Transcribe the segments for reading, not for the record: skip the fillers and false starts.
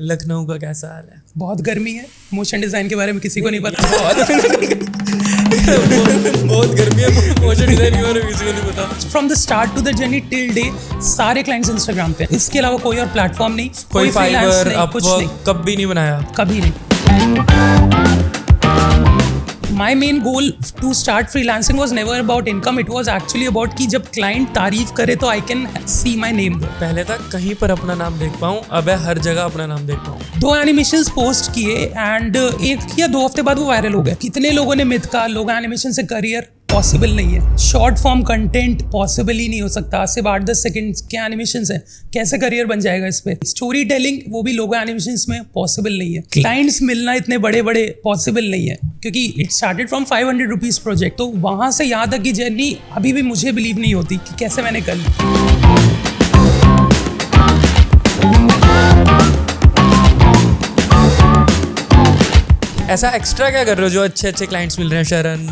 लखनऊ का कैसा हाल है? बहुत गर्मी है। मोशन डिज़ाइन के बारे में किसी को नहीं पता। बहुत गर्मी है, मोशन डिजाइन के बारे में किसी को नहीं पता। From the start to the journey till day सारे क्लाइंट्स इंस्टाग्राम पे, इसके अलावा कोई और प्लेटफॉर्म नहीं, कोई freelance फाइवर नहीं, कुछ नहीं, अपवर्क कभी नहीं बनाया? कभी नहीं। My main goal to start freelancing was never about income. It was actually about कि जब क्लाइंट तारीफ करे तो I can see my name there. पहले तक कहीं पर अपना नाम देख पाऊँ, अब है हर जगह अपना नाम देख पाऊँ। 2 एनिमेशंस पोस्ट किए एंड 1 या 2 हफ्ते बाद वो वायरल हो गए। कितने लोगों ने मिथ कहा लोग एनिमेशन से करियर पॉसिबल नहीं है, शॉर्ट फॉर्म कंटेंट पॉसिबल ही नहीं हो सकता, सिर्फ 8-10 सेकंड के एनिमेशंस है, कैसे करियर बन जाएगा इस पे। स्टोरी टेलिंग वो भी लोगो एनिमेशंस में पॉसिबल नहीं है। क्लाइंट्स मिलना इतने बड़े बड़े पॉसिबल नहीं है, क्योंकि it started from 500 rupees project. तो वहाँ से यहाँ तक की जर्नी अभी भी मुझे बिलीव नहीं होती कि कैसे मैंने कर ली। ऐसा एक्स्ट्रा क्या कर रहे हो जो अच्छे अच्छे क्लाइंट्स मिल रहे हैं? शरण,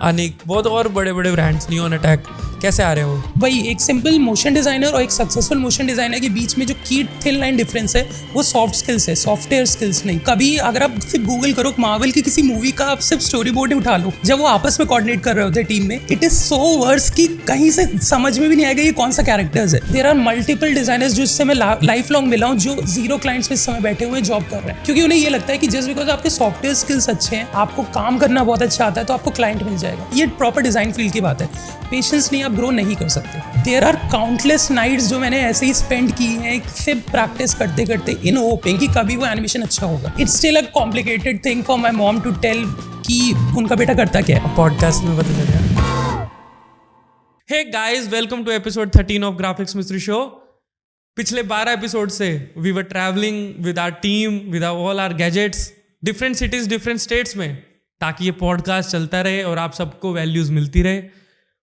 अनिक, बहुत और बड़े बड़े ब्रांड्स, नियॉन अटैक, कैसे आ रहे हो? भाई एक सिंपल मोशन डिज़ाइनर और एक सक्सेसफुल मोशन डिज़ाइनर के बीच में जो की थिन लाइन डिफरेंस है वो सॉफ्ट स्किल्स है, सॉफ्टवेयर स्किल्स नहीं। कभी अगर आप सिर्फ गूगल करो मार्वल की किसी मूवी का, आप सिर्फ स्टोरी बोर्ड उठा लो, जब वो आपस में कोऑर्डिनेट कर रहे होते हैं टीम में, इट इज सो वर्स कि कहीं से समझ में भी नहीं आएगा ये कौन सा कैरेक्टर्स है। देयर आर मल्टीपल डिजाइनर्स जिससे मैं लाइफ लॉन्ग मिला हूँ, जो 0 क्लाइंट्स में इस समय बैठे हुए जॉब कर रहे हैं, क्योंकि उन्हें ये लगता है कि जस्ट बिकॉज आपके सॉफ्टवेयर स्किल्स अच्छे हैं, आपको काम करना बहुत अच्छा आता है, तो आपको क्लाइंट मिल जाएगा। ये प्रॉपर डिजाइन फील्ड की बात है। पेशेंस नहीं, आप ग्रो नहीं कर सकते। देयर आर काउंटलेस नाइट्स जो मैंने ऐसे ही स्पेंड की हैं सिर्फ प्रैक्टिस करते करते, इन होपिंग कि कभी वो एनिमेशन अच्छा होगा। It's still a complicated thing for my mom to tell कि उनका बेटा करता क्या है। पॉडकास्ट में पता चलेगा। Hey guys, welcome to episode 13 of graphics mystery show. पिछले 12 एपिसोड से we were travelling with our team, with all our gadgets, different cities, different states में, ताकि ये पॉडकास्ट चलता रहे और आप सबको वैल्यूज मिलती रहे।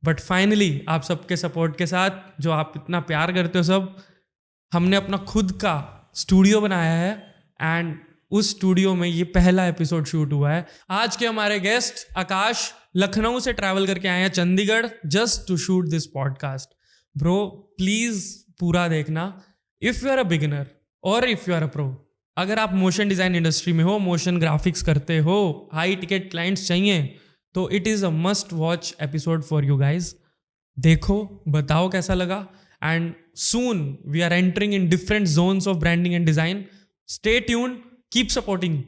बट फाइनली आप सबके सपोर्ट के साथ, जो आप इतना प्यार करते हो सब, हमने अपना खुद का स्टूडियो बनाया है एंड उस स्टूडियो में ये पहला एपिसोड शूट हुआ है। आज के हमारे गेस्ट आकाश लखनऊ से ट्रैवल करके आए हैं Chandigarh just to shoot this podcast. Bro please पूरा देखना। If you are a beginner और if you are a pro, अगर आप मोशन डिज़ाइन इंडस्ट्री में हो, मोशन ग्राफिक्स करते हो, हाई टिकट क्लाइंट्स चाहिए, तो it is a must watch episode for you guys. देखो, बताओ कैसा लगा, and soon we are entering in different zones of branding and design. Stay tuned, keep supporting.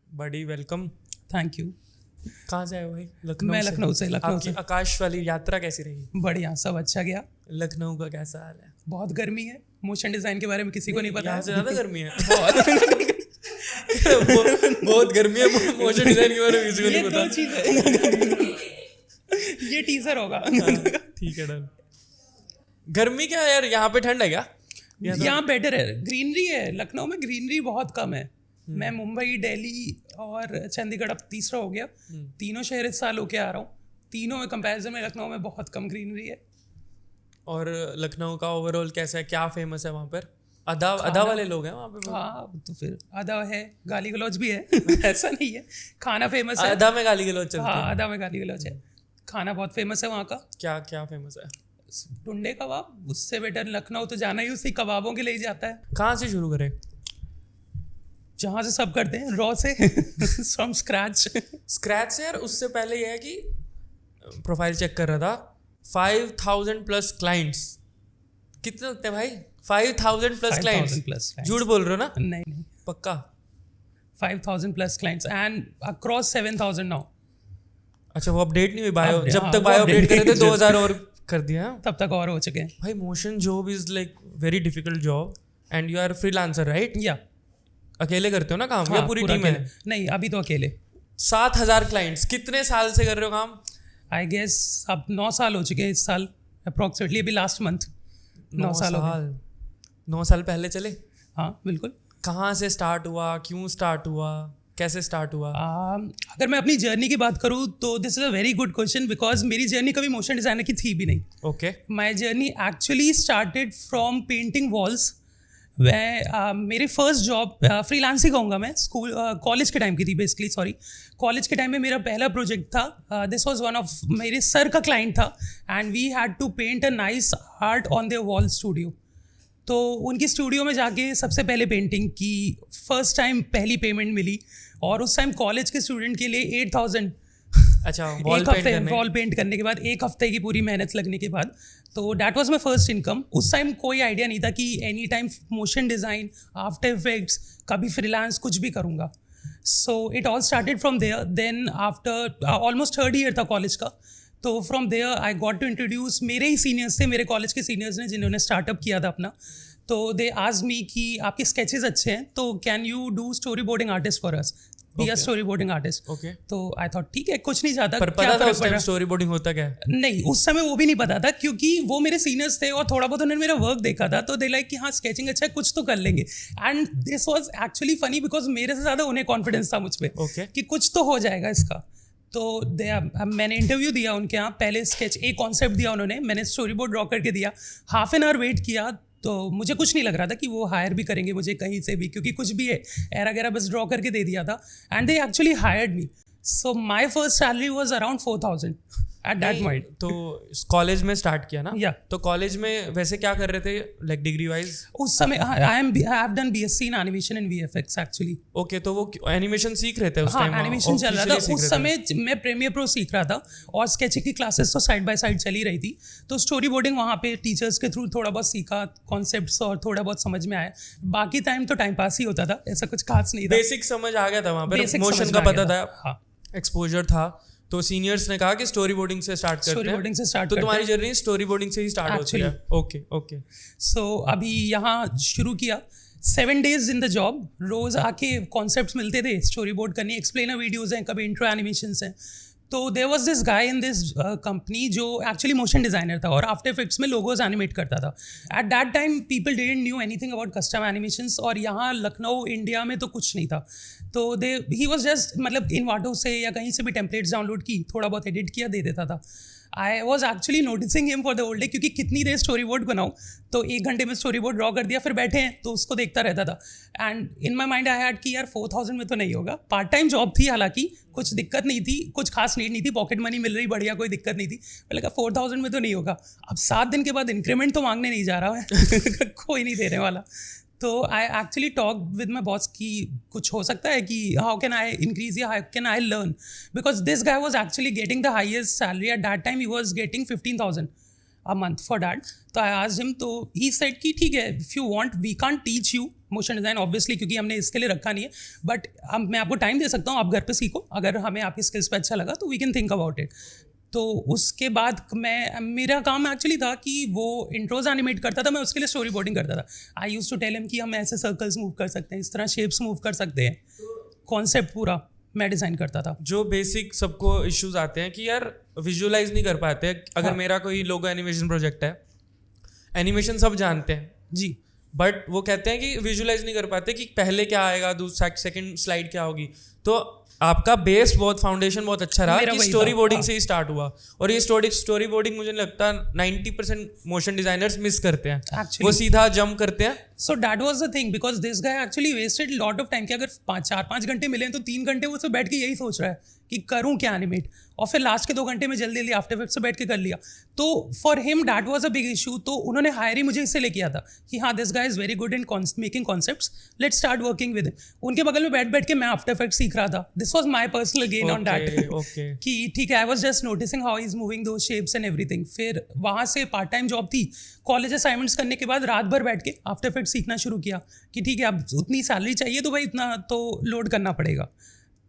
बड़ी वेलकम। Thank you. कहाँ से आए हो भाई? लखनऊ। मैं लखनऊ से। आपकी आकाश वाली यात्रा कैसी रही? बढ़िया, सब अच्छा गया। लखनऊ का कैसा हाल है? बहुत गर्मी है। मोशन डिज़ाइन के बारे में किसी को नहीं पता। यहाँ से ज़्यादा गर्मी है। बहुत गर्मी है, मोशन डिज़ाइन के बारे में किसी को नहीं पता। 2 चीज़ है। ये टीजर होगा। ठीक है, डन। गर्मी क्या है यार, यहाँ पे ठंड है क्या? यहाँ बेटर है, ग्रीनरी है। लखनऊ में ग्रीनरी बहुत कम है। मैं मुंबई, दिल्ली और चंडीगढ़ अब तीसरा हो गया, तीनों शहर इस साल होके आ रहा हूँ। तीनों में कंपैरिजन में लखनऊ में बहुत कम ग्रीनरी है। और लखनऊ का ओवरऑल कैसा है, क्या फेमस है वहाँ पर? अदा वाले लोग हैं वहाँ पे? हाँ, तो फिर अदा है, गाली गलौज भी है। ऐसा नहीं है, खाना फेमस है। अदा में गाली गलौज चलती है? हाँ, अदा में गाली गलौज है। खाना बहुत फेमस है वहाँ का। क्या क्या फेमस है? टुंडे कबाब। उससे बेटर लखनऊ तो जाना ही उसी कबाबों के लिए ही जाता है। कहाँ से शुरू करें? जहाँ से सब करते हैं, रॉ से। फ्रॉम स्क्रैच से यार। उससे पहले यह है कि प्रोफाइल चेक कर रहा था, 5000 प्लस क्लाइंट्स। कितने लगते हैं भाई? 5000 प्लस क्लाइंट्स। झूठ बोल रहे हो ना? नहीं, पक्का 5000 plus clients and across 7000 now. अच्छा, वो अपडेट नहीं हुई बायो? जब तक बायो अपडेट कर रहे थे 2000 और कर दिया, तब तक और हो चुके हैं भाई। Motion job is like very difficult job and you are freelancer, right? या अकेले करते हो ना काम? हाँ, या पूरी टीम है? नहीं, अभी तो अकेले। 7000 क्लाइंट्स, कितने साल से कर रहे हो काम? आई गेस अब 9 साल हो चुके हैं इस साल अप्रॉक्सीमेटली। अभी लास्ट मंथ 9 साल हो गए। 9 साल पहले चले? हाँ बिल्कुल। कहाँ से स्टार्ट हुआ, क्यों स्टार्ट हुआ, कैसे स्टार्ट हुआ? अगर मैं अपनी जर्नी की बात करूँ तो this is a very good question, because मेरी जर्नी कभी मोशन डिज़ाइनर की थी भी नहीं। Okay. My journey actually started from painting walls मेरी फर्स्ट जॉब फ्रीलांस ही कहूँगा मैं, स्कूल कॉलेज के टाइम की थी बेसिकली, सॉरी कॉलेज के टाइम में मेरा पहला प्रोजेक्ट था. दिस वाज वन ऑफ मेरे सर का क्लाइंट था and we had to paint a nice art on there wall studio. तो उनकी स्टूडियो में जाके सबसे पहले पेंटिंग की, फर्स्ट टाइम पहली पेमेंट मिली और उस टाइम कॉलेज के स्टूडेंट के लिए 8,000. अच्छा, वॉल पेंट करने के बाद 1 हफ्ते की पूरी मेहनत लगने के बाद, तो that was my first income. उस टाइम कोई आइडिया नहीं था कि any time motion design, after effects, कभी फ्रीलांस कुछ भी करूँगा. So it all started from there. Then after almost 3rd year था कॉलेज का, तो from there I got to introduce. मेरे ही सीनियर्स थे, मेरे कॉलेज के सीनियर्स ने जिन्होंने स्टार्टअप किया था अपना. तो दे आस्क्ड मी कि आपके स्केचेस अच्छे हैं तो can you do story boarding artist for us, be a story boarding artist. Okay. तो आई थॉट ठीक है, कुछ नहीं जाता. पर पता था उस टाइम स्टोरी बोर्डिंग होता क्या है? नहीं, उस समय वो भी नहीं पता था क्योंकि वो मेरे सीनियर्स थे और थोड़ा बहुत उन्होंने मेरा वर्क देखा था, तो दे लाइक कि हाँ स्केचिंग अच्छा है, कुछ तो कर लेंगे. And this was actually funny because मेरे से ज़्यादा उन्हें कॉन्फिडेंस था मुझ पर Okay. कि कुछ तो हो जाएगा इसका. तो मैंने इंटरव्यू दिया उनके यहाँ, पहले स्केच एक कॉन्सेप्ट दिया उन्होंने, मैंने स्टोरी बोर्ड ड्रॉ करके दिया. हाफ एन आवर वेट किया तो मुझे कुछ नहीं लग रहा था कि वो हायर भी करेंगे मुझे कहीं से भी, क्योंकि कुछ भी है एरा गैरा बस ड्रॉ करके दे दिया था. And they actually hired me. So my first salary was around 4,000 at that point. तो कॉलेज में स्टार्ट किया ना? Yeah. तो कॉलेज में वैसे क्या कर रहे थे, लाइक डिग्री वाइज? उस समय I have done BSc in animation and VFX actually. Okay. तो वो एनिमेशन सीख रहे थे उस टाइम? हाँ, एनिमेशन चल रहा था उस समय. मैं प्रीमियर प्रो सीख रहा था और स्केचिंग की क्लासेस तो साइड बाय साइड चली रही थी. तो स्टोरी बोर्डिंग वहाँ पे टीचर्स के थ्रू थोड़ा बहुत सीखा, कॉन्सेप्ट्स और थोड़ा बहुत समझ में आया. बाकी टाइम तो टाइम पास ही होता था, ऐसा कुछ खास नहीं था. बेसिक समझ आ गया था वहाँ पर, Basic मोशन समझ का में आ पता गया था. हाँ, एक्सपोजर था. तो सीनियर्स ने कहा कि स्टोरी बोर्डिंग से स्टार्ट करते हैं. स्टोरी बोर्डिंग से स्टार्ट तो करते तुम्हारी हैं. जर्नी स्टोरी बोर्डिंग से ही स्टार्ट होती है? Okay okay. सो अभी यहाँ शुरू किया, 7 days इन द जॉब. रोज़ आके कॉन्सेप्ट्स मिलते थे, स्टोरी बोर्ड करनी, एक्सप्लेनर वीडियोज़ हैं, कभी इंट्रो एनिमेशंस हैं. तो there was this guy in this company जो एक्चुअली मोशन डिज़ाइनर था और आफ्टर इफेक्ट्स में लोगोज एनिमेट करता था. At that time people didn't knew anything about custom animations और यहाँ लखनऊ इंडिया में तो कुछ नहीं था. तो ही वॉज जस्ट मतलब इनवाटो से या कहीं से भी टेम्पलेट्स डाउनलोड की, थोड़ा बहुत एडिट किया, दे देता था. I was actually noticing him for the whole day, क्योंकि कितनी देर स्टोरी बोर्ड बनाऊँ, तो 1 घंटे में स्टोरी बोर्ड ड्रॉ कर दिया, फिर बैठे हैं तो उसको देखता रहता था. And in my mind I had कि यार 4,000 में तो नहीं होगा. पार्ट टाइम जॉब थी, हालांकि कुछ दिक्कत नहीं थी, कुछ खास नीड नहीं थी, पॉकेट मनी मिल रही बढ़िया, कोई दिक्कत नहीं थी. मैंने कहा 4,000 में तो नहीं होगा. अब 7 दिन के बाद इंक्रीमेंट तो मांगने नहीं जा रहा है कोई नहीं देने वाला. तो I actually talk with my boss कि कुछ हो सकता है कि हाउ कैन आई इंक्रीज या how can I learn, because this guy was actually getting the highest salary eight that time. He was getting 15,000 a month for that. तो I asked him, तो he said कि ठीक है, if you want we can't teach you motion design obviously, क्योंकि हमने इसके लिए रखा नहीं है, बट मैं आपको टाइम दे सकता हूँ, आप घर पे सीखो, अगर हमें आपकी स्किल्स पे अच्छा लगा तो we can think about it. तो उसके बाद मेरा काम एक्चुअली था कि वो इंट्रोज एनिमेट करता था, मैं उसके लिए स्टोरी बोर्डिंग करता था. I used to tell him कि हम ऐसे सर्कल्स मूव कर सकते हैं, इस तरह शेप्स मूव कर सकते हैं. कॉन्सेप्ट पूरा मैं डिज़ाइन करता था. जो बेसिक सबको इश्यूज आते हैं कि यार विजुअलाइज नहीं कर पाते. अगर हाँ. मेरा कोई लोगो एनिमेशन प्रोजेक्ट है, एनिमेशन सब जानते हैं जी, बट वो कहते हैं कि विजुअलाइज नहीं कर पाते कि पहले क्या आएगा, सेकंड स्लाइड क्या होगी. तो आपका बेस बहुत, फाउंडेशन बहुत अच्छा रहा मेरा कि वही स्टोरी था. बोर्डिंग हाँ. से ही स्टार्ट हुआ. और ये स्टोरी बोर्डिंग मुझे लगता है 90% मोशन डिजाइनर्स मिस करते हैं. Actually. वो सीधा जंप करते हैं. So that was the thing, because this guy actually wasted lot of time. कि अगर 4-5 घंटे मिले तो 3 घंटे वो बैठ के यही सोच रहा है कि करूँ क्या एनिमेट, और फिर लास्ट के 2 घंटे में जल्दी जल्दी आफ्टर इफेक्ट्स से बैठ के कर लिया. तो for him that was a big issue. तो उन्होंने हायर ही मुझे इससे ले किया था कि हाँ this guy is very good in making concepts, let's start working with him. उनके बगल में बैठ के मैं आफ्टर इफेक्ट्स सीख रहा था. This was my personal gain on that. Okay. कि ठीक है, I was just noticing how is moving दो शेप्स एंड एवरीथिंग. फिर वहाँ से पार्ट टाइम जॉब थी, कॉलेज असाइनमेंट्स करने के बाद रात भर बैठ के आफ्टर इफेक्ट्स सीखना शुरू किया कि ठीक है अब उतनी सैलरी चाहिए तो भाई इतना तो लोड करना पड़ेगा.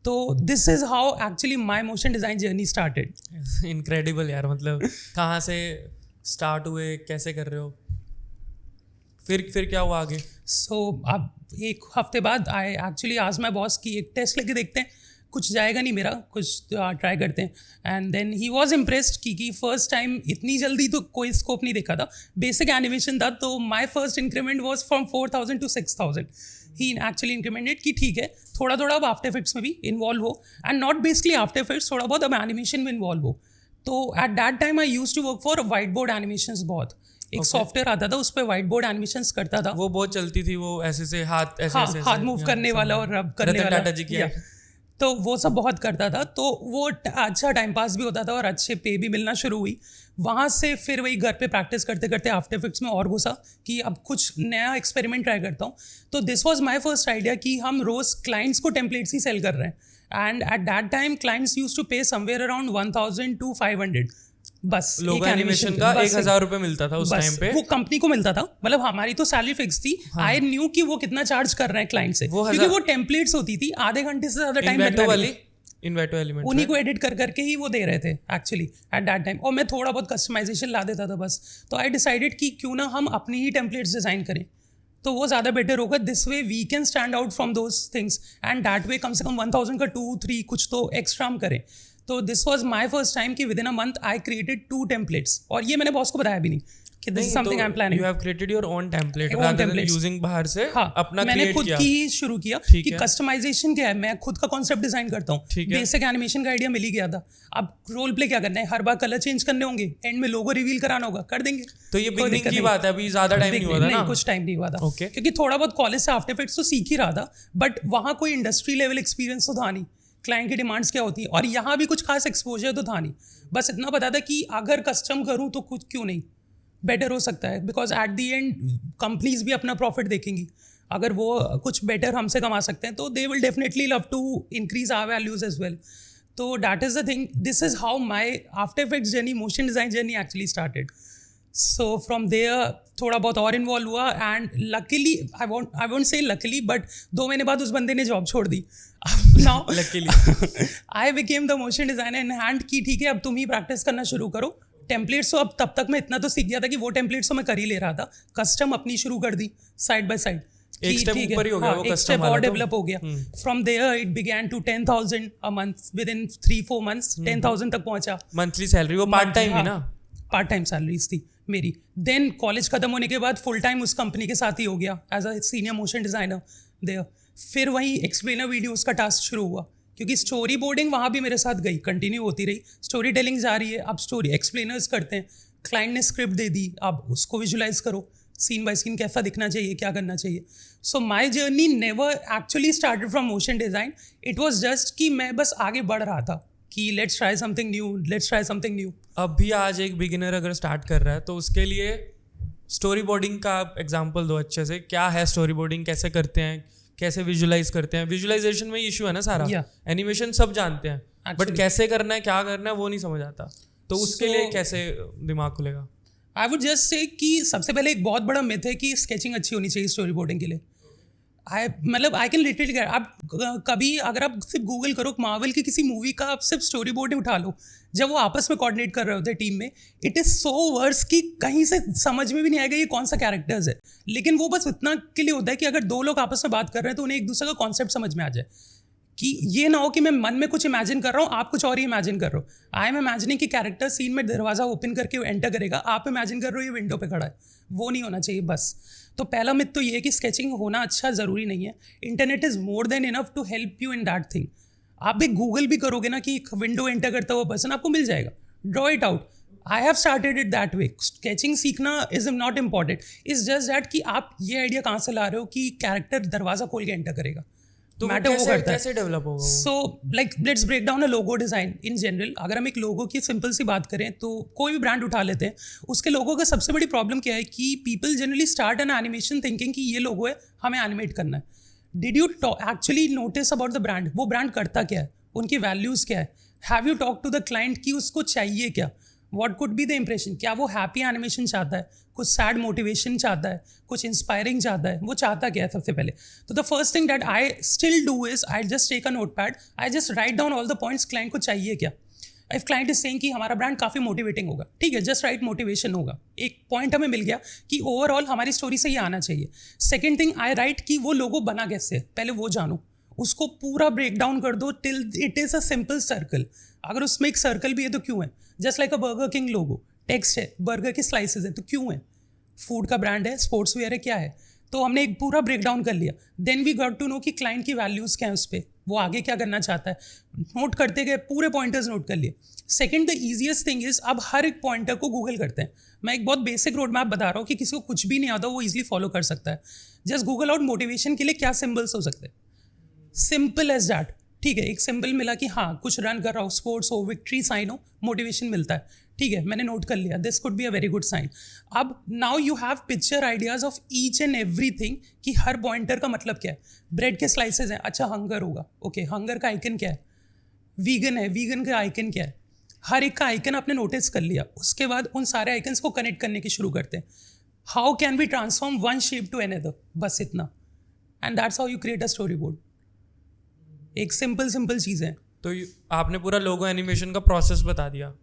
तो this is how actually my motion design journey started. Incredible यार. मतलब कहाँ से स्टार्ट हुए, कैसे कर रहे हो, फिर क्या हुआ आगे? सो अब 1 हफ्ते बाद आई एक्चुअली आज माई बॉस की एक टेस्ट लेके देखते हैं, कुछ जाएगा नहीं मेरा, कुछ ट्राई करते हैं. And then he was impressed कि फर्स्ट टाइम इतनी जल्दी तो कोई स्कोप नहीं देखा था. बेसिक एनिमेशन था, तो my first increment was from 4,000 to 6,000. He actually incremented कि ठीक है थोड़ा थोड़ा अब आफ्टर इफेक्ट्स में भी इन्वॉल्व हो, and not basically after effects, थोड़ा बहुत अब एनिमेशन में इन्वॉल्व हो. तो at that time I use to work for white board animations बहुत. एक सॉफ्टवेयर आता था, उस पर व्हाइट बोर्ड एनिमेशंस करता था। वो बहुत चलती थी, वो ऐसे से हाथ ऐसे हाँ, ऐसे हाथ मूव करने वाला और रब करने वाला। टाटा जी की या, तो वो सब बहुत करता था, तो वो अच्छा टाइम पास भी होता था और अच्छे पे भी मिलना शुरू हुई। वहाँ से फिर वही घर पे प्रैक्टिस करते करते आफ्टर इफेक्ट्स में और घुसा कि अब कुछ नया एक्सपेरिमेंट ट्राई करता हूँ। तो this was my first idea कि हम रोज़ क्लाइंट्स को टेम्पलेट्स ही सेल कर रहे हैं, and at that time clients used to pay somewhere around 1000 to 500 बस। लोगो एनिमेशन का 1000 रुपये मिलता था उस टाइम पे। वो कंपनी को मिलता था, मतलब हमारी तो सैलरी फिक्स थी। आई न्यू कि वो कितना चार्ज कर रहे हैं क्लाइंट से, क्योंकि वो टेम्पलेट्स होती थी, आधे घंटे से ज्यादा टाइम लगता है। इन्वेटो एलिमेंट उन्हीं को एडिट कर करके ही वो दे रहे थे एक्चुअली एट दैट टाइम, और मैं थोड़ा बहुत कस्टमाइजेशन ला देता था बस। तो आई डिसाइडेड कि क्यों ना हम अपनी ही टेम्पलेट्स डिज़ाइन करें, तो वो ज़्यादा बेटर होगा। This way we can stand out from those things, and that way कम से कम 1000 का 2-3 कुछ तो एक्स्ट्रा हम करें। तो this was my first time कि within a month I created 2 templates, और ये मैंने बॉस को बताया भी नहीं कि this is something I am planning. You have created your own template rather than using बाहर से। हाँ, अपना मैंने खुद की ही शुरू किया कि कस्टमाइजेशन क्या है, मैं खुद का कॉन्सेप्ट डिजाइन करता हूँ। बेसिक एनिमेशन का आइडिया मिल ही गया था, अब रोल प्ले क्या करना है, हर बार कलर चेंज करने होंगे, एंड में लोगो रिवील कराना होगा, कर देंगे। तो ये बिगनिंग की बात है, अभी ज्यादा टाइम नहीं हुआ था ना? कुछ टाइम नहीं हुआ था, क्योंकि थोड़ा बहुत कॉलेज से आफ्टर इफेक्ट्स तो सीख ही रहा था, बट वहाँ कोई इंडस्ट्री लेवल एक्सपीरियंस तो था नहीं, क्लाइंट की डिमांड्स क्या होती है, और यहाँ भी कुछ खास एक्सपोजर तो था नहीं। बस इतना पता था कि अगर कस्टम करूँ तो कुछ क्यों नहीं बेटर हो सकता है, because at the and companies भी अपना प्रॉफिट देखेंगी। अगर वो कुछ बेटर हमसे कमा सकते हैं तो they will definitely love to increase our values as well. तो that is the thing, this is how my after effects journey, motion design journey actually started. So from there थोड़ा बहुत और इन्वॉल्व हुआ, and luckily I won't say luckily, but 2 महीने बाद उस बंदे ने जॉब छोड़ दी। Now luckily I became the motion designer in hand कि ठीक है अब तुम ही प्रैक्टिस करना शुरू करो। टेम्पलेट्स तो अब तब तक मैं इतना तो सीख गया था कि वो टेम्पलेट्स तो मैं कर ही ले रहा था, कस्टम अपनी शुरू कर दी साइड बाय साइड। एक स्टेप ऊपर ही हो गया, वो कस्टम और डेवलप हो गया। From there it began to 10,000 a month, within 3-4 months 10,000 तक पहुंचा। मंथली सैलरी वो पार्ट टाइम ही ना? पार्ट टाइम सैलरीज थी मेरी। देन कॉलेज खत्म होने के बाद फुल टाइम उस कंपनी के साथ ही हो गया as a senior motion designer there. फिर वहीं एक्सप्लेनर वीडियोज़ का टास्क शुरू हुआ, क्योंकि स्टोरी बोर्डिंग वहाँ भी मेरे साथ गई, कंटिन्यू होती रही। स्टोरी टेलिंग जा रही है, अब स्टोरी एक्सप्लेनर्स करते हैं, क्लाइंट ने स्क्रिप्ट दे दी, अब उसको विजुलाइज करो, सीन बाय सीन कैसा दिखना चाहिए, क्या करना चाहिए। So my journey never actually started from motion design, it was just कि मैं बस आगे बढ़ रहा था कि let's try something new, let's try something new. अब भी आज एक बिगिनर अगर स्टार्ट कर रहा है तो उसके लिए स्टोरी बोर्डिंग का एग्जाम्पल दो अच्छे से। क्या है स्टोरी बोर्डिंग, कैसे करते हैं, कैसे विजुलाइज करते हैं? विजुलाइजेशन में इशू है ना सारा, एनिमेशन सब जानते हैं बट कैसे करना है, क्या करना है वो नहीं समझ आता, तो उसके लिए कैसे दिमाग खुलेगा? आई वुड जस्ट से कि सबसे पहले एक बहुत बड़ा मिथ है कि स्केचिंग अच्छी होनी चाहिए स्टोरी बोर्डिंग के लिए। आई कैन लिटरली, आप कभी अगर आप सिर्फ गूगल करो मार्वल की किसी मूवी का, आप सिर्फ स्टोरी बोर्ड उठा लो, जब वो आपस में कोऑर्डिनेट कर रहे होते हैं टीम में, इट इज़ सो वर्स कि कहीं से समझ में भी नहीं आएगा ये कौन सा कैरेक्टर्स है। लेकिन वो बस इतना के लिए होता है कि अगर 2 लोग आपस में बात कर रहे हैं तो उन्हें एक दूसरे का कॉन्सेप्ट समझ में आ जाए, कि ये ना हो कि मैं मन में कुछ इमेजिन कर रहा हूँ, आप कुछ और ही इमेजिन कर रहे हो। आई एम इमेजिनिंग कि कैरेक्टर सीन में दरवाजा ओपन करके वो एंटर करेगा, आप इमेजिन कर रहे हो ये विंडो पे खड़ा है, वो नहीं होना चाहिए बस। तो पहला मिथ तो ये है कि स्केचिंग होना अच्छा ज़रूरी नहीं है। Internet is more than enough to help you in that thing. आप भी गूगल भी करोगे ना कि विंडो एंटर करता हुआ पर्सन, आपको मिल जाएगा, draw it out. I have started it that way. Sketching सीखना is not important, is just that कि आप ये आइडिया कहाँ से ला रहे हो कि कैरेक्टर दरवाजा खोल के एंटर करेगा, तो मैटर वो करता है। कैसे डेवलप होगा? So like let's break down a logo design in general. अगर हम एक लोगो की सिंपल सी बात करें तो कोई भी ब्रांड उठा लेते हैं, उसके लोगो का सबसे बड़ी प्रॉब्लम क्या है कि people generally start an animation thinking कि ये लोगो है, हमें एनिमेट करना है। Did you actually notice about the brand? वो ब्रांड करता क्या है, उनकी वैल्यूज़ क्या है? Have you talk to the client कि उसको चाहिए क्या? What could be the impression? क्या वो हैप्पी एनिमेशन चाहता है, कुछ सैड मोटिवेशन चाहता है, कुछ इंस्पायरिंग चाहता है? वो चाहता क्या है सबसे पहले? तो the first thing that I still do is I just take a note pad, I just write down all the points client को चाहिए क्या। इफ क्लाइंट इज सेइंग कि हमारा ब्रांड काफ़ी मोटिवेटिंग होगा, ठीक है, जस्ट राइट मोटिवेशन होगा, एक पॉइंट हमें मिल गया कि ओवरऑल हमारी स्टोरी से ये आना चाहिए। सेकेंड थिंग आई राइट कि वो लोगो बना कैसे, पहले वो जानो, उसको पूरा ब्रेक डाउन कर दो till it is a simple circle. अगर उसमें एक सर्कल भी है तो क्यों है? Just like a burger king logo, text है, बर्गर के स्लाइसेस है तो क्यों है? फूड का ब्रांड है, स्पोर्ट्स वेयर है, क्या है? तो हमने एक पूरा ब्रेक डाउन कर लिया. Then we got to know कि क्लाइंट की वैल्यूज़ क्या है उस पर, वो आगे क्या करना चाहता है. नोट करते गए, पूरे पॉइंटर्स नोट कर लिए. Second, the easiest thing is अब हर एक पॉइंटर को गूगल करते हैं. मैं एक बहुत बेसिक रोड मैप बता रहा हूँ कि किसी को कुछ भी नहीं आता वो इजीली फॉलो कर सकता है. जस्ट गूगल आउट मोटिवेशन के लिए क्या सिंबल्स हो सकते हैं, सिंपल एज दैट. ठीक है, एक सिंबल मिला कि हाँ कुछ रन कर रहा हो, स्पोर्ट्स हो, विक्ट्री साइन हो, मोटिवेशन मिलता है. ठीक है, मैंने नोट कर लिया, this could be a very good sign. अब now you have picture ideas of each and everything कि हर पॉइंटर का मतलब क्या है. ब्रेड के स्लाइसेस हैं, अच्छा हंगर होगा, ओके हंगर का आइकन क्या है. वीगन है, वीगन का आइकन क्या है. हर एक का आइकन आपने नोटिस कर लिया. उसके बाद उन सारे आइकन्स को कनेक्ट करने की शुरू करते हैं. How can we transform one shape to another, बस इतना. And that's how you create a story board. एक सिंपल चीज़ है. तो आपने पूरा लोगो एनिमेशन का प्रोसेस बता दिया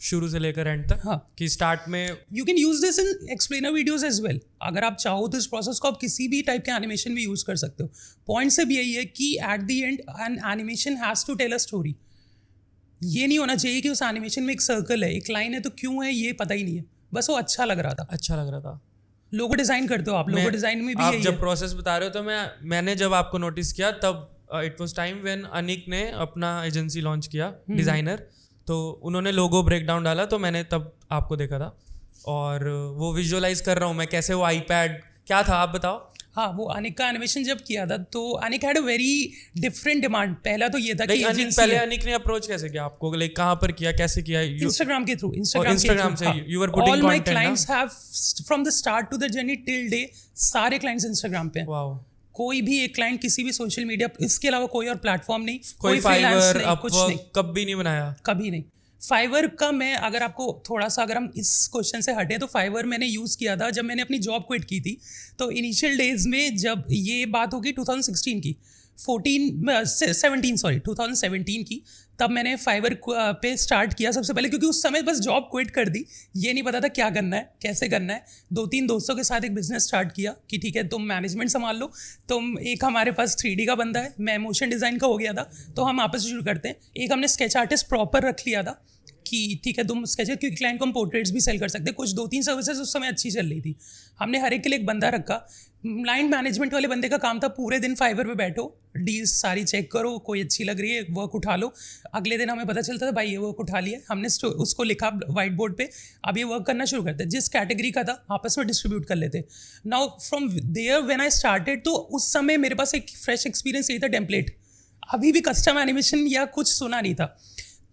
शुरू से लेकर एंड तक. हाँ, कि स्टार्ट में you can use this in explainer videos as well. अगर आप चाहो तो इस प्रोसेस को आप किसी भी टाइप के एनिमेशन में यूज कर सकते हो. पॉइंट से भी यही है कि at the end an animation has to tell a story. ये नहीं होना चाहिए कि उस एनिमेशन में एक सर्कल है, एक लाइन है, तो क्यों है ये पता ही नहीं है, बस वो अच्छा लग रहा था. अच्छा लग रहा था. लोगो डिज़ाइन करते हो आप, लोगो डिज़ाइन में भी आप यही जब है. प्रोसेस बता रहे हो तो मैंने जब आपको नोटिस किया तब it was time when Anik ने अपना एजेंसी लॉन्च किया डिज़ाइनर. तो उन्होंने लोगो ब्रेक डाउन डाला तो मैंने तब आपको देखा था और वो विजुअलाइज कर रहा हूँ मैं कैसे वो आईपैड क्या था, आप बताओ. हाँ, वो अनिक का एनिमेशन जब किया था तो Anik had a very different demand. पहला तो ये था कि पहले अनिक ने अप्रोच कैसे किया आपको, लाइक कहाँ पर किया, कैसे किया. इंस्टाग्राम के थ्रू. इंस्टाग्राम से you were putting all my content. Clients have from the start to the journey till day, सारे क्लाइंट्स इंस्टाग्राम पे हैं. वाओ. कोई भी एक क्लाइंट किसी भी सोशल मीडिया, इसके अलावा कोई और प्लेटफॉर्म नहीं, कोई freelance फाइवर नहीं, कुछ नहीं, अपवर्क कभी नहीं बनाया. कभी नहीं. फाइवर का मैं अगर आपको थोड़ा सा, अगर हम इस क्वेश्चन से हटें तो फाइवर मैंने यूज़ किया था जब मैंने अपनी जॉब क्विट की थी. तो इनिशियल डेज में जब ये बात होगी 2016 की, 2017 की, तब मैंने फाइवर पे स्टार्ट किया सबसे पहले, क्योंकि उस समय बस जॉब क्विट कर दी, ये नहीं पता था क्या करना है, कैसे करना है. 2-3 दोस्तों के साथ एक बिजनेस स्टार्ट किया कि ठीक है तुम मैनेजमेंट संभाल लो, तुम, एक हमारे पास 3D का बंदा है, मैं मोशन डिज़ाइन का हो गया था, तो हम आपस में शुरू करते हैं. एक हमने स्केच आर्टिस्ट प्रॉपर रख लिया था कि ठीक है तुम स्केचर, क्योंकि क्लाइंट को हम पोर्ट्रेट्स भी सेल कर सकते हैं. कुछ 2-3 सर्विसेज उस समय अच्छी चल रही थी. हमने हर एक के लिए एक बंदा रखा. क्लाइंट मैनेजमेंट वाले बंदे का काम था पूरे दिन फाइवर पे बैठो, डील्स सारी चेक करो, कोई अच्छी लग रही है वर्क उठा लो. अगले दिन हमें पता चलता था भाई ये वर्क उठा लिया, हमने उसको लिखा वाइट बोर्ड पे, अब ये वर्क करना शुरू करते. जिस कैटेगरी का था आपस में डिस्ट्रीब्यूट कर लेते. Now from there when I started, तो उस समय मेरे पास एक फ्रेश एक्सपीरियंस यही था, टेम्पलेट. अभी भी कस्टम एनिमेशन या कुछ सुना नहीं था,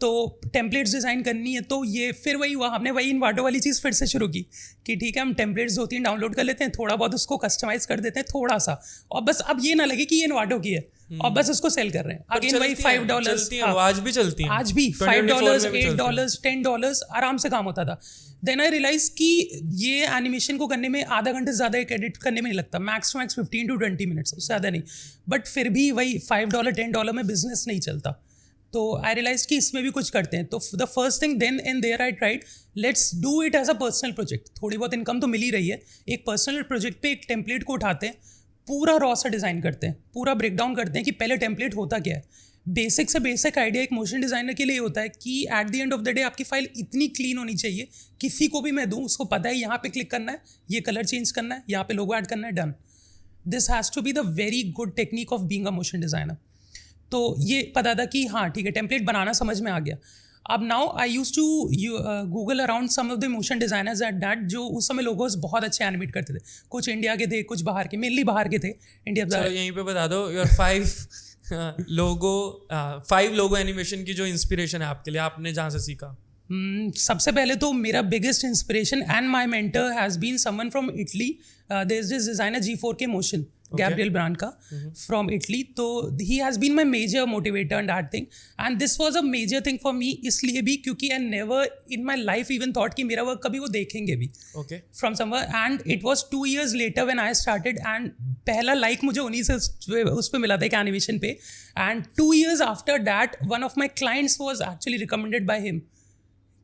तो टेम्पलेट्स डिज़ाइन करनी है. तो ये फिर वही हुआ, हमने वही इन्वाटो वाली चीज़ फिर से शुरू की कि ठीक है हम टेम्पलेट्स 2-3 डाउनलोड कर लेते हैं, थोड़ा बहुत उसको कस्टमाइज़ कर देते हैं थोड़ा सा, और बस अब ये ना लगे कि ये इन्वाटो की है और बस उसको सेल कर रहे हैं. अगेन वही $5, आज भी चलती है, आज भी $5, $8, $10 आराम से काम होता था. देन आई रियलाइज कि ये एनिमेशन को करने में आधा घंटे से ज़्यादा एक एडिट करने में नहीं लगता, max to max 15 to 20 minutes, उससे ज़्यादा नहीं. बट फिर भी वही $5, $10 में बिजनेस नहीं चलता. तो आई रियलाइज कि इसमें भी कुछ करते हैं. तो the first thing then and there I tried, let's do it as a personal project. थोड़ी बहुत इनकम तो मिल ही रही है, एक पर्सनल प्रोजेक्ट पे एक टेम्पलेट को उठाते हैं, पूरा रॉ सा डिज़ाइन करते हैं, पूरा ब्रेक डाउन करते हैं कि पहले टेम्पलेट होता क्या है. बेसिक से बेसिक आइडिया एक मोशन डिज़ाइनर के लिए होता है कि at the end of the day आपकी फाइल इतनी क्लीन होनी चाहिए, किसी को भी मैं दूँ उसको पता है यहाँ पे क्लिक करना है, ये कलर चेंज करना है, यहाँ पे लोगो ऐड करना है, done. This has to be the very good technique of being a motion designer. तो ये पता था कि हाँ ठीक है टेम्पलेट बनाना समझ में आ गया. अब now I use to Google around some of the motion designers at that, जो उस समय लोगोज बहुत अच्छे एनिमेट करते थे. कुछ इंडिया के थे, कुछ बाहर के, मेनली बाहर के थे. इंडिया यहीं पे बता दो योर 5 लोगो एनिमेशन की जो इंस्पिरेशन है आपके लिए, आपने जहाँ से सीखा. सबसे पहले तो मेरा biggest inspiration and my mentor has been someone from Italy. There is this designer G4K motion, Gabriel Brand का, from Italy. तो he has been my major motivator in that thing, and this was a major thing for me इसलिए भी क्योंकि I never in my life even thought कि मेरा work कभी वो देखेंगे भी from somewhere, and it was 2 years later when I started, and पहला लाइक मुझे उन्हीं से उस पर मिला था एक एनिमेशन पे, and 2 years after that one of my clients was actually recommended by him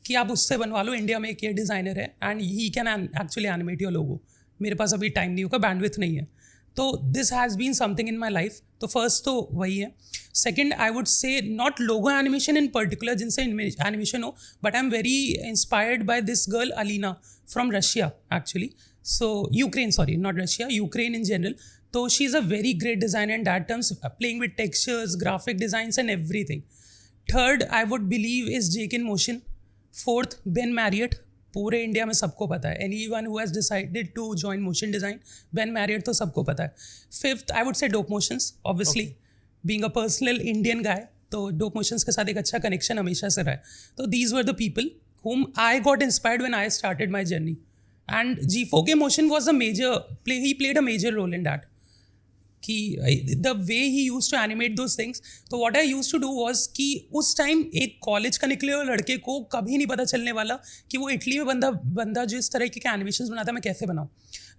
कि आप उससे बनवा लो, इंडिया में एक ये डिज़ाइनर है and he can actually animate your logo. मेरे पास अभी टाइम नहीं होगा, बैंडविथ नहीं है. तो this has been something in my life. तो फर्स्ट तो वही है. Second I would say not logo animation in particular जिनसे एनिमेशन हो, but I am very inspired by this girl Alina from Russia actually. So Ukraine, sorry, not Russia, Ukraine in general. So she's a very great designer in that terms, playing with textures, graphic designs and everything. Third, I would believe is Jake in Motion. Fourth, Ben Marriott. पूरे India में सबको पता है. Anyone who has decided to join motion design, Ben Marriott तो सबको पता है. Fifth, I would say Dope Motions, obviously. Being a personal Indian guy, तो Dope Motions के साथ एक अच्छा connection हमेशा से रहा है. तो these were the people whom I got inspired when I started my journey. And G4K Motion was a major play. He played a major role in that. कि the way he used to animate those things. तो what I use to do was कि उस time एक college का निकले हुए लड़के को कभी नहीं पता चलने वाला कि वो इटली में बंदा जिस तरह के एनिमेशन बनाता है मैं कैसे बनाऊँ.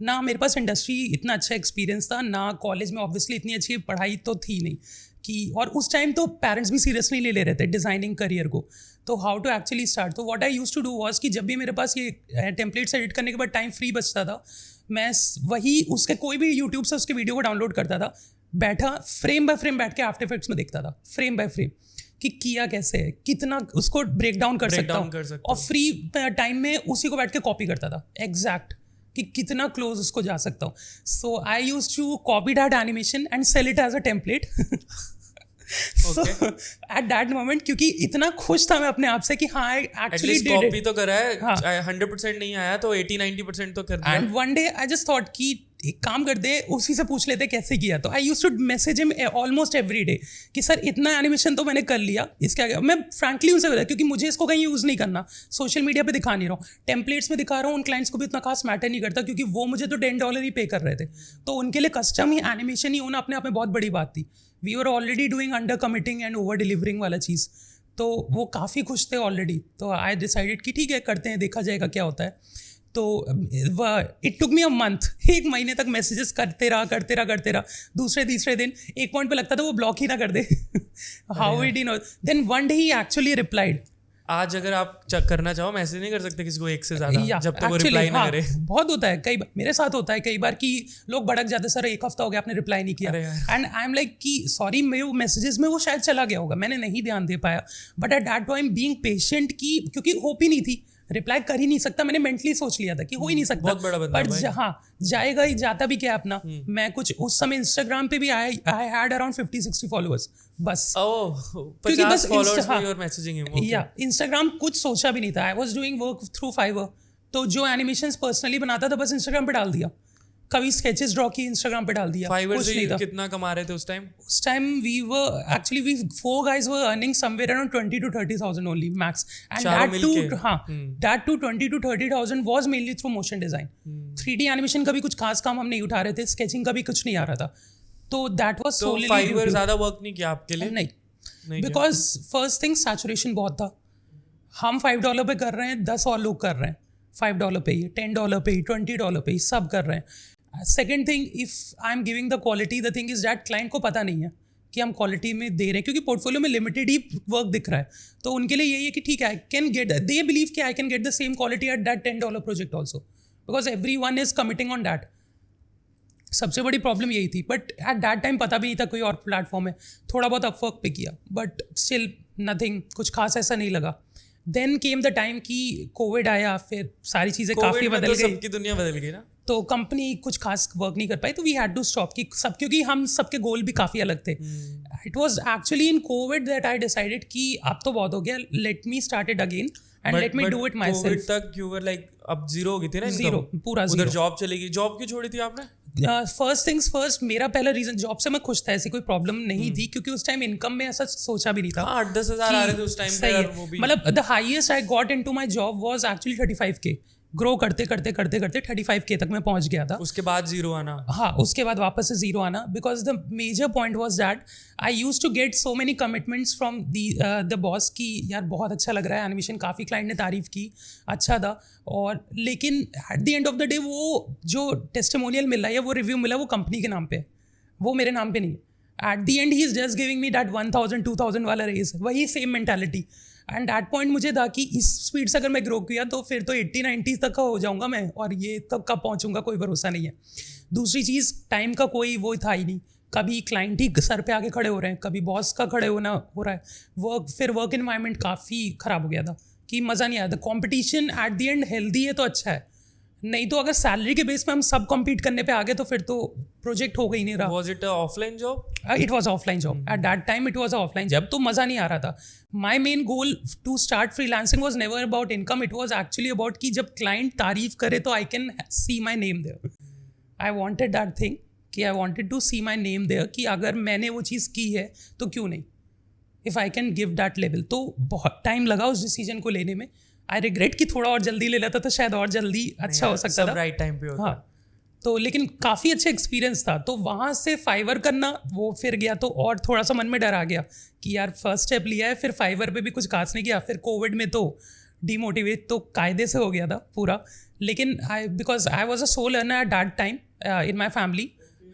ना मेरे पास इंडस्ट्री इतना अच्छा एक्सपीरियंस था, ना कॉलेज में ऑब्वियसली इतनी अच्छी पढ़ाई तो थी नहीं कि, और उस टाइम तो पेरेंट्स भी सीरियसली ले रहे थे डिज़ाइनिंग करियर को. तो हाउ टू एक्चुअली स्टार्ट. तो what I use to do was कि जब भी मेरे पास ये टेम्पलेट्स एडिट करने के बाद टाइम फ्री बचता था, मैं वही उसके कोई भी यूट्यूब से उसके वीडियो को डाउनलोड करता था, बैठा फ्रेम बाय फ्रेम बैठ के आफ्टर इफेक्ट्स में देखता था, फ्रेम बाय फ्रेम कि किया कैसे है, कितना उसको ब्रेक डाउन कर सकता हूँ, और फ्री टाइम में उसी को बैठ के कॉपी करता था एग्जैक्ट कि कितना क्लोज उसको जा सकता हूँ. So I use to copy that animation and sell it as a template. So at that moment, क्योंकि इतना खुश था मैं अपने आप से कि हाँ I actually did it. Copy तो करा है, 100% नहीं आया तो 80-90% तो कर दिया. And one day I just thought कि एक काम कर दे, उसी से पूछ लेते कैसे किया. तो I use to message him almost every day कि सर इतना एनिमेशन तो मैंने कर लिया, इसके आगे मैं फ्रैंकली उनसे बताया क्योंकि मुझे इसको कहीं यूज़ नहीं करना, सोशल मीडिया पे दिखा नहीं रहा हूँ, टेम्पलेट्स में दिखा रहा हूँ. उन क्लाइंट्स को भी इतना खास मैटर नहीं करता क्योंकि वो मुझे तो $10 ही पे कर रहे थे. तो उनके लिए कस्टम ही एनिमेशन ही होना अपने आप में बहुत बड़ी बात थी. We are already doing under committing and over delivering वाला चीज़. तो वो काफ़ी खुश थे ऑलरेडी. तो आई डिसाइडेड कि ठीक है करते हैं, देखा जाएगा क्या होता है. तो it took me a month, एक महीने तक मैसेजेस करते रहा. दूसरे तीसरे दिन एक पॉइंट पे लगता था वो ब्लॉक ही ना कर दे. How it know. Then one day he actually replied. आज अगर आप करना चाहो मैसेज नहीं कर सकते किसी को एक से ज्यादा जब तक वो रिप्लाई ना करे. बहुत होता है, कई बार मेरे साथ होता है कई बार कि लोग भड़क जाते, सर एक हफ्ता हो गया आपने रिप्लाई नहीं किया. एंड आई एम लाइक कि सॉरी, मेरे मैसेजेस में वो शायद चला गया होगा, मैंने नहीं ध्यान दे पाया. But at that time being patient की, क्योंकि होप ही नहीं थी, रिप्लाई कर ही नहीं सकता, मैंने मेंटली सोच लिया था कि हो ही नहीं सकता. बहुत बड़ा बंदा बट हाँ जाएगा ही, जाता भी क्या अपना. मैं कुछ उस समय इंस्टाग्राम पे भी आई हैड अराउंड 50-60 फॉलोअर्स बस. क्योंकि बस फॉलोअर्स पे यू आर मैसेजिंग हिम. या इंस्टाग्राम कुछ सोचा भी नहीं था. I was doing work through Fiverr. तो जो एनिमेशंस पर्सनली बनाता था बस इंस्टाग्राम पे डाल दिया. कभी स्केचेस ड्रॉ की इंस्टाग्राम पे डाल दिया. फाइवर से कितना कमा रहे थे उस टाइम? उस time we were actually we 4 guys were earning somewhere around 20 to 30,000 only max, and that too 20 to 30,000 was mainly through motion design. 3D animation का भी कुछ खास काम हम नहीं उठा रहे थे, स्केचिंग का भी कुछ नहीं आ रहा था. तो that was solely. फाइवर ज्यादा वर्क नहीं किया आपके लिए? नहीं, बिकॉज फर्स्ट थिंग सैचुरेशन बहुत था. हम $5 पे कर रहे हैं, 10 और लोग कर रहे हैं $5 पे ही, $10 पे ही, $20 पे ही, सब कर रहे हैं. Second thing, if I am giving the quality, the thing is that client को पता नहीं है कि हम क्वालिटी में दे रहे हैं क्योंकि पोर्टफोलियो में लिमिटेड ही वर्क दिख रहा है. तो उनके लिए यही है कि ठीक है, I can get, they believe कि I can get the same quality at that $10 project also, because every one is committing on that. सबसे बड़ी प्रॉब्लम यही थी. बट एट दैट टाइम पता भी नहीं था कोई और प्लेटफॉर्म है. थोड़ा बहुत अपवर्क पे किया बट स्टिल नथिंग, कुछ खास ऐसा नहीं लगा. देन केम द टाइम कि कोविड आया, फिर सारी चीज़ें काफ़ी बदल गई, सबकी दुनिया बदल गई ना. तो कंपनी कुछ खास वर्क नहीं कर पाई, तो वी हैड टू स्टॉप कि सब, क्योंकि हम सबके गोल भी काफ़ी अलग थे. It was actually in Covid that I decided कि अब तो बहुत हो गया, let me start it again and let me do it my self. Covid तक यू वर लाइक अब जीरो हो गई थी ना? जीरो, पूरा जीरो. उधर जॉब चली गई. जॉब क्यों छोड़ी थी आपने? फर्स्ट थिंग्स फर्स्ट, मेरा पहला रीजन, जॉब से मैं खुश था, ऐसी कोई प्रॉब्लम नहीं थी क्योंकि उस टाइम इनकम में ऐसा सोचा भी नहीं था. 8-10 हज़ार आ रहे थे उस टाइम पे. मतलब the highest I got into my job was actually 35K. Grow करते 35K तक मैं पहुंच गया था. उसके बाद जीरो आना. हाँ, उसके बाद वापस से जीरो आना. Because the major point was that I use to get so many commitments from the boss कि यार बहुत अच्छा लग रहा है एनिमेशन, काफ़ी क्लाइंट ने तारीफ की, अच्छा था. और लेकिन eight the end of the day वो जो टेस्टिमोनियल मिला या वो रिव्यू मिला वो कंपनी के नाम पे, वो मेरे नाम पे नहीं है. Eight the and he is just giving me that 1,000-2,000 वाला रेज, वही same mentality. And that point मुझे था कि इस स्पीड से अगर मैं ग्रो किया तो फिर तो 80-90 तक का हो जाऊंगा मैं, और ये तब कब पहुंचूंगा कोई भरोसा नहीं है. दूसरी चीज़, टाइम का कोई वो था ही नहीं. कभी क्लाइंट ही सर पे आके खड़े हो रहे हैं, कभी बॉस का खड़े होना हो रहा है. वर्क इन्वायरमेंट काफ़ी ख़राब हो गया था कि मज़ा नहीं आया था. Competition at the and healthy है तो अच्छा है, नहीं तो अगर सैलरी के बेस पे हम सब कम्पीट करने पे आ गए तो फिर तो प्रोजेक्ट हो गई नहीं रहा. Was it a offline job? It was offline job. At that time, it was an offline job. तो मज़ा नहीं आ रहा था. My main goal to start freelancing was never about income. It was actually about कि जब client तारीफ करे तो I can see my name there. I wanted that thing कि I wanted to see my name there कि अगर मैंने वो चीज़ की है तो क्यों नहीं. If I can give that level. तो बहुत टाइम लगा उस डिसीजन को लेने में. I regret कि थोड़ा और जल्दी ले लेता तो शायद और जल्दी अच्छा हो सकता था. सब right time पे होता. हाँ. तो लेकिन काफ़ी अच्छा एक्सपीरियंस था. तो वहाँ से फाइवर करना वो फिर गया तो और थोड़ा सा मन में डर आ गया कि यार फर्स्ट स्टेप लिया है, फिर फाइवर पे भी कुछ खास नहीं किया. फिर कोविड में तो डीमोटिवेट तो कायदे से हो गया था पूरा. लेकिन because I was a soul earner eight that time in my family.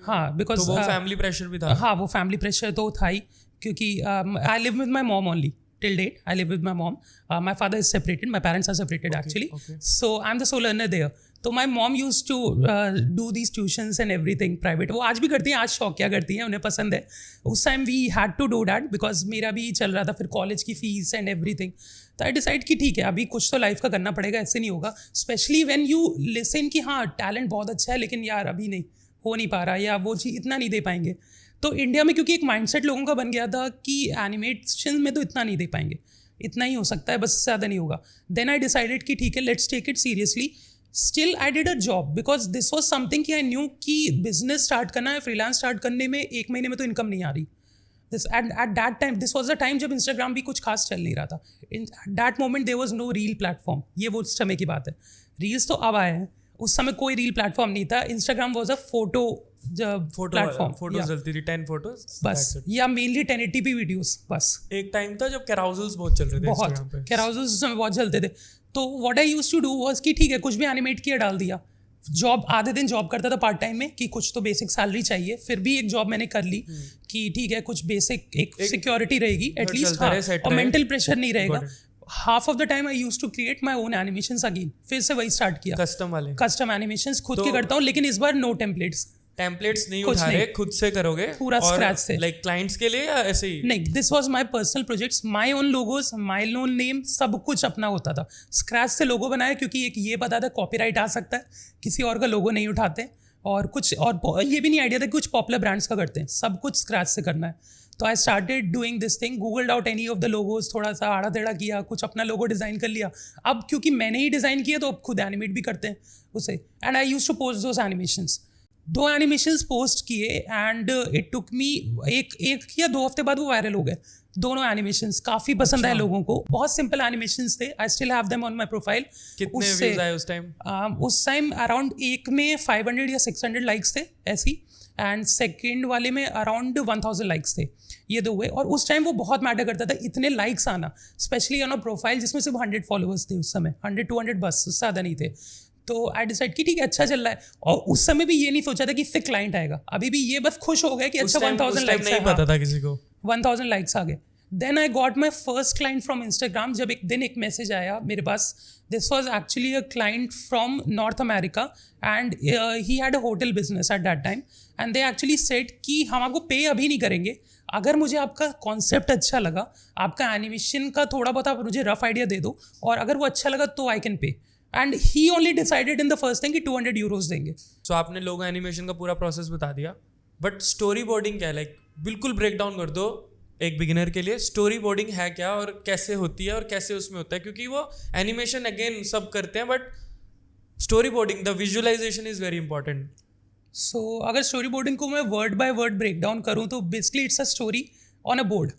हाँ बिकॉज तो वो फैमिली प्रेशर भी था. हाँ वो फैमिली प्रेशर तो था ही क्योंकि I live with my mom only. Till date, I live with my mom. My father is separated. My parents are separated actually. Okay. So I'm the sole earner there. तो my mom used to do these tuitions and everything private. वो आज भी करती हैं, आज शौक क्या करती हैं, उन्हें पसंद है. उस time we had to do that because मेरा भी चल रहा था फिर कॉलेज की फीस एंड एवरीथिंग. तो आई डिसाइड कि ठीक है अभी कुछ तो लाइफ का करना पड़ेगा, ऐसे नहीं होगा. स्पेशली व्हेन यू लिसन कि हाँ टैलेंट बहुत अच्छा है लेकिन यार अभी नहीं हो नहीं पा रहा या वो चीज़ इतना नहीं दे पाएंगे. तो इंडिया में क्योंकि एक माइंडसेट लोगों का बन गया था कि एनिमेशन में तो इतना नहीं दे पाएंगे, इतना ही हो सकता है बस, ज़्यादा नहीं होगा. देन आई डिसाइडेड कि ठीक है let's take it seriously. Still I did a job because this was something कि आई न्यू कि बिजनेस स्टार्ट करना है, फ्रीलांस स्टार्ट करने में 1 महीने में तो इनकम नहीं आ रही. This at that time this was the time जब इंस्टाग्राम भी कुछ खास चल नहीं रहा था. In that moment there was no reel platform. ये वो उस समय की बात है. रील्स तो अब आए हैं, उस समय कोई रील प्लेटफॉर्म नहीं था. Instagram was a photo platform. Photos चलती थी 10 फोटोज बस या मेनली 1080p वीडियोस बस. एक टाइम था जब कैराउजल्स बहुत चल रहे थे बहुत इंस्टाग्राम पे. कैराउजल्स उस समय बहुत चलते थे. तो what I used to do was कि ठीक है कुछ भी एनिमेट किया डाल दिया. जॉब आधे दिन जॉब करता था पार्ट टाइम में कि कुछ तो बेसिक सैलरी चाहिए. फिर भी एक जॉब मैंने कर ली कि ठीक है कुछ बेसिक एक सिक्योरिटी रहेगी एटलीस्ट, और मेंटल प्रेशर नहीं रहेगा. Half of the time I used to create my own animations again. फिर से वही स्टार्ट किया, कस्टम एनिमेशंस खुद के करता हूँ लेकिन इस बार नो टेम्पलेट्स नहीं उठा रहे, खुद से करोगे पूरा स्क्रैच से. लाइक क्लाइंट्स के लिए या ऐसे ही? नहीं, this was my personal projects, my own logos, my own name, सब कुछ अपना होता था. स्क्रैच से लोगो बनाया क्योंकि एक ये पता था कॉपीराइट आ सकता है, किसी और का लोगो नहीं उठाते. और कुछ और ये भी नहीं आइडिया था कि कुछ पॉपुलर ब्रांड्स का करते हैं. सब कुछ स्क्रैच से करना है. तो I started doing this thing, googled out any of the logos, थोड़ा सा आड़ा टेढ़ा किया, कुछ अपना लोगो डिज़ाइन कर लिया. अब क्योंकि मैंने ही डिज़ाइन किया तो अब खुद एनिमेट भी करते हैं उसे. And I used to post those animations. 2 animations post किए एंड इट टुक मी एक या 2 हफ्ते बाद वो वायरल हो गए. दोनों एनिमेशंस काफ़ी पसंद आए लोगों को. बहुत सिंपल एनिमेशंस थे. I still have them on my profile. कितने व्यूज आए उस टाइम? उस टाइम अराउंड एक में 500 या 600 लाइक्स थे ऐसी, एंड सेकेंड वाले में अराउंड 1000 लाइक्स थे. ये 2 हुए. और उस टाइम वो बहुत मैटर करता था, इतने लाइक्स आना, स्पेशली ऑन अ प्रोफाइल जिसमें सिर्फ 100 फॉलोअर्स थे उस समय, 100-200 बस, उससे ज़्यादा नहीं थे. तो आई डिसाइड कि ठीक है अच्छा चल रहा है. और उस समय भी ये नहीं सोचा था कि इससे क्लाइंट आएगा. अभी भी ये बस खुश हो गए कि अच्छा 1000 लाइक्स नहीं पता था किसी को. 1000 लाइक्स आ गए. Then I got my first client from Instagram. जब एक दिन एक मैसेज आया मेरे पास. This was actually a client from North America and he had a hotel business at that time. And they actually said कि हम आपको पे अभी नहीं करेंगे, अगर मुझे आपका कॉन्सेप्ट अच्छा लगा, आपका एनिमेशन का थोड़ा बहुत आप मुझे रफ आइडिया दे दो, और अगर वो अच्छा लगा तो I can pay. And he only decided in the first thing कि 200 यूरोज देंगे. सो आपने लोगो एनिमेशन का पूरा प्रोसेस बता दिया, बट स्टोरी बोर्डिंग क्या है? लाइक बिल्कुल ब्रेक डाउन कर दो एक बिगिनर के लिए. स्टोरी बोर्डिंग है क्या और कैसे होती है और कैसे उसमें होता है? क्योंकि वो एनिमेशन अगेन सब करते हैं, but story boarding, the visualization is very important. So अगर स्टोरी बोर्डिंग को मैं word by word break down करूँ तो basically it's a story on a board.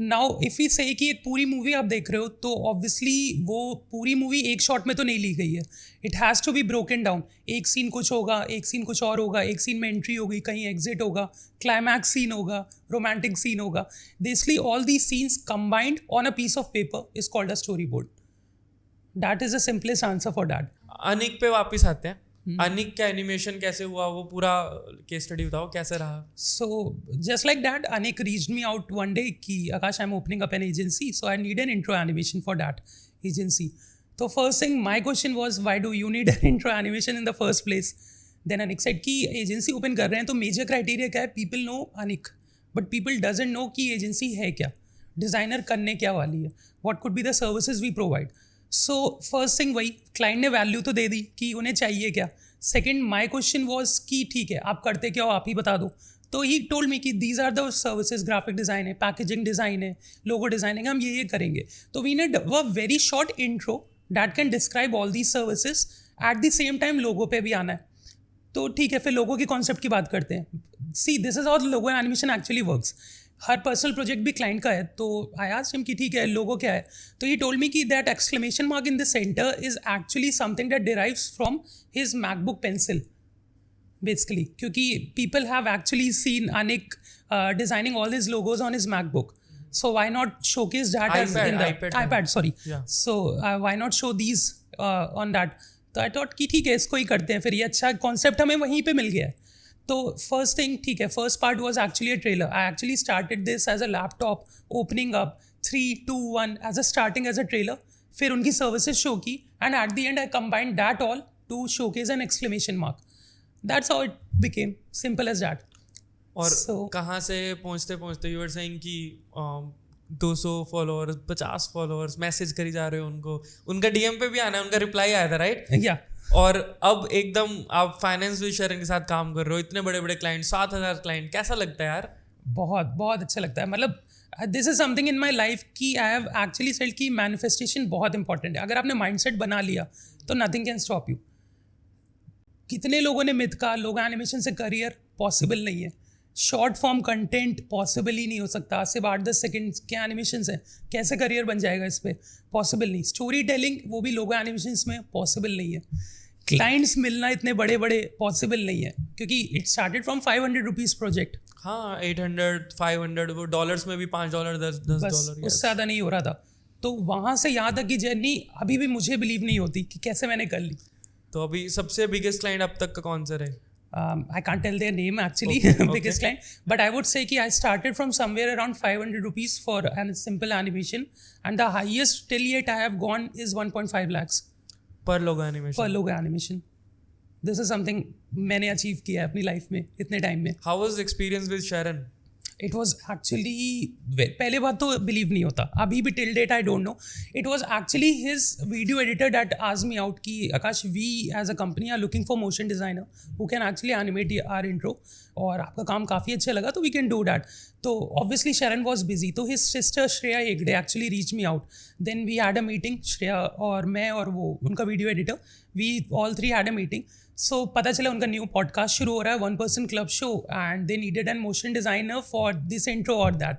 Now if you say कि एक पूरी मूवी आप देख रहे हो तो ऑब्वियसली वो पूरी मूवी एक शॉट में तो नहीं ली गई है. It has to be broken down. एक सीन कुछ होगा, एक सीन कुछ और होगा, एक सीन में एंट्री होगी, कहीं एग्जिट होगा, क्लाइमैक्स सीन होगा, रोमांटिक सीन होगा. Basically all these scenes combined on a piece of paper is called a story board. That is the simplest answer for that. Anik पे वापस आते हैं. अनिक का एनिमेशन कैसे हुआ, वो पूरा केस स्टडी बताओ कैसे रहा. So just like that, Anik reached me out one day कि Akash, I'm opening up an agency, so I need an intro animation for that agency. So first thing, my question was, why do you need an intro animation in the first place? Then Anik said कि agency open कर रहे हैं तो major criteria क्या है? People know Anik, but people doesn't know कि agency है क्या, designer करने क्या वाली है, what could be the services we provide. So first thing वही क्लाइंट ने वैल्यू तो दे दी कि उन्हें चाहिए क्या. सेकंड माय क्वेश्चन वाज कि ठीक है आप करते क्या हो आप ही बता दो. तो ही टोल्ड मी कि these are the services, graphic design है, पैकेजिंग डिज़ाइन है, लोगो डिज़ाइनिंग, हम ये करेंगे. तो we need a very short intro that can describe all these services. At the same time logo पे भी आना है. तो ठीक है फिर लोगो की कॉन्सेप्ट की बात करते हैं. See this is how logo animation actually works. Her personal project भी क्लाइंट का है. तो आई आस्क्ड हिम कि ठीक है लोगो क्या है. तो ही टोल्ड मी कि that exclamation mark in the centre is actually something that derives from his MacBook pencil basically क्योंकि people have actually seen Anik designing all his logos on his MacBook. So why not showcase that as in the iPad sorry. Yeah. So why not show these on that. तो I thought कि ठीक है इसको ही करते हैं फिर. ये अच्छा कॉन्सेप्ट हमें वहीं पे मिल गया है. तो फर्स्ट थिंग ठीक है first part was actually a trailer. I actually started this as a laptop opening up 3, 2, 1 as a starting as a trailer. फिर उनकी सर्विसेज शो की and at the end I combined that all to showcase an exclamation mark. That's how it became. Simple as that. और So, कहाँ से पहुँचते पहुँचते you were saying कि 200 followers 50 followers message करी जा रहे हो उनको, उनका डीएम पे भी आना है, उनका रिप्लाई आया था राइट. yeah. और अब एकदम आप फाइनेंस विद शेयरिंग के साथ काम कर रहे हो, इतने बड़े बड़े क्लाइंट, 7,000 क्लाइंट, कैसा लगता है यार? बहुत बहुत अच्छा लगता है. मतलब this is something in my life कि आई हैव एक्चुअली सेड कि मैनिफेस्टेशन बहुत इंपॉर्टेंट है. अगर आपने माइंडसेट बना लिया तो नथिंग कैन स्टॉप यू. कितने लोगों ने मिथ कहा लोगो एनिमेशन से करियर पॉसिबल नहीं है. शॉर्ट फॉर्म कंटेंट पॉसिबल ही नहीं हो सकता. सिर्फ 8-10 सेकेंड के एनिमेशन हैं, कैसे करियर बन जाएगा इस पर? पॉसिबल नहीं. स्टोरी टेलिंग वो भी लोगो एनिमेशन में पॉसिबल नहीं है. क्लाइंट्स मिलना इतने बड़े बड़े पॉसिबल नहीं है क्योंकि it started from 500 rupees project. हाँ 800 500 वो डॉलर्स में भी $5 $10. उससे ज़्यादा नहीं हो रहा था. तो वहाँ से यहाँ तक की जर्नी अभी भी मुझे बिलीव नहीं होती कि कैसे मैंने कर ली. तो अभी सबसे बिगेस्ट क्लाइंट अब तक का कौन सा रहे? I can't tell their name actually, biggest client, but I would say कि I started from somewhere around 500 rupees for a simple animation, and the highest till yet I have gone is 1.5 lakhs पर logo animation. per logo animation. This is something मैंने achieve किया है अपनी life में इतने time में. How was experience with Sharan? It was actually पहले बात तो बिलीव नहीं होता अभी भी till date I don't know. It was actually his video editor that asked me out कि Akash we as a company are looking for motion designer who can actually animate our intro और आपका काम काफ़ी अच्छा लगा तो वी कैन डू दैट. तो obviously Sharan was busy तो his sister Shreya Hegde actually reach me out. Then we had a meeting, Shreya और मैं और वो उनका video editor, we all 3 had a meeting. So पता चला उनका न्यू पॉडकास्ट शुरू हो रहा है 1% club show and they needed N motion designer for this intro और दैट.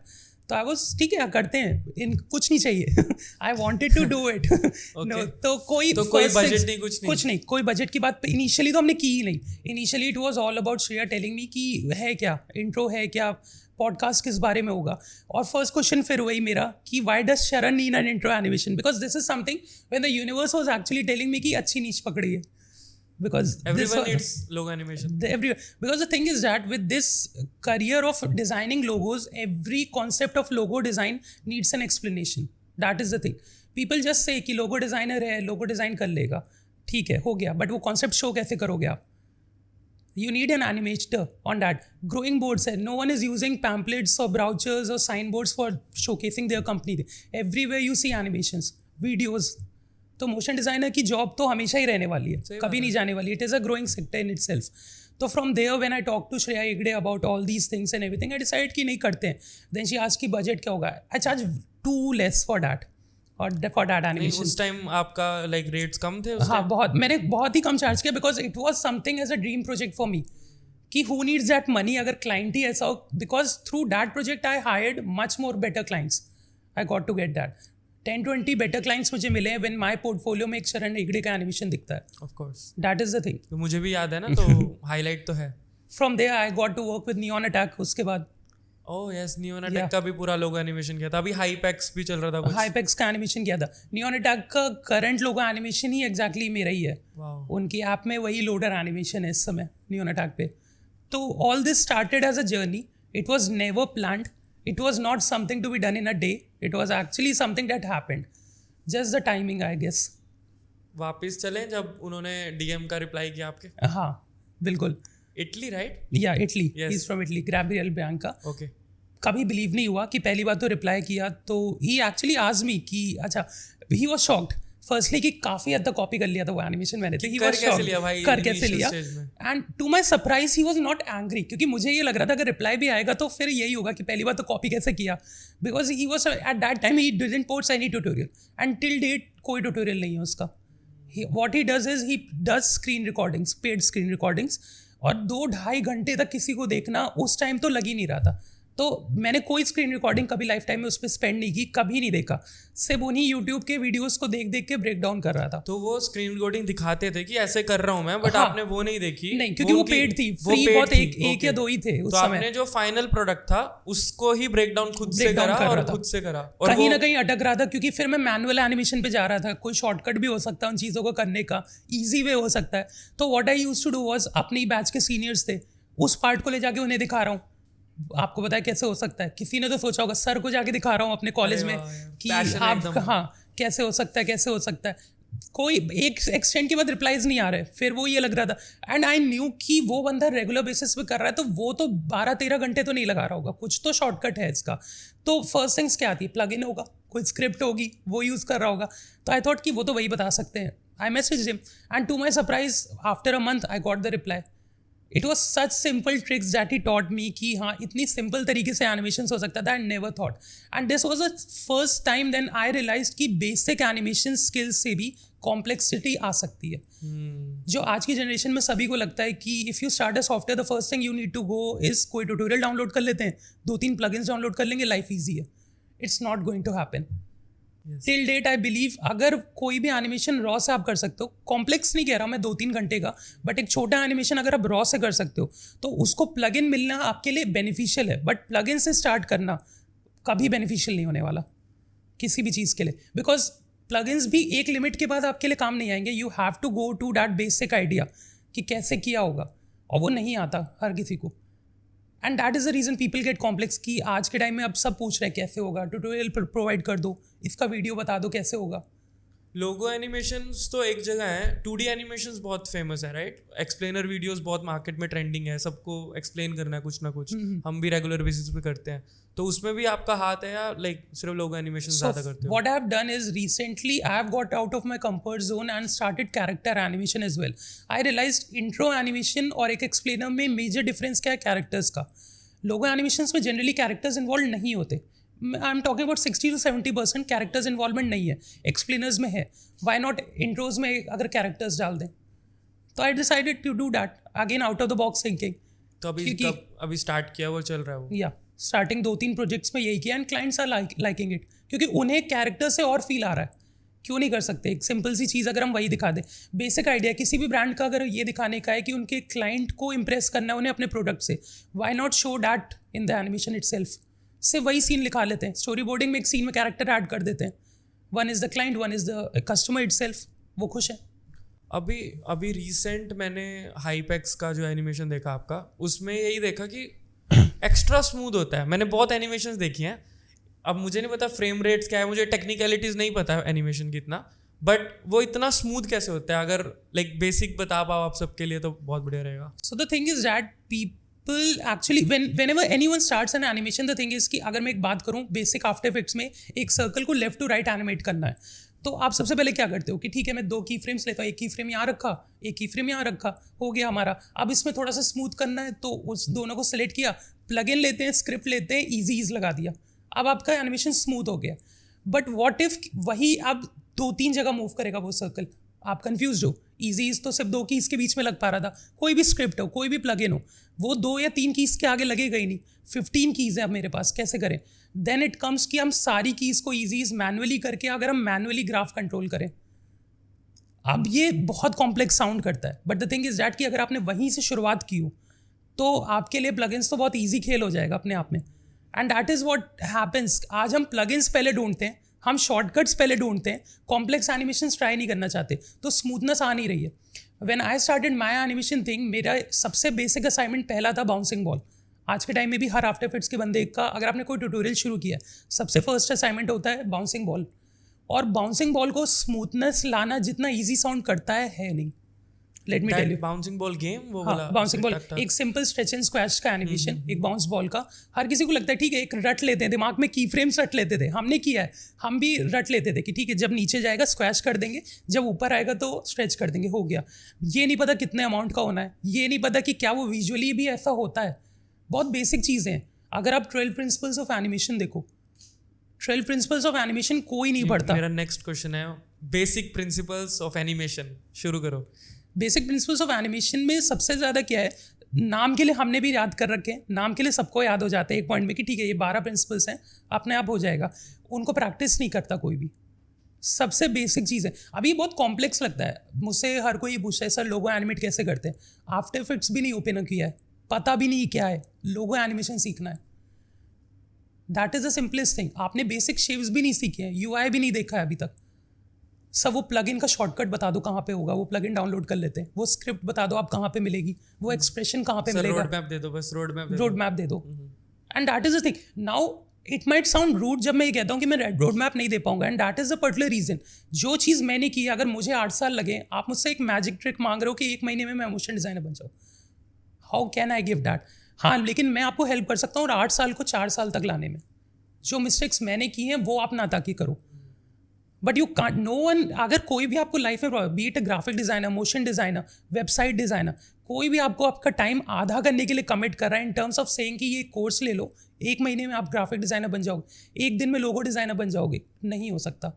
तो आई वॉज ठीक है करते हैं, इन कुछ नहीं चाहिए. I wanted to do it. तो कोई बजट नहीं, कुछ नहीं कोई बजट की बात इनिशियली तो हमने की ही नहीं. Initially it was all about Shreya telling me कि है क्या इंट्रो, है क्या पॉडकास्ट, किस बारे में होगा. और फर्स्ट क्वेश्चन फिर वही मेरा कि वाई डज शरण need an intro animation, because this is something when the universe was actually telling me कि अच्छी नीच पकड़ी है. Because everyone needs logo animation. Because the thing is that with this career of designing logos, every concept of logo design needs an explanation. That is the thing. People just say कि logo designer है, logo design कर लेगा, ठीक है हो गया, but वो concept show कैसे करोगे आप? You need an animator on that. Growing boards है, no one is using pamphlets or brochures or signboards for showcasing their company. Everywhere you see animations, videos. तो मोशन डिज़ाइनर की job तो हमेशा ही रहने वाली है, कभी नहीं जाने वाली. It is a growing sector in itself. तो from there when I talk to Shreya Hegde about all these things and everything, I decide कि नहीं करते हैं. देन शी आस्क्ड कि बजट क्या होगा. I charge too less for that और for that animation. उस टाइम आपका लाइक रेट्स कम थे? हाँ बहुत, मैंने बहुत ही कम चार्ज किया because it was something as a dream project for me कि हु नीड्स दैट मनी अगर क्लाइंट ही ऐसा हो. Because through that project I hired much more better clients. I got to get that 10-20 better clients मुझे मिले हैं when my portfolio में एक शरण हेगड़े का एनिमेशन दिखता है. Of course that is the thing. तो मुझे भी याद है ना, तो हाईलाइट तो है. From there I got to work with Neon Attack. उसके बाद ओह यस, नियॉन अटैक का भी पूरा लोगो एनिमेशन किया था. अभी हाईपैक्स भी चल रहा था कुछ. हाईपैक्स का एनिमेशन किया था. नियॉन अटैक का करंट लोगो एनिमेशन ही एग्जैक्टली मेरा ही है. उनकी ऐप में वही लोडर एनिमेशन है इस समय नियॉन अटैक पे. तो all this started as a journey. It was never planned. It was not something to be done in a day. It was actually something that happened. Just the timing, I guess. वापस चलें जब उन्होंने DM का reply किया आपके? हाँ बिल्कुल. Italy right? या Italy. He is from Italy. Gabriel Bianca. Okay. कभी बिलीव नहीं हुआ कि पहली बार तो रिप्लाई किया तो ही एक्चुअली आस्क्ड मी कि अच्छा, ही वाज शॉक्ड. फर्स्टली कि काफ़ी हद तक कॉपी कर लिया था वो एनिमेशन मैंने, तो ही कर वाज कैसे लिया भाई कर कैसे initial लिया। stage में? And to my surprise he was not angry, क्योंकि मुझे ये लग रहा था अगर रिप्लाई भी आएगा तो फिर यही होगा कि पहली बार तो कॉपी कैसे किया, because he was at that time he didn't post any tutorial and till date कोई ट्यूटोरियल नहीं है उसका। What he does is he does screen recordings, paid screen recordings, और 2-2.5 घंटे तक किसी को देखना उस टाइम तो लग ही नहीं रहा था। तो मैंने कोई स्क्रीन रिकॉर्डिंग कभी लाइफ टाइम में उस पर स्पेंड नहीं की, कभी नहीं देखा, सिर्फ उन्हीं यूट्यूब के वीडियोस को देख देख के ब्रेक डाउन कर रहा था। तो वो स्क्रीन रिकॉर्डिंग दिखाते थे कि ऐसे कर रहा हूँ मैं, बट हाँ, आपने वो नहीं देखी? नहीं, क्योंकि वो पेड थी, फ्री बहुत एक या दो ही थे उस तो समय। आपने जो फाइनल प्रोडक्ट था उसको ही ब्रेक डाउन खुद से करा और खुद से करा, और कहीं ना कहीं अटक रहा था, क्योंकि फिर मैं मैनुअल एनिमेशन पे जा रहा था। कोई शॉर्टकट भी हो सकता है उन चीज़ों को करने का, ईजी वे हो सकता है। तो what I used to do was, अपने ही बैच के सीनियर्स थे, उस पार्ट को ले जाके उन्हें दिखा रहा हूँ। आपको पता है कैसे हो सकता है, किसी ने तो सोचा होगा, सर को जाके दिखा रहा हूँ अपने कॉलेज में कि आप, हाँ कैसे हो सकता है, कैसे हो सकता है। कोई एक एक्सटेंड के बाद रिप्लाईज नहीं आ रहे, फिर वो ये लग रहा था। एंड आई न्यू कि वो बंदा रेगुलर बेसिस पे कर रहा है, तो वो तो 12-13 घंटे तो नहीं लगा रहा होगा, कुछ तो शॉर्टकट है इसका। तो फर्स्ट थिंग्स क्या आती है, प्लग इन होगा, कोई स्क्रिप्ट होगी, वो यूज़ कर रहा होगा। तो आई थॉट कि वो तो वही बता सकते हैं। I message him and to my surprise after a month I got the reply. It was such simple tricks that he taught me कि हाँ इतनी सिंपल तरीके से एनिमेशन हो सकता था, and never thought. And this was the first time then I realise कि basic animation skills से भी कॉम्प्लेक्सिटी आ सकती है। जो आज की जनरेशन में सभी को लगता है कि if you start a software the first thing you need to go is कोई ट्यूटोरियल डाउनलोड कर लेते हैं, 2-3 प्लगइन्स डाउनलोड कर लेंगे, लाइफ ईजी है। It's not going to happen. Till date I believe अगर कोई भी एनिमेशन रॉ से आप कर सकते हो, कॉम्प्लेक्स नहीं कह रहा मैं 2-3 घंटे का, बट एक छोटा एनिमेशन अगर आप रॉ से कर सकते हो तो उसको प्लग इन मिलना आपके लिए बेनिफिशियल है। बट प्लग इन से स्टार्ट करना कभी बेनिफिशियल नहीं होने वाला किसी भी चीज़ के लिए, बिकॉज प्लगइन्स भी एक लिमिट के बाद आपके लिए काम नहीं आएंगे। You have to go to that basic idea कि कैसे किया होगा, और वो नहीं आता हर किसी को। And that is the reason people get complex कि आज के टाइम में अब सब पूछ रहे हैं कैसे होगा, ट्यूटोरियल प्रोवाइड कर दो, इसका वीडियो बता दो कैसे होगा। लोगो एनिमेशंस तो एक जगह है, 2D एनिमेशंस बहुत फेमस है, राइट? एक्सप्लेनर वीडियोस बहुत मार्केट में ट्रेंडिंग है, सबको एक्सप्लेन करना है कुछ ना कुछ, हम भी रेगुलर बेसिस पे करते हैं। तो उसमें भी आपका हाथ है या लाइक सिर्फ लोगो एनिमेशन ज़्यादा करते हो? What I have done is recently I have got out of my comfort zone and started character animation as well. I realized intro animation और एक explainer में major difference क्या है characters का। लोगो एनिमेशंस में जनरली कैरेक्टर्स इन्वॉल्व नहीं होते। I am talking about 60 to 70% characters involvement नहीं है, एक्सप्लेनर्स में है। वाई नॉट इंट्रोज में अगर कैरेक्टर्स डाल दें? तो I decided to do that again, out of the box thinking. तो अभी स्टार्ट किया, वो चल रहा है वो? या स्टार्टिंग 2-3 प्रोजेक्ट्स में यही किया, and clients are liking it, क्योंकि उन्हें कैरेक्टर से और फील आ रहा है। क्यों नहीं कर सकते? एक सिंपल सी चीज़ अगर हम वही दिखा दें, बेसिक आइडिया किसी भी ब्रांड का अगर ये दिखाने का है कि उनके क्लाइंट को इम्प्रेस करना है उन्हें अपने प्रोडक्ट से, why not show that in the animation itself. सिर्फ वही सीन लिखा लेते हैं, स्टोरी बोर्डिंग में एक सीन में कैरेक्टर ऐड कर देते हैं, one is the client, one is the customer itself, वो खुश है। अभी रिसेंट मैंने हाइपेक्स का जो एनिमेशन देखा आपका, उसमें यही देखा कि एक्स्ट्रा स्मूथ होता है। मैंने बहुत एनिमेशंस देखी हैं, अब मुझे नहीं पता फ्रेम रेट्स क्या है, मुझे टेक्निकलिटीज़ नहीं पता एनिमेशन की इतना, बट वो इतना स्मूथ कैसे होता है? अगर लाइक बेसिक बता पाओ आप सबके लिए तो बहुत बढ़िया रहेगा। So the thing is that people actually whenever anyone starts an animation, the thing is कि अगर मैं एक बात करूँ बेसिक आफ्टर इफेक्ट्स में, एक सर्कल को लेफ्ट टू राइट एनिमेट करना है, तो आप सबसे पहले क्या करते हो कि ठीक है मैं 2 की फ्रेम्स लेता हूँ, एक की फ्रेम यहाँ रखा, एक की फ्रेम यहाँ रखा, हो गया हमारा। अब इसमें थोड़ा सा स्मूथ करना है तो उस दोनों को सेलेक्ट किया, प्लग इन लेते हैं, स्क्रिप्ट लेते हैं, ईज लगा दिया, अब आपका एनिमेशन स्मूथ हो गया। बट व्हाट इफ वही अब 2-3 जगह मूव करेगा वो सर्कल, आप कंफ्यूज हो। ईजीज तो सिर्फ 2 कीज़ के बीच में लग पा रहा था, कोई भी स्क्रिप्ट हो, कोई भी प्लग इन हो, वो 2 या 3 कीज़ के आगे लगेगा ही नहीं। 15 कीज़ है अब मेरे पास, कैसे करें? देन इट कम्स कि हम सारी कीज़ को ईजीज मैनुअली करके अगर हम मैनुअली ग्राफ कंट्रोल करें, अब ये बहुत कॉम्प्लेक्स साउंड करता है, but the thing is that कि अगर आपने वहीं से शुरुआत की हो तो आपके लिए प्लगइन्स तो बहुत ईजी खेल हो जाएगा अपने आप में। And that is what happens. आज हम प्लगइन्स पहले ढूंढते हैं, हम शॉर्टकट्स पहले ढूंढते हैं, कॉम्प्लेक्स एनिमेशंस ट्राई नहीं करना चाहते, तो स्मूथनेस आ नहीं रही है। When I started my animation thing, मेरा सबसे बेसिक असाइनमेंट पहला था बाउंसिंग बॉल। आज के टाइम में भी हर आफ्टर इफेक्ट्स के बंदे का अगर आपने कोई ट्यूटोरियल शुरू किया है, सबसे फर्स्ट असाइनमेंट होता है बाउंसिंग बॉल। और बाउंसिंग बॉल को स्मूथनेस लाना जितना ईजी साउंड करता है नहीं। Let me tell you. Bouncing ball game वो हाँ, वाला बाउंसिंग बॉल, टक-टक। एक सिंपल स्ट्रेच एंड स्क्वैश का एनिमेशन, एक बाउंस बॉल का। हर किसी को लगता है ठीक है, एक रट लेते हैं दिमाग में, की फ्रेम्स रट लेते थे, हमने किया है, हम भी रट लेते थे कि ठीक है जब नीचे जाएगा स्क्वैश कर देंगे, जब ऊपर आएगा तो स्ट्रेच कर देंगे, हो गया। ये नहीं पता कितने अमाउंट का होना है, ये नहीं पता कि क्या वो विजुअली भी ऐसा होता है। बहुत बेसिक चीज़ें हैं। अगर आप 12 प्रिंसिपल्स ऑफ एनिमेशन देखो, 12 प्रिंसिपल्स ऑफ एनिमेशन कोई नहीं पढ़ता। मेरा नेक्स्ट क्वेश्चन है बेसिक प्रिंसिपल्स ऑफ एनिमेशन, शुरू करो। बेसिक प्रिंसिपल्स ऑफ एनिमेशन में सबसे ज़्यादा क्या है, नाम के लिए हमने भी याद कर रखे हैं, नाम के लिए सबको याद हो जाता है एक पॉइंट में कि ठीक है ये 12 प्रिंसिपल्स हैं, अपने आप हो जाएगा। उनको प्रैक्टिस नहीं करता कोई भी। सबसे बेसिक चीज़ है। अभी बहुत कॉम्प्लेक्स लगता है, मुझसे हर कोई पूछता है सर लोगो एनिमेट कैसे करते हैं। आफ्टर इफेक्ट्स भी नहीं ओपन किया है, पता भी नहीं क्या है, लोगो एनिमेशन सीखना है। That is the simplest thing. आपने बेसिक शेप्स भी नहीं सीखे हैं, यूआई भी नहीं देखा है अभी तक। सब वो प्लगइन का शॉर्टकट बता दो कहाँ पे होगा, वो प्लगइन डाउनलोड कर लेते हैं। वो स्क्रिप्ट बता दो आप कहाँ पे मिलेगी, वो एक्सप्रेशन कहाँ पे मिलेगा, रोड मैप दे दो, बस रोड मैप दे दो। And that is the thing. Now it might sound rude जब मैं ये कहता हूँ कि मैं रोड मैप नहीं दे पाऊंगा, and that is the particular reason. जो चीज़ मैंने की, अगर मुझे 8 साल लगे, आप मुझसे एक मैजिक ट्रिक मांग रहे हो कि 1 महीने में मैं मोशन डिजाइनर बन जाऊँ, how can I give that? हाँ, लेकिन मैं आपको हेल्प कर सकता हूँ और 8 साल को 4 साल तक लाने में। जो मिस्टेक्स मैंने की हैं वो आप ना ताकि करो। But you can't, no one, अगर कोई भी आपको लाइफ में, be it graphic designer, motion designer, website designer, कोई भी आपको आपका टाइम आधा करने के लिए कमिट कर रहा है इन टर्म्स ऑफ सेइंग कि ये कोर्स ले लो, 1 महीने में आप ग्राफिक डिज़ाइनर बन जाओगे, 1 दिन में लोगो डिज़ाइनर बन जाओगे, नहीं हो सकता।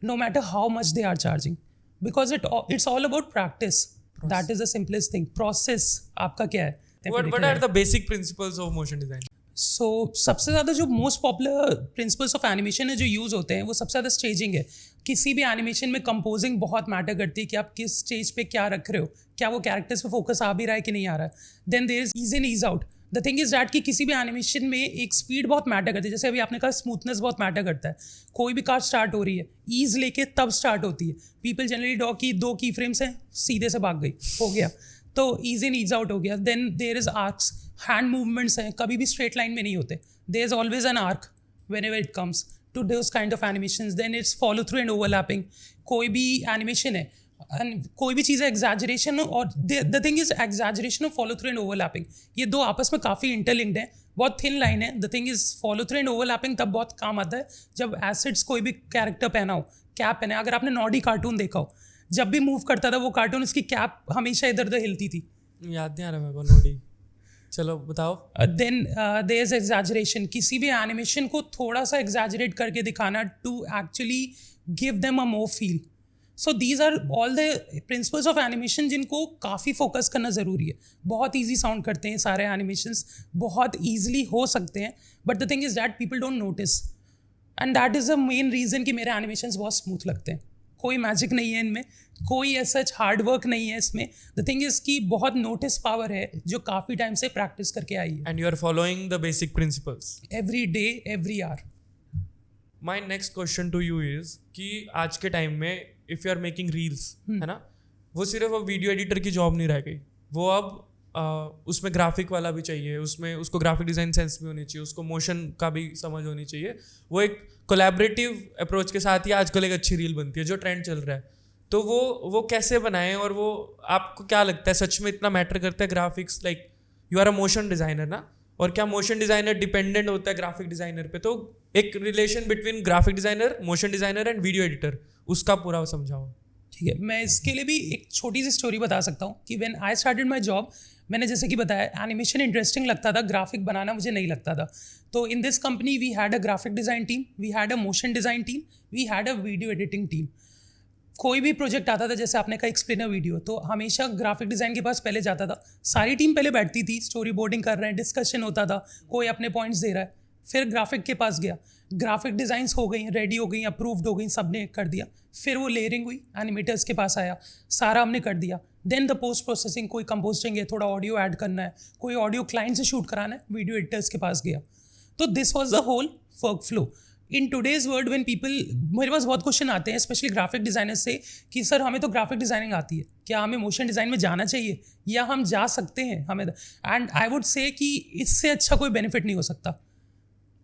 No matter how much they are charging, because it's all about practice. That is the simplest thing. Process आपका क्या है? What are the basic principles of motion design? सो सबसे ज़्यादा जो most popular principles of animation है जो use होते हैं, वो सबसे ज़्यादा स्टेजिंग है। किसी भी एनिमेशन में कंपोजिंग बहुत मैटर करती है कि आप किस स्टेज पे क्या रख रहे हो, क्या वो कैरेक्टर्स पे फोकस आ भी रहा है कि नहीं आ रहा है। Then there is ease in ease out. The thing is that कि किसी भी एनिमेशन में एक स्पीड बहुत मैटर करती है। जैसे अभी आपने कहा स्मूथनेस बहुत मैटर करता है। कोई भी कार स्टार्ट हो रही है, ईज लेके तब स्टार्ट होती है। पीपल जनरली डॉ की 2 की फ्रेम्स हैं, सीधे से भाग गई, हो गया, तो ईज इन ईज आउट हो गया। Then there is arcs, hand movements हैं, कभी भी स्ट्रेट लाइन में नहीं होते। There is always an arc whenever it comes to those kind of animations. Then it's follow through and overlapping. कोई भी एनिमेशन है, and कोई भी चीज़ है एग्जैजरेशन, और द थिंग इज एग्जैजरेशन और फॉलो थ्रू एंड ओवरलैपिंग, ये 2 आपस में काफ़ी इंटरलिंक्ड हैं, बहुत थिन लाइन है। The thing is follow through and overlapping तब बहुत काम आता है जब एसिड्स कोई भी कैरेक्टर पहना हो, कैप पहना है। अगर आपने नॉडी कार्टून देखा हो, जब भी मूव करता था वो कार्टून, उसकी कैप हमेशा इधर उधर हिलती थी। याद नहीं आ रहा मेरे को नोडी, चलो बताओ। देन देयर इज एग्जैजरेशन, किसी भी एनिमेशन को थोड़ा सा एग्जैजरेट करके दिखाना to actually give them a more feel. So these are all the principles of animation जिनको काफ़ी फोकस करना ज़रूरी है। बहुत ईजी साउंड करते हैं सारे एनिमेशंस, बहुत ईजिली हो सकते हैं, but the thing is that people don't notice, and that is the main reason कि मेरे एनिमेशंस बहुत स्मूथ लगते हैं। कोई मैजिक नहीं है इनमें, कोई ऐसा हार्ड वर्क नहीं है इसमें। द थिंग इज़ कि बहुत नोटिस पावर है जो काफ़ी टाइम से प्रैक्टिस करके आई है। And you are following the basic principles every day, every hour. My next question to you is कि आज के टाइम में if you are making reels, है ना, वो सिर्फ अब वीडियो एडिटर की जॉब नहीं रह गई, वो अब उसमें ग्राफिक वाला भी चाहिए, उसमें उसको ग्राफिक डिज़ाइन सेंस भी होनी चाहिए, उसको मोशन का भी समझ होनी चाहिए। वो एक कोलैबोरेटिव अप्रोच के साथ ही आजकल एक अच्छी रील बनती है, जो ट्रेंड चल रहा है। तो वो कैसे बनाएं, और वो आपको क्या लगता है सच में इतना मैटर करता है graphics? Like you are a motion designer ना, और क्या मोशन डिज़ाइनर डिपेंडेंट होता है ग्राफिक डिज़ाइनर पे? तो एक relation between graphic designer, motion designer and video editor, उसका पूरा समझाओ। ठीक है, मैं इसके लिए भी एक छोटी सी स्टोरी बता सकता हूँ कि when I started my job, मैंने जैसे कि बताया एनिमेशन इंटरेस्टिंग लगता था, ग्राफिक बनाना मुझे नहीं लगता था। तो in this company we had a graphic design team, we had a motion design team, we had a video editing team. कोई भी प्रोजेक्ट आता था, जैसे आपने कहा एक्सप्लेनर वीडियो, तो हमेशा ग्राफिक डिज़ाइन के पास पहले जाता था। सारी टीम पहले बैठती थी, स्टोरी बोर्डिंग कर रहे हैं, डिस्कशन होता था, कोई अपने पॉइंट्स दे रहा है, फिर ग्राफिक के पास गया, ग्राफिक डिज़ाइंस हो गई, रेडी हो गई, अप्रूव्ड हो गई, सब ने कर दिया, फिर वो लेयरिंग हुई, एनिमेटर्स के पास आया, सारा हमने कर दिया। देन द पोस्ट प्रोसेसिंग, कोई कंपोजिंग है, थोड़ा ऑडियो ऐड करना है, कोई ऑडियो क्लाइंट से शूट कराना है, वीडियो एडिटर्स के पास गया। तो this was the whole workflow. In today's world when people, मेरे पास बहुत क्वेश्चन आते हैं स्पेशली ग्राफिक डिज़ाइनर से कि सर हमें तो ग्राफिक डिज़ाइनिंग आती है, क्या हमें मोशन डिज़ाइन में जाना चाहिए या हम जा सकते हैं हमें? एंड आई वुड से कि इससे अच्छा कोई बेनिफिट नहीं हो सकता।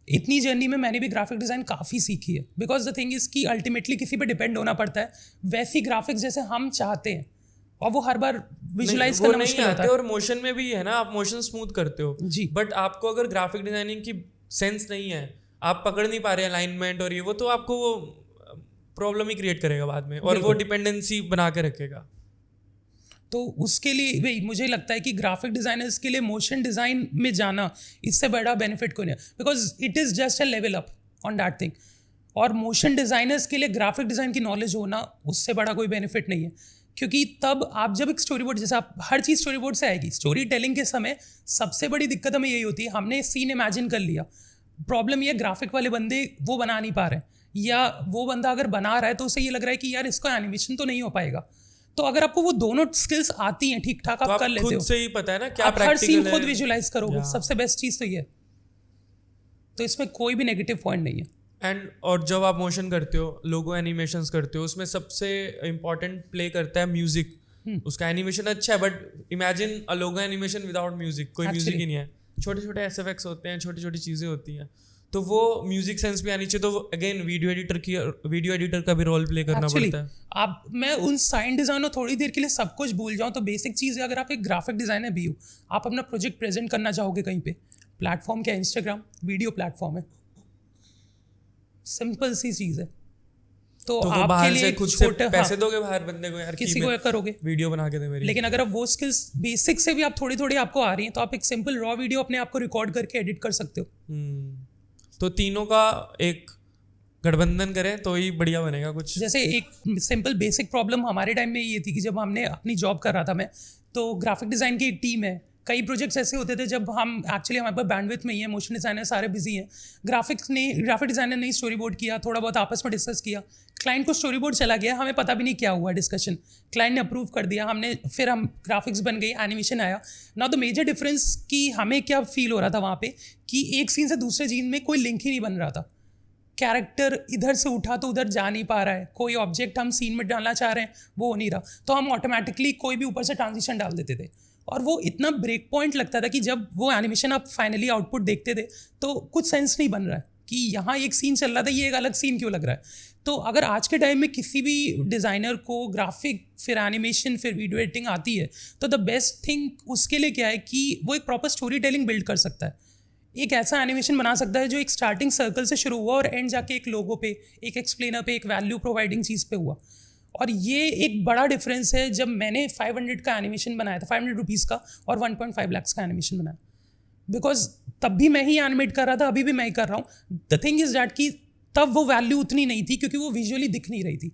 इतनी जर्नी में मैंने भी ग्राफिक डिज़ाइन काफ़ी सीखी है, बिकॉज द थिंग इज़ कि अल्टीमेटली किसी पे डिपेंड होना पड़ता है, वैसी ग्राफिक्स जैसे हम चाहते हैं, और वो हर बार विजुलाइज वो करना नहीं मुश्किल होता आते, है। और मोशन में भी है ना, आप मोशन स्मूथ करते हो जी। बट आपको अगर ग्राफिक डिजाइनिंग की सेंस नहीं है, आप पकड़ नहीं पा रहे अलाइनमेंट और ये वो, तो आपको वो प्रॉब्लम ही क्रिएट करेगा बाद में, और वो डिपेंडेंसी बना के रखेगा। तो उसके लिए वही मुझे लगता है कि ग्राफिक डिजाइनर्स के लिए मोशन डिज़ाइन में जाना इससे बड़ा बेनिफिट कोई नहीं, because it is just a level up on that thing. और मोशन डिज़ाइनर्स के लिए ग्राफिक डिज़ाइन की नॉलेज होना उससे बड़ा कोई बेनिफिट नहीं है, क्योंकि तब आप जब एक स्टोरी बोर्ड, जैसे आप हर चीज़ स्टोरी बोर्ड से आएगी, स्टोरी टेलिंग के समय सबसे बड़ी दिक्कत हमें यही होती है, हमने सीन इमेजिन कर लिया, प्रॉब्लम ये ग्राफिक वाले बंदे वो बना नहीं पा रहे हैं, या वो बंदा अगर बना रहा है तो उसे ये लग रहा है कि यार इसका एनिमेशन तो नहीं हो पाएगा। तो अगर आपको वो दोनों स्किल्स आती हैं ठीक ठाक, तो आप कर लेते खुद हो, से ही पता है ना क्या आप हर प्रैक्टिकल सीन है। खुद विजुलाइज करोगे, सबसे बेस्ट चीज़ तो ये है। तो इसमें कोई भी नेगेटिव पॉइंट नहीं है। एंड और जब आप मोशन करते हो, लोगो एनिमेशंस करते हो, उसमें सबसे इम्पोर्टेंट प्ले करता है म्यूजिक। उसका एनिमेशन अच्छा है but imagine a logo animation without music, कोई म्यूजिक ही नहीं है, छोटे छोटे एसएफएक्स होते हैं, छोटी छोटी चीज़ें होती हैं, तो वो म्यूजिक सेंस भी आनी चाहिए। तो अगेन वीडियो एडिटर का भी रोल प्ले करना Actually, पड़ता है। आप मैं उन साइन डिज़ाइनर थोड़ी देर के लिए सब कुछ भूल जाऊँ तो बेसिक चीज़ है, अगर आप एक ग्राफिक डिज़ाइनर भी हो, आप अपना प्रोजेक्ट प्रेजेंट करना चाहोगे कहीं पे, प्लेटफॉर्म क्या है? इंस्टाग्राम वीडियो प्लेटफॉर्म है, सिंपल सी चीज़ है। तो वो आपके बाहर लिए से एक खुद से छोटा पैसे दोगे बाहर बंदे को, यार किसी को करोगे, वीडियो बना के दे मेरी। लेकिन अगर आप वो स्किल्स बेसिक से भी आप थोड़ी थोड़ी आपको आ रही हैं, तो आप एक सिंपल रॉ वीडियो अपने आप को रिकॉर्ड करके एडिट कर सकते हो। तो तीनों का एक गठबंधन करें तो ही बढ़िया बनेगा कुछ। जैसे एक सिंपल बेसिक प्रॉब्लम हमारे टाइम में ये थी कि जब हमने अपनी जॉब कर रहा था मैं, तो ग्राफिक डिज़ाइन की एक टीम है, कई प्रोजेक्ट्स ऐसे होते थे जब हम एक्चुअली हमारे पास बैंडविड्थ में ही है, मोशन डिज़ाइनर सारे बिजी हैं, ग्राफिक डिज़ाइनर ने स्टोरी बोर्ड किया, थोड़ा बहुत आपस में डिस्कस किया, क्लाइंट को स्टोरी बोर्ड चला गया, हमें पता भी नहीं क्या हुआ डिस्कशन, क्लाइंट ने अप्रूव कर दिया, फिर हम ग्राफिक्स बन गई, एनिमेशन आया ना। द मेजर डिफरेंस कि हमें क्या फील हो रहा था वहाँ पे कि एक सीन से दूसरे सीन में कोई लिंक ही नहीं बन रहा था, कैरेक्टर इधर से उठा तो उधर जा नहीं पा रहा है, कोई ऑब्जेक्ट हम सीन में डालना चाह रहे हैं वो हो नहीं रहा, तो हम ऑटोमेटिकली कोई भी ऊपर से ट्रांजिशन डाल देते थे, और वो इतना ब्रेक पॉइंट लगता था कि जब वो एनिमेशन आप फाइनली आउटपुट देखते थे तो कुछ सेंस नहीं बन रहा है कि यहाँ एक सीन चल रहा था, ये एक अलग सीन क्यों लग रहा है। तो अगर आज के टाइम में किसी भी डिज़ाइनर को ग्राफिक फिर एनिमेशन फिर वीडियो एडिटिंग आती है, तो द बेस्ट थिंग उसके लिए क्या है कि वो एक प्रॉपर स्टोरी टेलिंग बिल्ड कर सकता है, एक ऐसा एनिमेशन बना सकता है जो एक स्टार्टिंग सर्कल से शुरू हुआ और एंड जाके एक लोगो पे, एक एक्सप्लेनर पे, एक वैल्यू प्रोवाइडिंग चीज़ पे हुआ। और ये एक बड़ा डिफरेंस है। जब मैंने 500 का एनिमेशन बनाया था, 500 रुपीज़ का, और 1.5 लाख का एनिमेशन बनाया, बिकॉज तब भी मैं ही एनिमेट कर रहा था, अभी भी मैं ही कर रहा हूँ। द थिंग इज़ डैट कि तब वो वैल्यू उतनी नहीं थी क्योंकि वो विजुअली दिख नहीं रही थी,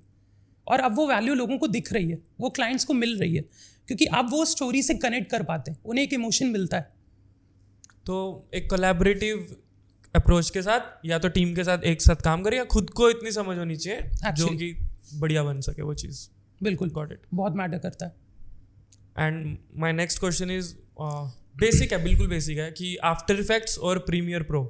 और अब वो वैल्यू लोगों को दिख रही है, वो क्लाइंट्स को मिल रही है, क्योंकि अब वो स्टोरी से कनेक्ट कर पाते हैं, उन्हें एक इमोशन मिलता है। तो एक कोलैबोरेटिव अप्रोच के साथ या तो टीम के साथ एक साथ काम करें, या खुद को इतनी समझ होनी चाहिए जो कि बढ़िया बन सके वो चीज़। बिल्कुल, गॉट इट, बहुत मैटर करता है। And my next question is basic है, बिल्कुल बेसिक है, कि आफ्टर इफेक्ट्स और प्रीमियर प्रो,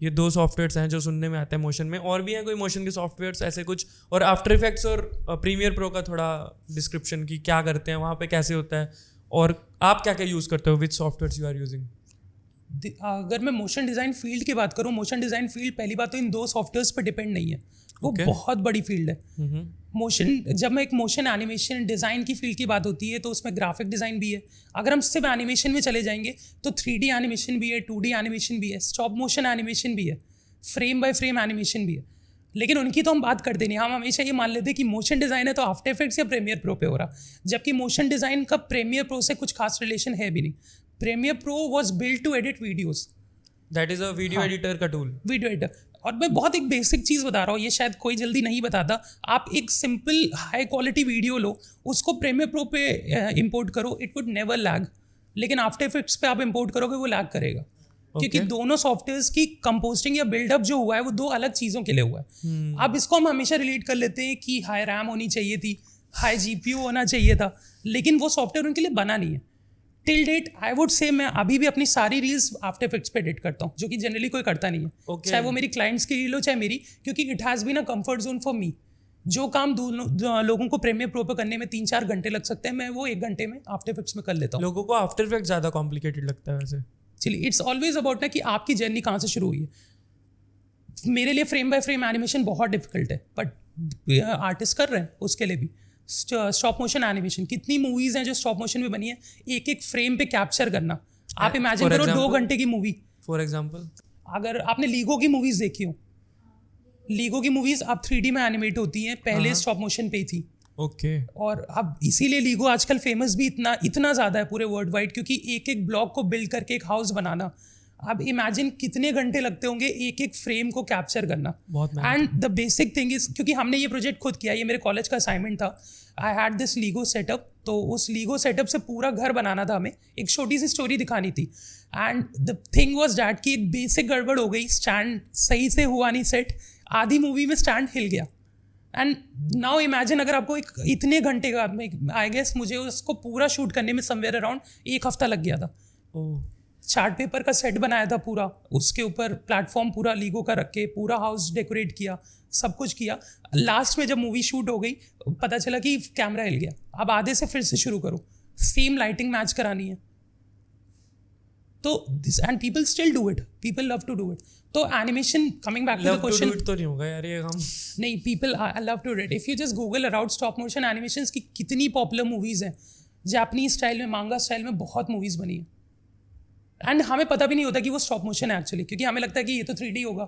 ये दो सॉफ्टवेयर्स हैं जो सुनने में आते हैं मोशन में, और भी हैं कोई मोशन के सॉफ्टवेयर्स ऐसे कुछ, और आफ्टर इफेक्ट्स और प्रीमियर प्रो का थोड़ा डिस्क्रिप्शन की क्या करते हैं वहाँ पे, कैसे होता है, और आप क्या क्या यूज़ करते हो, विच सॉफ्टवेयर्स यू आर यूजिंग। अगर मैं मोशन डिज़ाइन फील्ड की बात करूँ, मोशन डिज़ाइन फील्ड पहली बात तो इन दो सॉफ्टवेयर्स पर डिपेंड नहीं है, वो बहुत बड़ी फील्ड है। मोशन, जब मैं एक मोशन एनिमेशन डिज़ाइन की फील्ड की बात होती है तो उसमें ग्राफिक डिज़ाइन भी है। अगर हम सिर्फ एनिमेशन में चले जाएंगे तो 3D एनिमेशन भी है, 2D एनिमेशन भी है, स्टॉप मोशन एनिमेशन भी है, फ्रेम बाय फ्रेम एनिमेशन भी है। लेकिन उनकी तो हम बात करते नहीं, हम हमेशा ये मान लेते हैं कि मोशन डिज़ाइन है तो आफ्टर इफेक्ट्स या प्रीमियर प्रो पे हो रहा, जबकि मोशन डिज़ाइन का प्रीमियर प्रो से कुछ खास रिलेशन है भी नहीं। Premiere Pro was build to edit videos, that is a video editor का टूल, वीडियो एडिटर। और मैं बहुत एक बेसिक चीज़ बता रहा हूँ, ये शायद कोई जल्दी नहीं बताता। आप एक सिंपल हाई क्वालिटी वीडियो लो, उसको प्रीमियर प्रो पे इंपोर्ट करो, इट वुड नेवर लैग, लेकिन आफ्टर इफेक्ट्स पे आप इंपोर्ट करोगे वो लैग करेगा, क्योंकि दोनों सॉफ्टवेयर्स की कंपोस्टिंग या बिल्डअप जो हुआ है वो दो अलग चीज़ों के लिए हुआ है। अब इसको हम हमेशा रिलेट कर लेते हैं कि हाई रैम होनी चाहिए थी, हाई GPU होना चाहिए था, लेकिन वो सॉफ्टवेयर उनके लिए बना नहीं है। टिल डेट आई वुड से मैं अभी भी अपनी सारी रील्स आफ्टर इफेक्ट्स पे एडिट करता हूँ, जो कि जनरली कोई करता नहीं है, चाहे वो मेरी क्लाइंट्स की रील हो चाहे मेरी, क्योंकि it has been a comfort zone for me. जो काम लोगों को प्रीमियर प्रो पे करने में 3-4 घंटे लग सकते हैं, मैं वो 1 घंटे में आफ्टर इफेक्ट्स में कर लेता हूँ। लोगों को आफ्टर इफेक्ट्स ज़्यादा कॉम्प्लिकेटेड लगता है वैसे। चलिए, इट्स ऑलवेज अबाउट ना कि आपकी जर्नी कहाँ से शुरू हुई है। मेरे लिए फ्रेम बाय फ्रेम एनिमेशन बहुत डिफिकल्ट है, बट आर्टिस्ट कर रहे हैं उसके लिए भी, स्टॉप मोशन एनिमेशन, कितनी मूवीज हैं जो स्टॉप मोशन में बनी है, एक एक फ्रेम पे कैप्चर करना. आप इमेजिन करो 2 घंटे की मूवी. फॉर एग्जाम्पल अगर आपने लीगो की मूवीज देखी हो, लीगो की मूवीज अब 3D में एनिमेट होती हैं, पहले स्टॉप मोशन पे ही थी. ओके. और अब इसीलिए लीगो आजकल फेमस भी इतना ज़्यादा है पूरे वर्ल्ड वाइड, क्योंकि एक एक ब्लॉक को बिल्ड करके एक हाउस बनाना. अब इमेजिन कितने घंटे लगते होंगे एक एक फ्रेम को कैप्चर करना. And the basic thing is, क्योंकि हमने ये प्रोजेक्ट खुद किया, ये मेरे कॉलेज का असाइनमेंट था. I had this LIGO setup, तो उस लीगो सेटअप से पूरा घर बनाना था हमें, एक छोटी सी स्टोरी दिखानी थी. And the thing was that कि एक बेसिक गड़बड़ हो गई, स्टैंड सही से हुआ नहीं सेट, आधी मूवी में स्टैंड हिल गया. एंड नाउ इमेजिन अगर आपको एक इतने घंटे का, आई गेस मुझे उसको पूरा शूट करने में समवेयर अराउंड 1 हफ्ता लग गया था. चार्ट पेपर का सेट बनाया था पूरा, उसके ऊपर प्लेटफॉर्म पूरा लीगो का रख के पूरा हाउस डेकोरेट किया, सब कुछ किया. लास्ट में जब मूवी शूट हो गई पता चला कि कैमरा हिल गया. अब आधे से फिर से शुरू करो, सेम लाइटिंग मैच करानी है. तो this and people still do it, people love to do it. तो animation, coming back to the question, तो नहीं होगा यार ये काम. नहीं, people love to do it. If you just Google around stop motion animations की कितनी पॉपुलर मूवीज हैं, जापानीज स्टाइल में, मांगा स्टाइल में बहुत मूवीज बनी है. एंड हमें पता भी नहीं होता कि वो स्टॉप मोशन है एक्चुअली, क्योंकि हमें लगता है कि ये तो 3D होगा.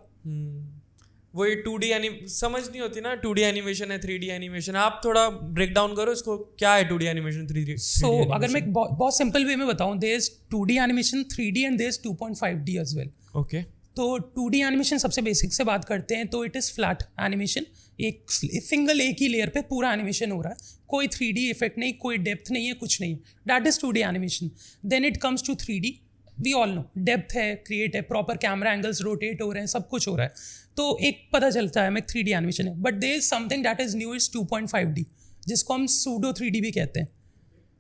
वो ये 2D समझ नहीं होती ना, 2D एनिमेशन है 3D एनिमेशन. आप थोड़ा ब्रेक डाउन करो इसको, क्या है 2D एनिमेशन 3D. सो अगर मैं बहुत सिंपल वे में बताऊं, there is 2D animation, 3D and there is 2.5D as well. Okay. तो 2D एनिमेशन सबसे बेसिक से बात करते हैं तो इट इज़ फ्लैट एनिमेशन, एक सिंगल एक ही लेयर पे पूरा एनिमेशन हो रहा है, कोई 3D इफेक्ट नहीं, कोई डेप्थ नहीं है, कुछ नहीं है. That is 2D animation. Then it comes to 3D. We all know depth है, क्रिएट है, प्रॉपर कैमरा एंगल्स रोटेट हो रहे हैं, सब कुछ हो रहा है, तो एक पता चलता है मैं 3D एनिमेशन है. But there is something that is new, is 2.5D, जिसको हम सूडो 3D भी कहते हैं.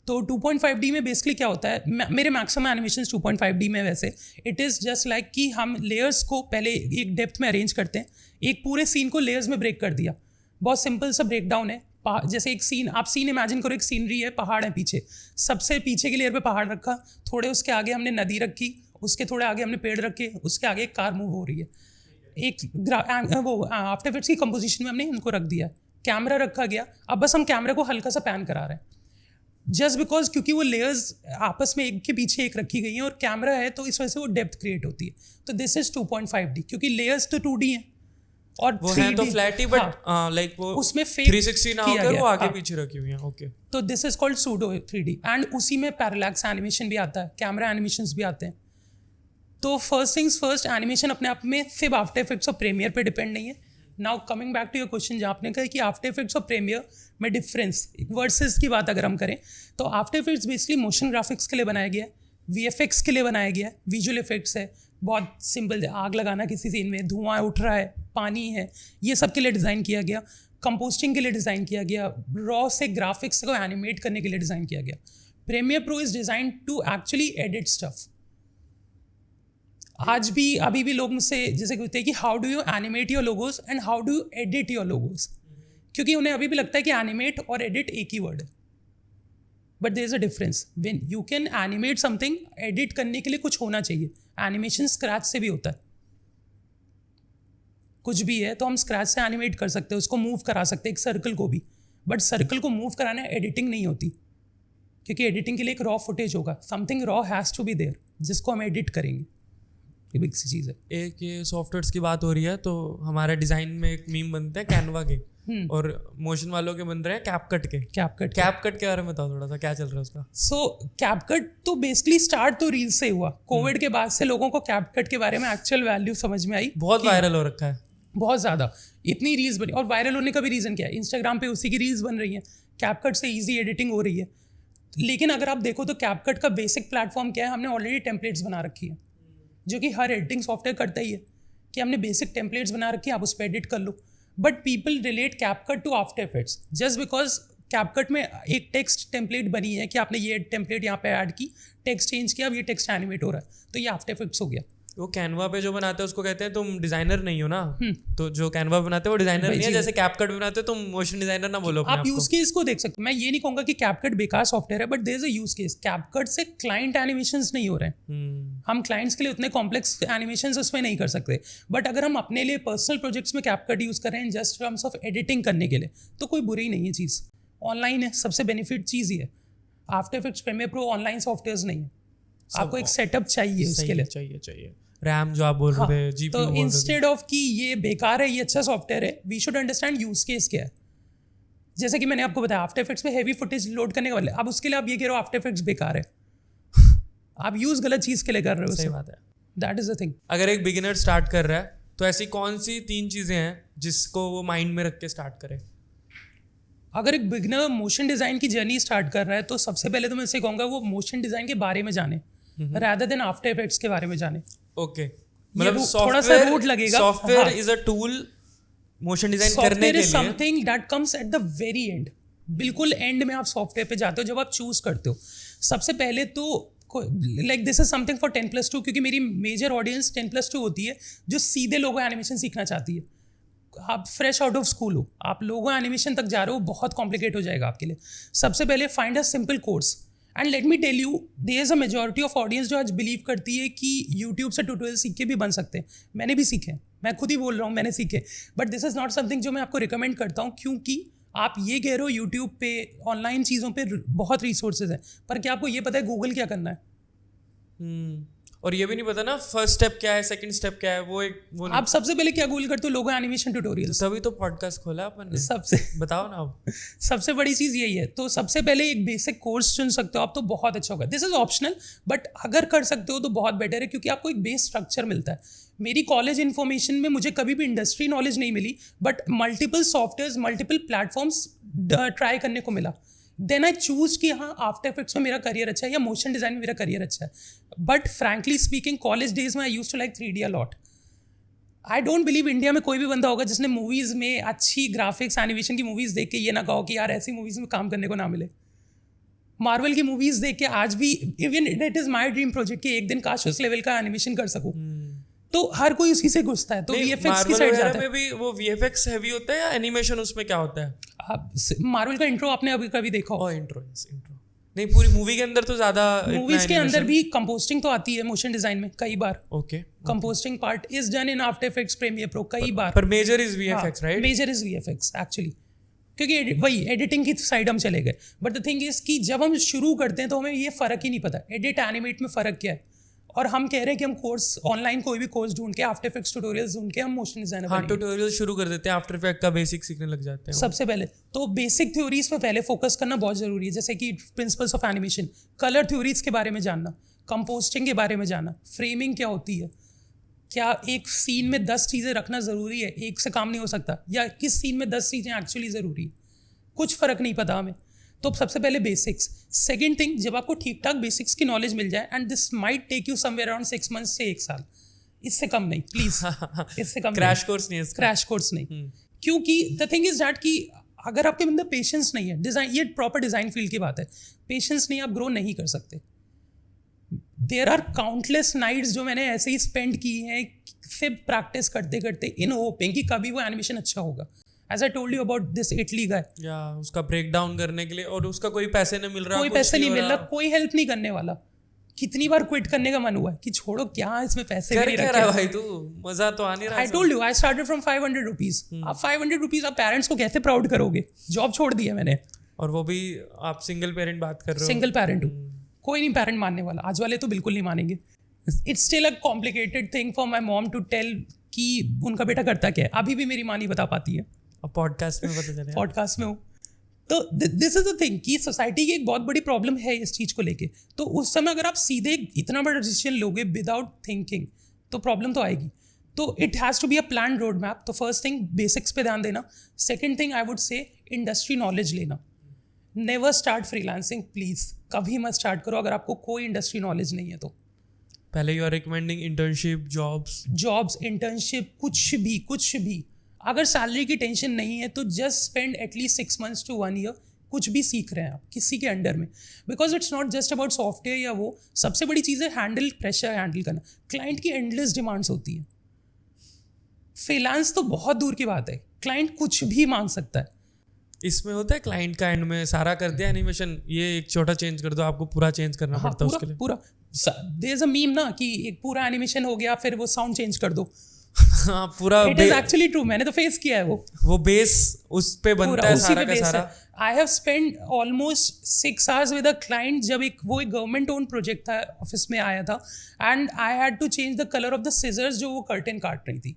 तो 2.5D में बेसिकली क्या होता है, मेरे मैक्सिमम एनिमेशन 2.5D में वैसे इट इज़ जस्ट लाइक कि हम लेयर्स को पहले एक डेप्थ में अरेंज करते हैं, एक पूरे सीन को लेयर्स में ब्रेक कर दिया. बहुत सिंपल सा ब्रेक डाउन है. जैसे एक सीन, आप सीन इमेजिन करो, एक सीनरी है, पहाड़ है पीछे, सबसे पीछे की लेयर पे पहाड़ रखा, थोड़े उसके आगे हमने नदी रखी, उसके थोड़े आगे हमने पेड़ रखे, उसके आगे एक कार मूव हो रही है, एक वो आफ्टर इफेक्ट्स की कंपोजिशन में हमने इनको रख दिया, कैमरा रखा गया. अब बस हम कैमरा को हल्का सा पैन करा रहे हैं, जस्ट बिकॉज क्योंकि वो लेयर्स आपस में एक के पीछे एक रखी गई हैं और कैमरा है, तो इस वजह से वो डेप्थ क्रिएट होती है. तो दिस इज 2.5D, क्योंकि लेयर्स तो 2D हैं और वो है तो फ्लैट ही, बट लाइक वो उसमें 360 ना होकर वो आगे पीछे रखी हुई है. ओके. तो this is called pseudo 3D. And उसी में पैरालैक्स एनिमेशन भी आता है, कैमरा एनिमेशंस भी आते हैं. तो फर्स्ट थिंग्स फर्स्ट, एनिमेशन अपने आप में सिर्फ आफ्टर इफेक्ट्स और प्रीमियर पे डिपेंड नहीं है. Now coming back to your question, जहाँ आपने कहा कि आफ्टर इफेक्ट्स और प्रीमियर में डिफरेंस वर्सेस की बात अगर हम करें, तो After Effects basically motion graphics के लिए बनाया गया है, VFX के लिए बनाया गया है, विजुअल इफेक्ट्स है, बहुत सिंपल, आग लगाना किसी सीन में, धुआं उठ रहा है, पानी है, ये सब के लिए डिज़ाइन किया गया. कंपोस्टिंग के लिए डिज़ाइन किया गया, रॉ से ग्राफिक्स को एनिमेट करने के लिए डिज़ाइन किया गया. Premiere Pro is design to actually edit stuff. आज भी अभी भी लोग मुझसे जैसे कहते हैं कि how do you animate your logos and how do you edit your logos, क्योंकि उन्हें अभी भी लगता है कि एनिमेट और एडिट एक ही वर्ड है. But there is a difference. When you can animate something, edit करने के लिए कुछ होना चाहिए. एनिमेशन स्क्रैच से भी होता है, कुछ भी है तो हम स्क्रैच से एनिमेट कर सकते हैं, उसको मूव करा सकते हैं, एक सर्कल को भी. बट सर्कल को मूव कराना एडिटिंग नहीं होती, क्योंकि एडिटिंग के लिए एक रॉ फुटेज होगा, something raw has to be there जिसको हम एडिट करेंगे. ये बिग सी चीज़ है. एक ये सॉफ्टवेयर्स की बात हो रही है, तो हमारे डिज़ाइन में एक मीम बनते हैं कैनवा के, और मोशन वालों के बन रहे हैं कैपकट के. कैपकट के बारे में बताओ थोड़ा सा, क्या चल रहा है उसका. सो कैपकट तो बेसिकली स्टार्ट तो रील से हुआ. कोविड के बाद से लोगों को कैपकट के बारे में एक्चुअल वैल्यू समझ में आई, बहुत वायरल हो रखा है, बहुत ज़्यादा. इतनी रील्स बनी, और वायरल होने का भी रीज़न क्या है, इंस्टाग्राम पे उसी की रील्स बन रही हैं, कैपकट से ईजी एडिटिंग हो रही है. लेकिन अगर आप देखो तो कैपकट का बेसिक प्लेटफॉर्म क्या है, हमने ऑलरेडी टेम्पलेट्स बना रखी है, जो कि हर एडिटिंग सॉफ्टवेयर करता ही है, कि हमने बेसिक टेम्पलेट्स बना रखी है, आप उस पर एडिट कर लो. But people relate CapCut to After Effects just because CapCut में एक टेक्स्ट टेम्पलेट बनी है कि आपने ये टेम्पलेट यहाँ पे ऐड की, टेक्स्ट चेंज किया, अब ये टेक्स्ट एनिमेट हो रहा है, तो ये आफ्टर इफेक्ट्स हो गया. वो कैनवा पे जो बनाते हैं उसको कहते हैं तुम डिजाइनर नहीं हो ना. तो जो कैनवा बनाते हैं वो डिजाइनर नहीं है, जैसे कैपकट बनाते हो तुम मोशन डिजाइनर ना बोलो. आप यूज केस को देख सकते हो. मैं ये नहीं कहूँगा कि कैपकट बेकार सॉफ्टवेयर है, but there is a use case. CapCut से क्लाइंट एनिमेशंस नहीं हो रहे हैं, हम क्लाइंट्स के लिए उतने कॉम्प्लेक्स एनिमेशंस उसमें नहीं कर सकते. बट अगर हम अपने लिए पर्सनल प्रोजेक्ट्स में कैपकट यूज कर रहे हैं जस्ट टर्म्स ऑफ एडिटिंग करने के लिए, तो कोई बुरी नहीं है चीज़. ऑनलाइन है, सबसे बेनिफिट चीज़ ये है। After Effects, Premiere Pro online software नहीं है, आपको एक सेटअप चाहिए उसके लिए। चाहिए रैम जो आप बोल रहे थे, जीपीयू तो इंस्टेड ऑफ कि ये बेकार है, ये अच्छा सॉफ्टवेयर है, we should understand use case क्या है। जैसे कि मैंने आपको बताया आफ्टर इफेक्ट्स में हैवी फुटेज लोड करने वाले, अब उसके लिए आप ये कह रहे हो आफ्टर इफेक्ट्स बेकार है, आप यूज गलत चीज के लिए कर रहे हो। सही बात है। That is the thing. अगर एक बिगिनर स्टार्ट कर रहा है तो ऐसी कौन सी 3 चीजें हैं जिसको वो माइंड में रख के स्टार्ट करे? अगर एक बिगनर मोशन डिज़ाइन की जर्नी स्टार्ट कर रहा है तो सबसे पहले तो मैं इसे कहूँगा वो मोशन डिज़ाइन के बारे में जाने रादर देन आफ्टर इफेक्ट्स के बारे में जाने। ओके, मतलब थोड़ा सा रूट लगेगा। Software is a tool motion design करने के लिए, something that comes at the very and, बिल्कुल एंड में आप सॉफ्टवेयर पे जाते हो जब आप चूज करते हो। सबसे पहले तो like this is something for 10+2, क्योंकि मेरी मेजर ऑडियंस 10+2 होती है जो सीधे लोगो एनिमेशन सीखना चाहती है। आप फ्रेश आउट ऑफ स्कूल हो, आप लोगो एनिमेशन तक जा रहे हो, बहुत कॉम्प्लिकेट हो जाएगा आपके लिए। सबसे पहले find a simple course, and let me tell you there is a majority of audience जो आज बिलीव करती है कि यूट्यूब से ट्यूटोरियल सीख के भी बन सकते हैं। मैंने भी सीखे, मैं खुद ही बोल रहा हूँ मैंने सीखे, but this is not something जो मैं आपको रिकमेंड करता हूँ, क्योंकि आप ये कह रहे हो यूट्यूब पे ऑनलाइन चीज़ों पे बहुत रिसोर्सेज हैं, पर क्या आपको ये पता है गूगल क्या करना है? और ये भी नहीं पता ना फर्स्ट स्टेप क्या है, सेकंड स्टेप क्या है, वो नहीं। आप सबसे पहले क्या गूगल करते हो? लोगो एनिमेशन ट्यूटोरियल्स। तभी तो पॉडकास्ट खोला अपन ने। सबसे बताओ ना आप। सबसे बड़ी चीज़ यही है। तो सबसे पहले एक बेसिक कोर्स चुन सकते हो आप, तो बहुत अच्छा होगा। दिस इज ऑप्शनल, बट अगर कर सकते हो तो बहुत बेटर है, क्योंकि आपको एक बेस स्ट्रक्चर मिलता है। मेरी कॉलेज इन्फॉर्मेशन में मुझे कभी भी इंडस्ट्री नॉलेज नहीं मिली, but multiple softwares, multiple platforms try करने को मिला। देन आई चूज कि हाँ आफ्टर इफेक्ट्स में मेरा करियर अच्छा है या मोशन डिज़ाइन में मेरा करियर अच्छा है। But frankly speaking college days में I use to like 3D a lot. I don't believe India में कोई भी बंदा होगा जिसने मूवीज़ में अच्छी ग्राफिक्स एनिमेशन की मूवीज़ देख के ये ना कहो कि यार ऐसी मूवीज़ में काम करने को ना मिले। मार्वल की मूवीज़ देख के आज भी even it is my dream project कि एक दिन काश उस लेवल का एनिमेशन कर सकूँ। तो हर कोई उसी से घुसता है, तो वीएफएक्स की साइड जाता है। में भी वो वीएफएक्स हैवी होता है या एनिमेशन उसमें क्या होता है? आप मार्वल का इंट्रो आपने अभी कभी देखा हो? इंट्रो नहीं, पूरी मूवी के अंदर तो ज्यादा, मूवीज के अंदर भी कंपोस्टिंग तो आती है मोशन डिजाइन में कई बार। Okay, compositing part is done in After Effects Premiere Pro कई बार। पर major is VFX, right? Major is VFX actually, क्योंकि वही एडिटिंग की साइड हम चले गए। बट द थिंग इज कि जब हम शुरू करते हैं तो हमें ये फ़र्क ही नहीं पता एडिट एनिमेट में फ़र्क क्या है, और हम कह रहे हैं कि हम कोर्स ऑनलाइन कोई भी कोर्स ढूंढ के आफ्टर इफेक्ट्स ट्यूटोरियल्स ढूंढ के हम मोशन डिजाइनर बनेंगे। ट्यूटोरियल शुरू कर देते हैं, आफ्टर इफेक्ट का बेसिक सीखने लग जाते हैं। सबसे पहले तो बेसिक थ्योरीज पे पहले फोकस करना बहुत ज़रूरी है, जैसे कि principles of animation, colour theories के बारे में जानना, कंपोस्टिंग के बारे में जानना, फ्रेमिंग क्या होती है, क्या एक सीन में 10 चीज़ें रखना ज़रूरी है, एक से काम नहीं हो सकता, या किस सीन में 10 चीज़ें एक्चुअली ज़रूरी है, कुछ फ़र्क नहीं पता हमें। तो सबसे पहले बेसिक्स। सेकंड थिंग, जब आपको ठीक ठाक बेसिक्स की नॉलेज मिल जाए, and this might take you somewhere around 6 months से 1 साल, इससे कम नहीं प्लीज, इससे कम। क्रैश कोर्स नहीं है, क्रैश कोर्स नहीं, क्योंकि द थिंग इज दैट कि अगर आपके अंदर पेशेंस नहीं है, डिज़ाइन, ये प्रॉपर डिज़ाइन फील्ड की बात है, पेशेंस नहीं, आप ग्रो नहीं कर सकते। देयर आर काउंटलेस नाइट्स जो मैंने ऐसे ही स्पेंड की हैं सिर्फ प्रैक्टिस करते करते, इन होपिंग कि कभी वो एनिमेशन अच्छा होगा। As I told you about this Italy guy, या उसका ब्रेक डाउन करने के लिए, और उसका कोई पैसे नहीं मिल रहा, कोई पैसे नहीं मिल रहा, कोई हेल्प नहीं करने वाला। कितनी बार क्विट करने का मन हुआ है कि छोड़ो, क्या इसमें पैसे भी नहीं कर क्या रहा है भाई तू, मजा तो आ नहीं रहा। I told you I started from 500 rupees। आप 500 rupees आप पेरेंट्स को कैसे प्राउड करोगे? जॉब छोड़ दी है मैंने, और वो भी आप सिंगल पेरेंट बात कर रहे हो। सिंगल पेरेंट हूँ, कोई नहीं पेरेंट मानने वाला, आज वाले तो बिल्कुल नहीं मानेंगे। It's still a complicated thing for my mom to tell कि उनका बेटा करता क्या है। अभी भी मेरी माँ नहीं बता पाती है, अब पॉडकास्ट में पता चले, पॉडकास्ट में हूँ। तो दिस इज द थिंग कि सोसाइटी की एक बहुत बड़ी प्रॉब्लम है इस चीज़ को लेके। तो उस समय अगर आप सीधे इतना बड़ा डिसीजन लोगे विदाउट थिंकिंग, तो प्रॉब्लम तो आएगी। तो it has to be a plan road map. तो फर्स्ट थिंग बेसिक्स पे ध्यान देना। Second thing I would say industry knowledge लेना। नेवर स्टार्ट फ्रीलांसिंग प्लीज़, कभी मत स्टार्ट करो अगर आपको कोई इंडस्ट्री नॉलेज नहीं है तो। पहले you are recommending internship, jobs, internship, कुछ भी। अगर सैलरी की टेंशन नहीं है तो just spend at least 6 months to 1 year कुछ भी सीख रहे हैं आप किसी के अंडर में, because it's not just about software या वो। सबसे बड़ी चीज़ है प्रेशर हैंडल करना। क्लाइंट की एंडलेस डिमांड्स होती है। फ्रीलांस तो बहुत दूर की बात है, क्लाइंट कुछ भी मांग सकता है। इसमें होता है क्लाइंट का एंड में सारा कर दिया एनिमेशन, ये एक छोटा चेंज कर दो, आपको पूरा चेंज करना पड़ता है उसके लिए। पूरा देयर इज अ मीम ना कि एक पूरा एनिमेशन हो गया फिर वो साउंड चेंज कर दो। हाँ पूरा इट इज एक्चुअली ट्रू, मैंने तो फेस किया है वो बेस उस पे बनता पूरा है उसी सारा पे का बेस सारा. है. I have spend almost 6 hours with a client जब एक गवर्नमेंट ओन प्रोजेक्ट था, ऑफिस में आया था, and I had to change the colour of the scissors जो वो कर्टेन काट रही थी.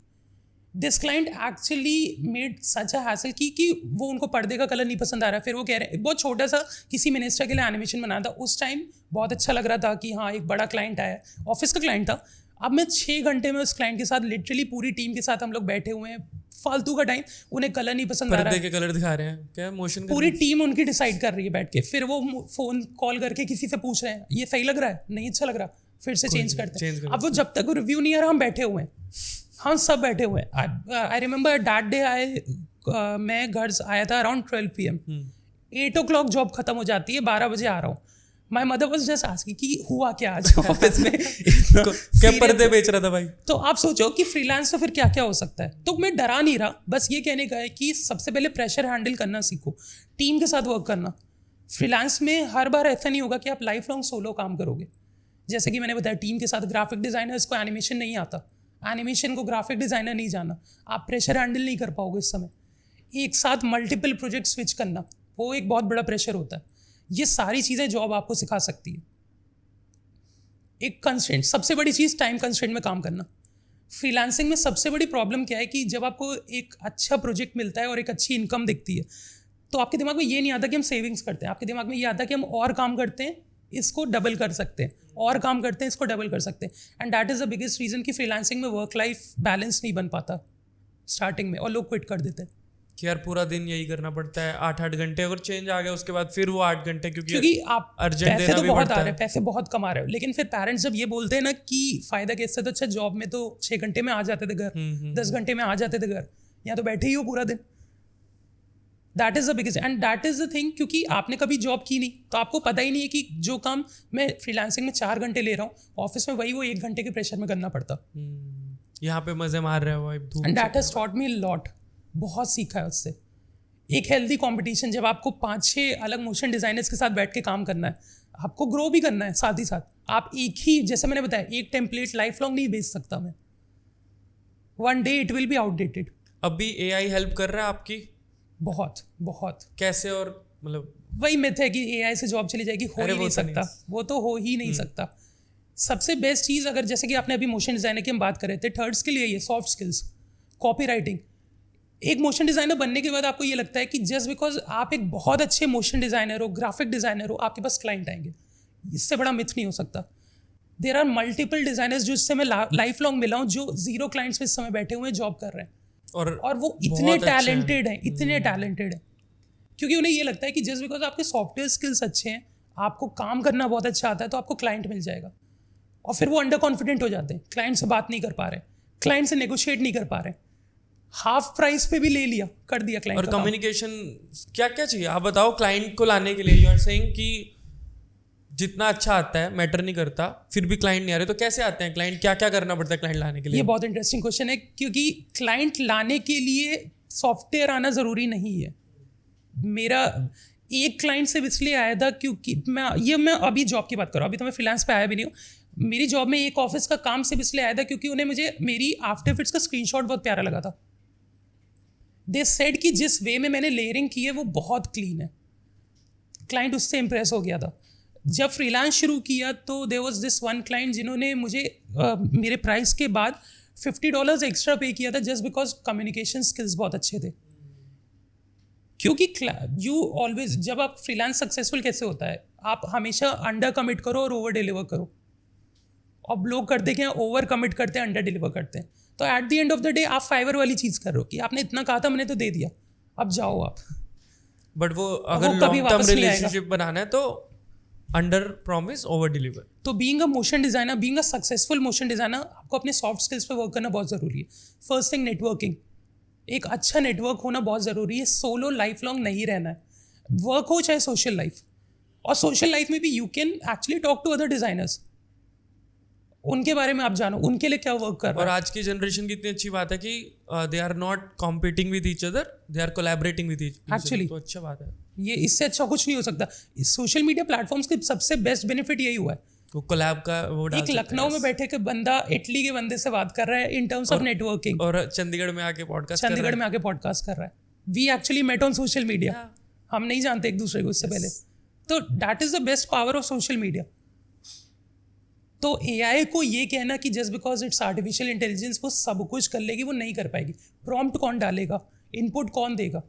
This client actually made such a hassle कि वो उनको पर्दे का कलर नहीं पसंद आ रहा है. फिर वो कह रहे हैं, बहुत छोटा सा किसी मिनिस्टर के लिए एनिमेशन बनाया था, उस टाइम बहुत अच्छा लग रहा था कि हाँ एक बड़ा क्लाइंट आया, ऑफिस का क्लाइंट था. अब मैं 6 घंटे में उस क्लाइंट के साथ लिटरली पूरी टीम के साथ हम लोग बैठे हुए हैं, फालतू का टाइम, उन्हें कलर नहीं पसंद आ रहा पर्दे है, के कलर दिखा रहे हैं क्या, मोशन पूरी टीम उनकी डिसाइड कर रही है बैठ के. फिर वो फोन कॉल करके किसी से पूछ रहे हैं ये सही लग रहा है, नहीं अच्छा लग रहा, फिर से चेंज करते हैं. अब वो जब तक रिव्यू नहीं आ रहा हम बैठे हुए हैं, हम सब बैठे हुए हैं. आई रिमेंबर दैट डे मैं घर आया था अराउंड 12 PM. 8 o'clock जॉब खत्म हो जाती है, 12 बजे आ रहा हूँ. My mother was just asking कि हुआ क्या आज ऑफिस में. क्या पर्दे बेच रहा था भाई. तो आप सोचो कि फ्रीलांस तो फिर क्या क्या हो सकता है. तो मैं डरा नहीं रहा, बस ये कहने का है कि सबसे पहले प्रेशर हैंडल करना सीखो, टीम के साथ वर्क करना. फ्रीलांस में हर बार ऐसा नहीं होगा कि आप लाइफ लॉन्ग सोलो काम करोगे. जैसे कि मैंने बताया, टीम के साथ ग्राफिक डिज़ाइनर्स को एनिमेशन नहीं आता, एनिमेशन को ग्राफिक डिज़ाइनर नहीं जाना, आप प्रेशर हैंडल नहीं कर पाओगे इस समय. एक साथ मल्टीपल प्रोजेक्ट स्विच करना, वो एक बहुत बड़ा प्रेशर होता है. ये सारी चीज़ें जॉब आपको सिखा सकती है. एक कंस्ट्रेंट, सबसे बड़ी चीज़ टाइम कंस्ट्रेंट में काम करना. फ्रीलांसिंग में सबसे बड़ी प्रॉब्लम क्या है कि जब आपको एक अच्छा प्रोजेक्ट मिलता है और एक अच्छी इनकम दिखती है, तो आपके दिमाग में ये नहीं आता कि हम सेविंग्स करते हैं, आपके दिमाग में ये आता है कि हम और काम करते हैं, इसको डबल कर सकते हैं, और काम करते हैं, इसको डबल कर सकते हैं. And that is the biggest reason कि फ्रीलांसिंग में वर्क लाइफ बैलेंस नहीं बन पाता स्टार्टिंग में, और लोग क्विट कर देते हैं. कि यार पूरा दिन यही करना पड़ता है, 8-8 घंटे, अगर चेंज आ गया उसके बाद फिर वो 8 घंटे, क्योंकि आप अर्जेंट पैसे देना तो भी बहुत पड़ता आ रहे है. हैं, पैसे बहुत कमा रहे हो, लेकिन फिर पेरेंट्स जब ये बोलते हैं ना कि फ़ायदा कैसे, तो अच्छा जॉब में तो 6 घंटे में आ जाते थे घर, 10 घंटे में आ जाते थे घर, यहाँ तो बैठे ही हो पूरा दिन. That is the biggest and that is the thing, क्योंकि आपने कभी जॉब की नहीं, तो आपको पता ही नहीं है कि जो काम मैं फ्रीलांसिंग में 4 घंटे ले रहा हूँ, ऑफिस में वही वो 1 घंटे के प्रेशर में करना पड़ता. यहाँ पे मजे मार रहे हो भाई. And that has taught me lot, बहुत सीखा है उससे. एक हेल्दी कंपटीशन, जब आपको 5-6 अलग मोशन डिज़ाइनर्स के साथ बैठ के काम करना है, आपको ग्रो भी करना है साथ ही साथ. आप एक ही, जैसे मैंने बताया, एक टेम्पलेट लाइफ लॉन्ग नहीं बेच सकता मैं, one day it will be outdated. अभी AI हेल्प कर रहा है आपकी बहुत बहुत. कैसे, और मतलब वही मिथ है कि AI से जॉब चली जाएगी, हो ही नहीं सकता, वो तो हो ही नहीं सकता. सबसे बेस्ट चीज़, अगर जैसे कि आपने अभी मोशन डिज़ाइनर की हम बात कर रहे थे, थर्ड स्किल यही है, सॉफ्ट स्किल्स, कॉपी राइटिंग. एक मोशन डिज़ाइनर बनने के बाद आपको ये लगता है कि जस्ट बिकॉज आप एक बहुत अच्छे मोशन डिज़ाइनर हो, ग्राफिक डिज़ाइनर हो, आपके पास क्लाइंट आएंगे. इससे बड़ा मिथ नहीं हो सकता. देर आर मल्टीपल डिज़ाइनर्स जिससे मैं लाइफ लॉन्ग मिला हूँ, जो 0 क्लाइंट्स पे इस समय बैठे हुए हैं, जॉब कर रहे हैं, और वो इतने टैलेंटेड हैं, इतने टैलेंटेड हैं, क्योंकि उन्हें ये लगता है कि जस्ट बिकॉज आपके सॉफ्टवेयर स्किल्स अच्छे हैं, आपको काम करना बहुत अच्छा आता है, तो आपको क्लाइंट मिल जाएगा. और फिर वो अंडर कॉन्फिडेंट हो जाते हैं, क्लाइंट से बात नहीं कर पा रहे, क्लाइंट से नेगोशिएट नहीं कर पा रहे, हाफ प्राइस पे भी ले लिया, कर दिया क्लाइंट. और कम्युनिकेशन क्या क्या चाहिए आप बताओ क्लाइंट को लाने के लिए. यू आर सेइंग कि जितना अच्छा आता है मैटर नहीं करता, फिर भी क्लाइंट नहीं आ रहे, तो कैसे आते हैं क्लाइंट, क्या क्या करना पड़ता है क्लाइंट लाने के लिए? ये बहुत इंटरेस्टिंग क्वेश्चन है, क्योंकि क्लाइंट लाने के लिए सॉफ्टवेयर आना ज़रूरी नहीं है. मेरा एक क्लाइंट से इसलिए आया था क्योंकि मैं अभी जॉब की बात कर रहा हूँ, अभी तो मैं फ्रीलांस पे आया भी नहीं हूँ. मेरी जॉब में एक ऑफिस का काम सिर्फ इसलिए आया था क्योंकि उन्हें मुझे मेरी आफ्टर इफेक्ट्स का स्क्रीनशॉट बहुत प्यारा लगा था. दे सेड कि जिस वे में मैंने लेयरिंग की है वो बहुत क्लीन है. क्लाइंट उससे इम्प्रेस हो गया था. जब फ्रीलांस शुरू किया तो there was this one client जिन्होंने मुझे मेरे प्राइस के बाद $50 एक्स्ट्रा पे किया था, जस्ट बिकॉज कम्युनिकेशन स्किल्स बहुत अच्छे थे. क्योंकि यू ऑलवेज, जब आप फ्रीलांस सक्सेसफुल कैसे होता है, आप हमेशा अंडर कमिट करो और ओवर डिलीवर करो. अब लोग करते क्या, ओवर कमिट करते हैं, अंडर डिलीवर करते हैं. तो eight the end of the day आप फाइवर वाली चीज़ कर रहे हो कि आपने इतना कहा था, मैंने तो दे दिया, अब जाओ आप. बट वो अगर लॉन्ग टर्म रिलेशनशिप बनाना है तो अंडर प्रॉमिस ओवर डिलीवर. तो being a motion designer, being a successful motion designer, आपको अपने सॉफ्ट स्किल्स पे वर्क करना बहुत ज़रूरी है. First thing, networking. एक अच्छा नेटवर्क होना बहुत ज़रूरी है. सोलो लाइफ लॉन्ग नहीं रहना है, वर्क हो चाहे सोशल लाइफ. और सोशल लाइफ में भी you can actually talk to other designers, उनके बारे में आप जानो, उनके लिए क्या वर्क कर रहा है. और आज की जनरेशन की इतनी अच्छी बात है कि they are not competing with each other, they are collaborating with each other. Actually. तो अच्छा बात है. ये इससे अच्छा कुछ नहीं हो सकता. सोशल मीडिया प्लेटफॉर्म्स के सबसे बेस्ट बेनिफिट यही हुआ है वो कोलैब का वो डाल एक सकते हैं। लखनऊ में बैठे के बंदा इटली के बंदे से बात कर रहा है इन टर्म्स ऑफ नेटवर्किंग, और चंडीगढ़ में आके पॉडकास्ट चंडीगढ़ में आके पॉडकास्ट कर रहा है। We actually met on social media, हम नहीं जानते एक दूसरे को इससे पहले। तो that is the best power of social media. तो एआई को ये कहना कि just because it's artificial intelligence वो सब कुछ कर लेगी, वो नहीं कर पाएगी। प्रॉम्प्ट कौन डालेगा, इनपुट कौन देगा,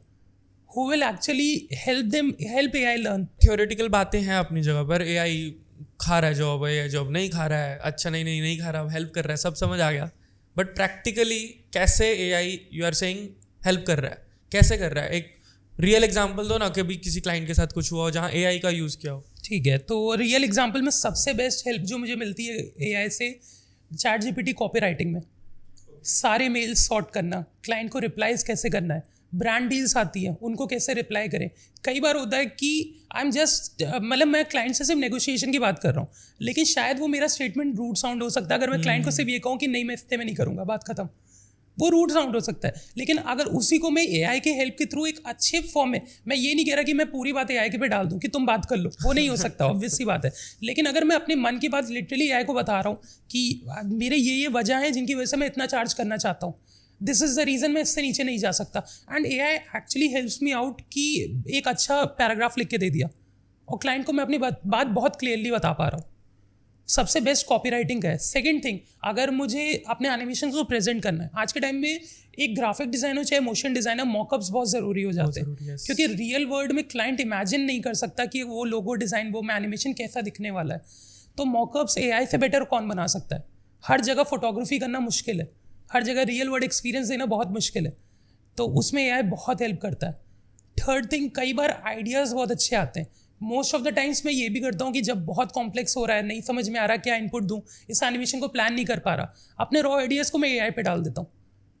who will actually help AI learn. Theoretical बातें हैं अपनी जगह पर, एआई खा रहा है जॉब, एआई जॉब नहीं खा रहा है, अच्छा नहीं खा रहा, हेल्प कर रहा है, सब समझ आ गया। बट प्रैक्टिकली कैसे AI you are saying help कर रहा है, कैसे कर रहा है? एक रियल एग्जांपल दो ना, कभी किसी क्लाइंट के साथ कुछ हुआ हो जहाँ एआई का यूज़ किया हो। ठीक है, तो रियल एग्जांपल में सबसे बेस्ट हेल्प जो मुझे मिलती है एआई से, चैट जीपीटी कॉपी राइटिंग में सारे मेल सॉर्ट करना, क्लाइंट को रिप्लाईज कैसे करना है, ब्रांड डील्स आती हैं उनको कैसे रिप्लाई करें। कई बार होता है कि आई एम जस्ट मतलब मैं क्लाइंट से सिर्फ नेगोशिएशन की बात कर रहा हूँ, लेकिन शायद वो मेरा स्टेटमेंट रूड साउंड हो सकता है अगर मैं क्लाइंट को सिर्फ ये कहूँ कि नहीं मैं इतने में नहीं करूँगा, बात खत्म। वो रूड साउंड हो सकता है, लेकिन अगर उसी को मैं एआई के हेल्प के थ्रू एक अच्छे फॉर्म में, मैं ये नहीं कह रहा कि मैं पूरी बात एआई के पे डाल दूं कि तुम बात कर लो, वो नहीं हो सकता, ऑब्वियस सी बात है। लेकिन अगर मैं अपने मन की बात लिटरली एआई को बता रहा हूँ कि मेरे ये वजह है जिनकी वजह से मैं इतना चार्ज करना चाहता हूँ, दिस इज़ द रीज़न मैं इससे नीचे नहीं जा सकता, and AI actually helps me out कि एक अच्छा पैराग्राफ लिख के दे दिया और क्लाइंट को मैं अपनी बात बहुत क्लियरली बता पा रहा हूँ। सबसे बेस्ट कॉपी राइटिंग का है। सेकेंड थिंग, अगर मुझे अपने एनिमेशन को प्रेजेंट करना है, आज के टाइम में एक ग्राफिक डिज़ाइनर चाहे मोशन डिज़ाइनर, मॉकअप्स बहुत ज़रूरी हो जाते हैं, क्योंकि रियल वर्ल्ड में क्लाइंट इमेजिन नहीं कर सकता कि वो लोगो डिज़ाइन, वो एनिमेशन कैसा दिखने वाला है। तो मॉकअप्स एआई से बेटर कौन बना सकता है? हर जगह फोटोग्राफी करना मुश्किल है, हर जगह रियल वर्ल्ड एक्सपीरियंस देना बहुत मुश्किल है, तो उसमें एआई बहुत हेल्प करता है। थर्ड थिंग, कई बार आइडियाज़ बहुत अच्छे आते हैं। मोस्ट ऑफ द टाइम्स मैं ये भी करता हूँ कि जब बहुत कॉम्प्लेक्स हो रहा है, नहीं समझ में आ रहा क्या इनपुट दूँ, इस एनिमेशन को प्लान नहीं कर पा रहा, अपने रॉ आइडियाज़ को मैं एआई पे डाल देता हूँ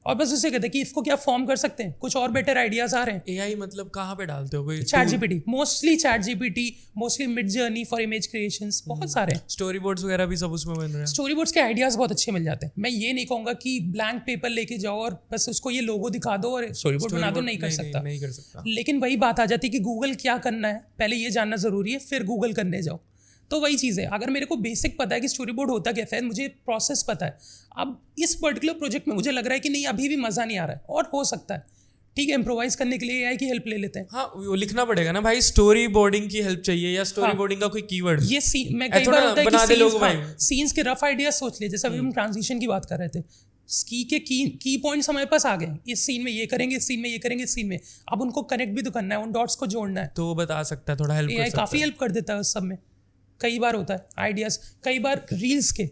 और बस उसे कहते हैं कि इसको क्या फॉर्म कर सकते हैं, कुछ और बेटर आइडियाज़ आ रहे हैं। एआई मतलब कहाँ पे डालते हो? कोई chat GPT, mostly chat GPT, mostly mid journey for image creations, बहुत सारे हैं। स्टोरी बोर्ड्स वगैरह भी सब उसमें बन रहे हैं। स्टोरी बोर्ड्स के आइडियाज़ बहुत अच्छे मिल जाते हैं। मैं ये नहीं कहूँगा कि ब्लैंक पेपर लेके जाओ और बस उसको ये लोगो दिखा दो और स्टोरी बोर्ड बना दो, नहीं कर सकता। लेकिन वही बात आ जाती है कि गूगल क्या करना है, पहले ये जानना ज़रूरी है, फिर गूगल करने जाओ। तो वही चीज़ है, अगर मेरे को बेसिक पता है कि स्टोरी बोर्ड होता कैसा है, मुझे प्रोसेस पता है, अब इस पर्टिकुलर प्रोजेक्ट में मुझे लग रहा है कि नहीं अभी भी मज़ा नहीं आ रहा है और हो सकता है, ठीक है, इम्प्रोवाइज करने के लिए एआई की हेल्प ले लेते हैं। हाँ, वो लिखना पड़ेगा ना भाई, स्टोरी बोर्डिंग की हेल्प चाहिए या स्टोरी बोर्डिंग का कोई कीवर्ड। ये मैं कई बार होता है कि सीन्स के रफ आइडियाज सोच लिए, जैसे अभी हम ट्रांजिशन की बात कर रहे थे, स्की के की पॉइंट्स हमारे पास आ गए, इस सीन में ये करेंगे, इस सीन में ये करेंगे, इस सीन में अब उनको कनेक्ट भी तो करना है, उन डॉट्स को जोड़ना है, तो वो बता सकता है, थोड़ा हेल्प कर सकता है। काफ़ी हेल्प कर देता है उस सब में। कई बार होता है आइडियाज़, कई बार रील्स के,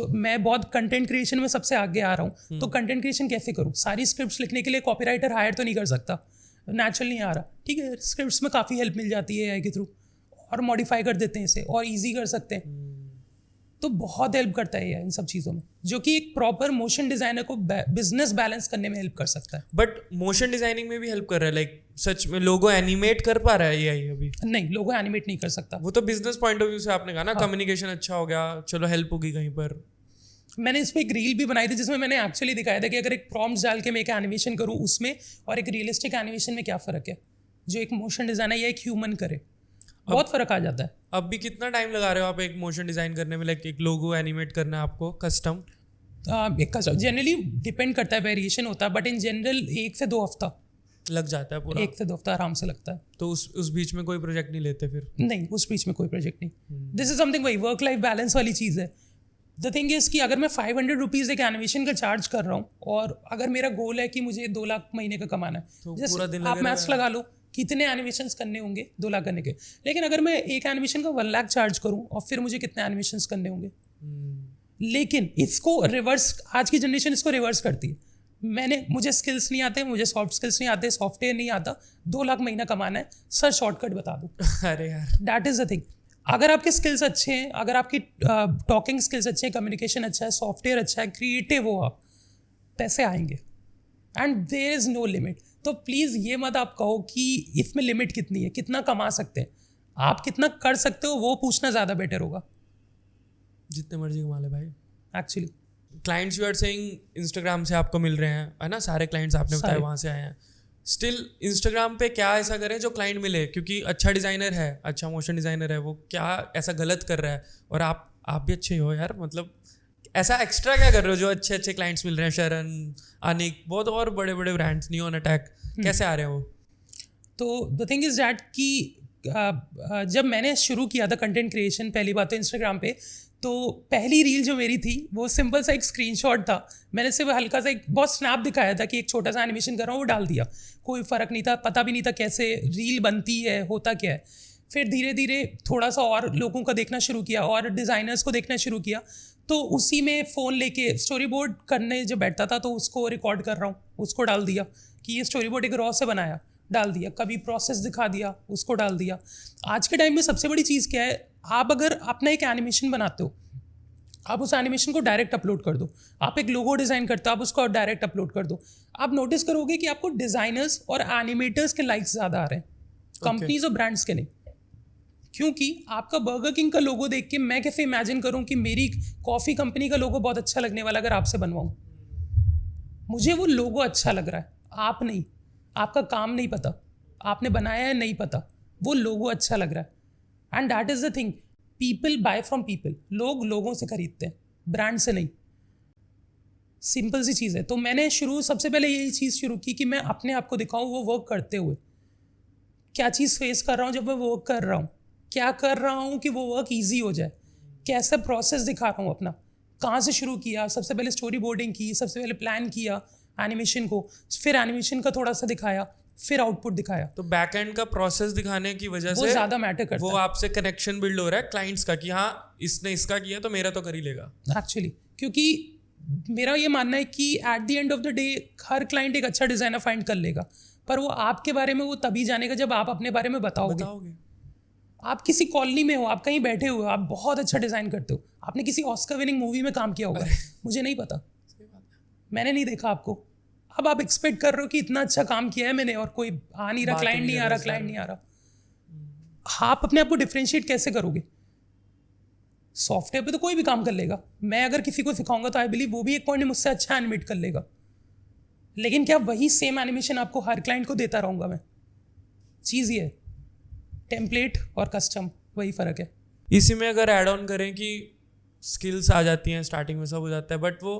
मैं बहुत कंटेंट क्रिएशन में सबसे आगे आ रहा हूँ, तो कंटेंट क्रिएशन कैसे करूँ? सारी स्क्रिप्ट्स लिखने के लिए कॉपीराइटर हायर तो नहीं कर सकता, नेचुरल नहीं आ रहा, ठीक है, स्क्रिप्ट्स में काफ़ी हेल्प मिल जाती है एआई के थ्रू, और मॉडिफाई कर देते हैं इसे और ईजी कर सकते हैं, तो बहुत हेल्प करता है इन सब चीज़ों में, जो कि एक प्रॉपर मोशन डिज़ाइनर को बिजनेस बैलेंस करने में हेल्प कर सकता है। बट मोशन डिजाइनिंग में भी हेल्प कर रहा है, लाइक सच में लोगो एनिमेट कर पा रहा है एआई अभी? नहीं, लोगो एनिमेट नहीं कर सकता। वो तो बिजनेस पॉइंट ऑफ व्यू से आपने कहा ना, कम्युनिकेशन अच्छा हो गया, चलो हेल्प होगी कहीं पर। मैंने इस पर एक रील भी बनाई थी जिसमें मैंने एक्चुअली दिखाया था कि अगर एक प्रॉम्प्ट्स डाल के मैं एक एनिमेशन करूँ उसमें और एक रियलिस्टिक एनिमेशन में क्या फ़र्क है, जो एक मोशन डिज़ाइनर या एक ह्यूमन करे, बहुत फ़र्क आ जाता है। अब भी कितना टाइम लगा रहे हो आप एक मोशन डिज़ाइन करने में, लाइक एक लोगो एनिमेट करना है आपको कस्टम? जनरली डिपेंड करता है, वेरिएशन होता है, बट इन जनरल 1 से 2 हफ्ता लग जाता है पूरा। 1 से 2 हफ्ता आराम से लगता है। तो उस बीच में कोई प्रोजेक्ट नहीं लेते फिर? नहीं, उस बीच में कोई प्रोजेक्ट नहीं। दिस इज समथिंग, वही वर्क लाइफ बैलेंस वाली चीज़ है। द थिंग इज़ कि अगर मैं 500 रुपीज़ एक एनिमेशन का चार्ज कर रहा हूँ और अगर मेरा गोल है कि मुझे 2 लाख महीने का कमाना है, तो जैसे पूरा दिन आप मैथ्स लगा लो कितने एनिमेशंस करने होंगे 2 लाख करने के। लेकिन अगर मैं एक एनिमेशन का 1 लाख चार्ज करूँ और फिर मुझे कितने एनिमेशंस करने होंगे। लेकिन इसको रिवर्स, आज की जनरेशन इसको रिवर्स करती है। मुझे स्किल्स नहीं आते, मुझे सॉफ्ट स्किल्स नहीं आते, सॉफ्टवेयर नहीं आता, 2 लाख महीना कमाना है, सर शॉर्टकट बता दो। अरे यार, दैट इज़ द थिंग। अगर आपके स्किल्स अच्छे हैं, अगर आपकी टॉकिंग स्किल्स अच्छे हैं, कम्युनिकेशन अच्छा है, सॉफ्टवेयर अच्छा है, क्रिएटिव हो आप, पैसे आएंगे and there is no limit. तो प्लीज़ ये मत आप कहो कि इसमें लिमिट कितनी है, कितना कमा सकते हैं आप, कितना कर सकते हो वो पूछना ज़्यादा बेटर होगा। जितने मर्जी कमा ले भाई। Actually clients you are saying Instagram से आपको मिल रहे हैं, है ना, सारे क्लाइंट्स आपने बताया वहाँ से आए हैं, स्टिल इंस्टाग्राम पे क्या ऐसा करें जो क्लाइंट मिले, क्योंकि अच्छा डिज़ाइनर है, अच्छा मोशन डिज़ाइनर है, वो क्या ऐसा गलत कर रहा है, और आप भी अच्छे हो यार, मतलब ऐसा एक्स्ट्रा क्या कर रहे हो जो अच्छे अच्छे क्लाइंट्स मिल रहे हैं, शरण, अनिक, बहुत और बड़े बड़े ब्रांड्स, नियॉन अटैक, कैसे आ रहे हैं वो? तो द थिंग इज़ दैट कि जब मैंने शुरू किया था कंटेंट क्रिएशन, पहली बात तो इंस्टाग्राम पे, तो पहली रील जो मेरी थी वो सिंपल सा एक स्क्रीनशॉट था। मैंने सिर्फ हल्का सा एक बहुत स्नैप दिखाया था कि एक छोटा सा एनिमेशन कर रहा हूँ, वो डाल दिया। कोई फ़र्क नहीं था, पता भी नहीं था कैसे रील बनती है, होता क्या है। फिर धीरे धीरे थोड़ा सा और लोगों का देखना शुरू किया और डिज़ाइनर्स को देखना शुरू किया, तो उसी में फ़ोन लेके स्टोरी बोर्ड करने जब बैठता था तो उसको रिकॉर्ड कर रहा हूँ, उसको डाल दिया कि ये स्टोरी बोर्ड एक रॉ से बनाया, डाल दिया। कभी प्रोसेस दिखा दिया, उसको डाल दिया। आज के टाइम में सबसे बड़ी चीज़ क्या है, आप अगर अपना एक एनिमेशन बनाते हो, आप उस एनिमेशन को डायरेक्ट अपलोड कर दो। आप एक लोगो डिज़ाइन करते हो, आप उसको डायरेक्ट अपलोड कर दो। आप नोटिस करोगे कि आपको डिज़ाइनर्स और एनिमेटर्स के लाइक्स ज़्यादा आ रहे हैं, कंपनीज और ब्रांड्स के नहीं। क्योंकि आपका बर्गर किंग का लोगो देख के मैं कैसे इमेजिन करूं कि मेरी कॉफ़ी कंपनी का लोगो बहुत अच्छा लगने वाला अगर आपसे बनवाऊं। मुझे वो लोगो अच्छा लग रहा है, आप नहीं। आपका काम नहीं पता, आपने बनाया है नहीं पता, वो लोगो अच्छा लग रहा है। And that is the thing, people buy from people. लोग लोगों से खरीदते हैं, ब्रांड से नहीं। सिंपल सी चीज़ है। तो मैंने सबसे पहले यही चीज़ शुरू की कि मैं अपने आप को दिखाऊं वो वर्क करते हुए, क्या चीज़ फेस कर रहा हूँ जब मैं वर्क कर रहा हूँ, क्या कर रहा हूँ कि वो वर्क ईजी हो जाए, कैसा प्रोसेस दिखा रहा हूँ अपना, कहाँ से शुरू किया। सबसे पहले स्टोरी बोर्डिंग की, सबसे पहले प्लान किया एनिमेशन को, फिर एनिमेशन का थोड़ा सा दिखाया, फिर आउटपुट दिखाया। तो बैक एंड का प्रोसेस दिखाने की वजह वो से ज़्यादा मैटर करता वो आपसे कनेक्शन बिल्ड हो रहा है क्लाइंट्स का कि हाँ इसने इसका किया तो मेरा तो कर ही लेगा एक्चुअली। क्योंकि मेरा ये मानना है कि at the end of the day her client एक अच्छा डिज़ाइनर फाइंड कर लेगा, पर वो आपके बारे में वो तभी जानेगा जब आप अपने बारे में बताओगे। आप किसी कॉलोनी में हो, आप कहीं बैठे हुए हो, आप बहुत अच्छा डिज़ाइन करते हो, आपने किसी ऑस्कर विनिंग मूवी में काम किया होगा, मुझे नहीं पता, मैंने नहीं देखा आपको। अब आप एक्सपेक्ट कर रहे हो कि इतना अच्छा काम किया है मैंने और कोई आ नहीं रहा, क्लाइंट नहीं आ रहा, क्लाइंट नहीं आ रहा। आप अपने आप को डिफ्रेंशिएट कैसे करोगे? सॉफ्टवेयर पे तो कोई भी काम कर लेगा। मैं अगर किसी को सिखाऊंगा तो आई बिलीव वो भी एक पॉइंट मुझसे अच्छा एनिमेट कर लेगा, लेकिन क्या वही सेम एनिमेशन आपको हर क्लाइंट को देता रहूँगा मैं? चीज़ ये है, टेम्पलेट और कस्टम, वही फ़र्क है। इसी में अगर ऐड ऑन करें कि स्किल्स आ जाती हैं, स्टार्टिंग में सब हो जाता है, बट वो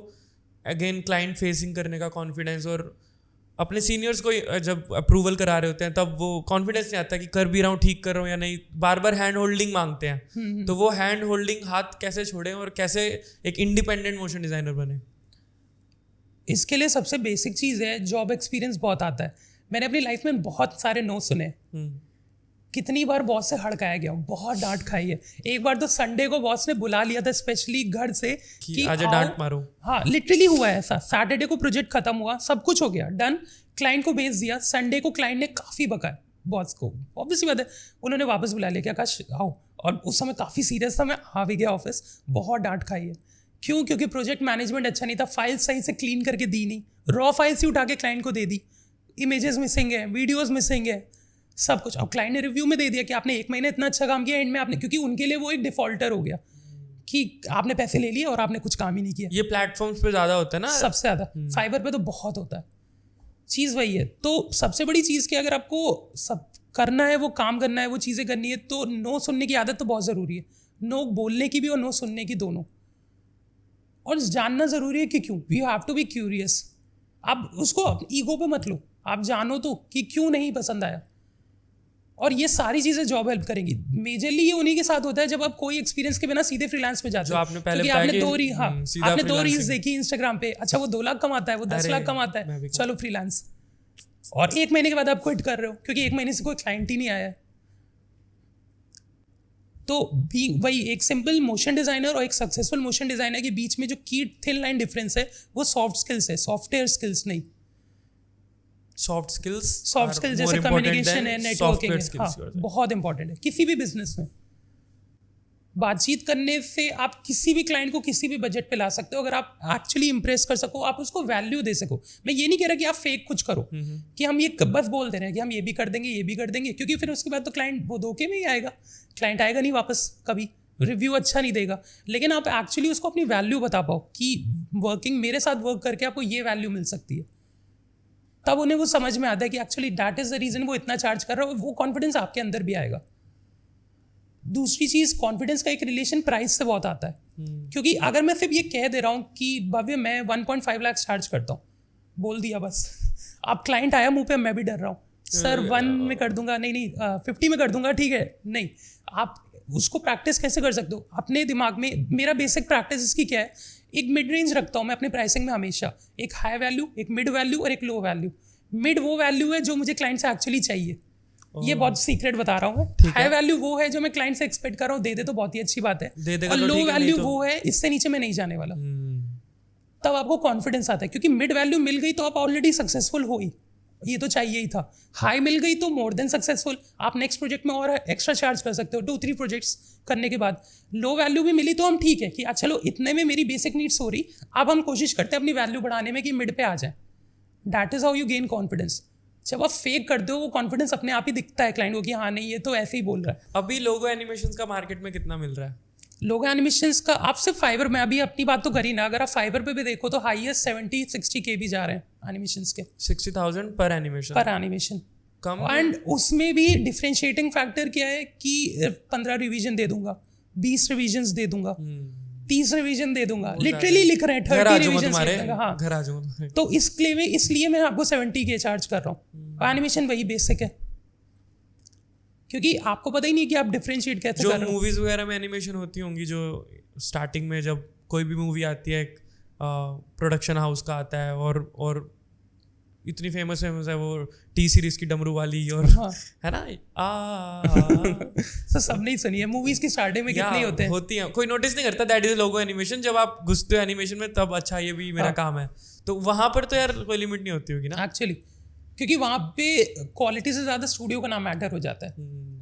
अगेन क्लाइंट फेसिंग करने का कॉन्फिडेंस, और अपने सीनियर्स को जब अप्रूवल करा रहे होते हैं तब वो कॉन्फिडेंस नहीं आता कि कर भी रहा हूँ, ठीक कर रहा हूँ या नहीं, बार बार हैंड होल्डिंग मांगते हैं। तो वो हैंड होल्डिंग हाथ कैसे छोड़ें और कैसे एक इंडिपेंडेंट मोशन डिज़ाइनर बने? इसके लिए सबसे बेसिक चीज़ है, जॉब एक्सपीरियंस बहुत आता है। मैंने अपनी लाइफ में बहुत सारे नो सुने, कितनी बार बॉस से हड़काया गया, बहुत डांट खाई है। एक बार तो संडे को बॉस ने बुला लिया था स्पेशली घर से कि आज डांट मारो। हाँ, लिटरली हुआ है ऐसा। सैटरडे को प्रोजेक्ट खत्म हुआ, सब कुछ हो गया, डन, क्लाइंट को भेज दिया। संडे को क्लाइंट ने काफ़ी बकाया बॉस को, ऑब्वियसली बात है, उन्होंने वापस बुला लिया, क्या आकाश आओ, और उस समय काफ़ी सीरियस था, मैं आ भी गया ऑफिस, बहुत डांट खाई है। क्यों? क्योंकि प्रोजेक्ट मैनेजमेंट अच्छा नहीं था, फाइल सही से क्लीन करके दी नहीं, रॉ फाइल्स ही उठा के क्लाइंट को दे दी, इमेजेस मिसिंग है, वीडियोस मिसिंग है, सब कुछ। अब क्लाइंट ने रिव्यू में दे दिया कि आपने 1 महीने इतना अच्छा काम किया, एंड में आपने, क्योंकि उनके लिए वो एक डिफॉल्टर हो गया कि आपने पैसे ले लिए और आपने कुछ काम ही नहीं किया। ये प्लेटफॉर्म्स पे ज़्यादा होता है ना, सबसे ज़्यादा फाइबर पे तो बहुत होता है। चीज़ वही है। तो सबसे बड़ी चीज़ कि अगर आपको सब करना है, वो काम करना है, वो चीज़ें करनी है, तो नो सुनने की आदत तो बहुत ज़रूरी है। नो बोलने की भी और नो सुनने की, दोनों। और जानना ज़रूरी है कि क्यों। You have to be curious. आप उसको ईगो पे मत लो, आप जानो तो कि क्यों नहीं पसंद आया। और ये सारी चीज़ें जॉब हेल्प करेंगी। मेजरली ये उन्हीं के साथ होता है जब आप कोई एक्सपीरियंस के बिना सीधे फ्रीलांस पे जाते हो। आपने पहले क्योंकि आपने दो रील्स देखी इंस्टाग्राम पे, अच्छा वो 2 लाख कमाता है, वो 10 लाख कमाता है, चलो फ्रीलांस। और 1 महीने के बाद आप क्विट कर रहे हो क्योंकि 1 महीने से कोई क्लाइंट ही नहीं आया है। तो वही एक सिंपल मोशन डिज़ाइनर और एक सक्सेसफुल मोशन डिज़ाइनर के बीच में जो की थिन लाइन डिफरेंस है वो सॉफ्ट स्किल्स है, सॉफ्टवेयर स्किल्स नहीं। सॉफ्ट स्किल्स जैसे कम्युनिकेशन है, नेटवर्किंग है, हाँ, बहुत इंपॉर्टेंट है किसी भी बिजनेस में। बातचीत करने से आप किसी भी क्लाइंट को किसी भी बजट पे ला सकते हो, अगर आप एक्चुअली इंप्रेस कर सको, आप उसको वैल्यू दे सको। मैं ये नहीं कह रहा कि आप फेक कुछ करो, कि हम ये बस बोल दे रहे हैं कि हम ये भी कर देंगे, ये भी कर देंगे, क्योंकि फिर उसके बाद तो क्लाइंट वो धोखे में ही आएगा, क्लाइंट आएगा नहीं वापस कभी, रिव्यू अच्छा नहीं देगा। लेकिन आप एक्चुअली उसको अपनी वैल्यू बता पाओ कि वर्किंग मेरे साथ वर्क करके आपको ये वैल्यू मिल सकती है। तब उन्हें वो समझ में आता है कि actually that is the reason वो इतना चार्ज कर रहा है, वो कॉन्फिडेंस आपके अंदर भी आएगा। दूसरी चीज़, कॉन्फिडेंस का एक रिलेशन प्राइस से बहुत आता है। क्योंकि अगर मैं सिर्फ ये कह दे रहा हूँ कि भव्य मैं 1.5 लाख चार्ज करता हूँ, बोल दिया बस, अब क्लाइंट आया मुंह पे, मैं भी डर रहा हूँ सर 1 में कर दूंगा, नहीं 50 में कर दूंगा, ठीक है, नहीं। आप उसको प्रैक्टिस कैसे कर सकते हो अपने दिमाग में? मेरा बेसिक प्रैक्टिस इसकी क्या है, एक मिड रेंज रखता हूँ मैं अपने प्राइसिंग में हमेशा, एक हाई वैल्यू, एक मिड वैल्यू और एक लो वैल्यू। मिड वो वैल्यू है जो मुझे क्लाइंट से एक्चुअली चाहिए, ये बहुत सीक्रेट बता रहा हूँ मैं। हाई वैल्यू वो है जो मैं क्लाइंट से एक्सपेक्ट कर रहा हूँ, दे दे तो बहुत ही अच्छी बात है, और लो वैल्यू वो है इससे नीचे मैं नहीं जाने वाला। तब आपको कॉन्फिडेंस आता है, क्योंकि मिड वैल्यू मिल गई तो आप ऑलरेडी सक्सेसफुल हो ही, ये तो चाहिए ही था। हाई मिल गई तो मोर देन सक्सेसफुल, आप नेक्स्ट प्रोजेक्ट में और एक्स्ट्रा चार्ज कर सकते हो 2-3 प्रोजेक्ट्स करने के बाद। लो वैल्यू भी मिली तो हम ठीक है कि चलो इतने में मेरी बेसिक नीड्स हो रही, अब हम कोशिश करते हैं अपनी वैल्यू बढ़ाने में कि मिड पे आ जाए। That is how you gain confidence. जब आप फेक करते हो वो कॉन्फिडेंस अपने आप ही दिखता है क्लाइंट को कि हाँ नहीं ये तो ऐसे ही बोल रहा है। अभी लोगो एनिमेशंस का मार्केट में कितना मिल रहा है? लोगो एनिमेशंस का आप सिर्फ फाइवर में, अभी अपनी बात तो करी ना, अगर आप फाइवर पे भी देखो तो हाईएस्ट 70-60 के भी जा रहे हैं एनिमेशंस के। 60,000 पर एनिमेशन? पर एनिमेशन कम। एंड उसमें भी डिफरेंशिएटिंग फैक्टर क्या है कि 15 रिवीजन दे दूंगा, 20 रिवीजन्स दे दूंगा, 30 रिवीजन दे दूंगा, लिटरली लिख रहे हैं 30 रिवीजन दे दूंगा। हाँ, घर आ जाऊंगा। तो इसलिए मैं आपको 70 के चार्ज कर रहा हूँ। एनिमेशन वही बेसिक है, क्योंकि आपको पता ही नहीं कि आप डिफरेंशिएट कैसे कर रहे हो। जो मूवीज वगैरह में एनिमेशन होती होंगी, जो स्टार्टिंग में जब कोई भी मूवी आती है प्रोडक्शन हाउस का आता है, और इतनी फेमस है वो टी सीरीज की डमरू वाली, और हाँ। है ना तो सब नहीं सुनी है, मूवीज की स्टार्टिंग में कितने होते हैं, होती हैं, कोई नोटिस नहीं करता, दैट इज लोगो एनिमेशन। जब आप घुसते हो एनिमेशन में तब अच्छा ये भी मेरा काम है, तो वहां पर तो यार कोई लिमिट नहीं होती होगी ना एक्चुअली, क्योंकि वहाँ पे क्वालिटी से ज़्यादा स्टूडियो का नाम मैटर हो जाता है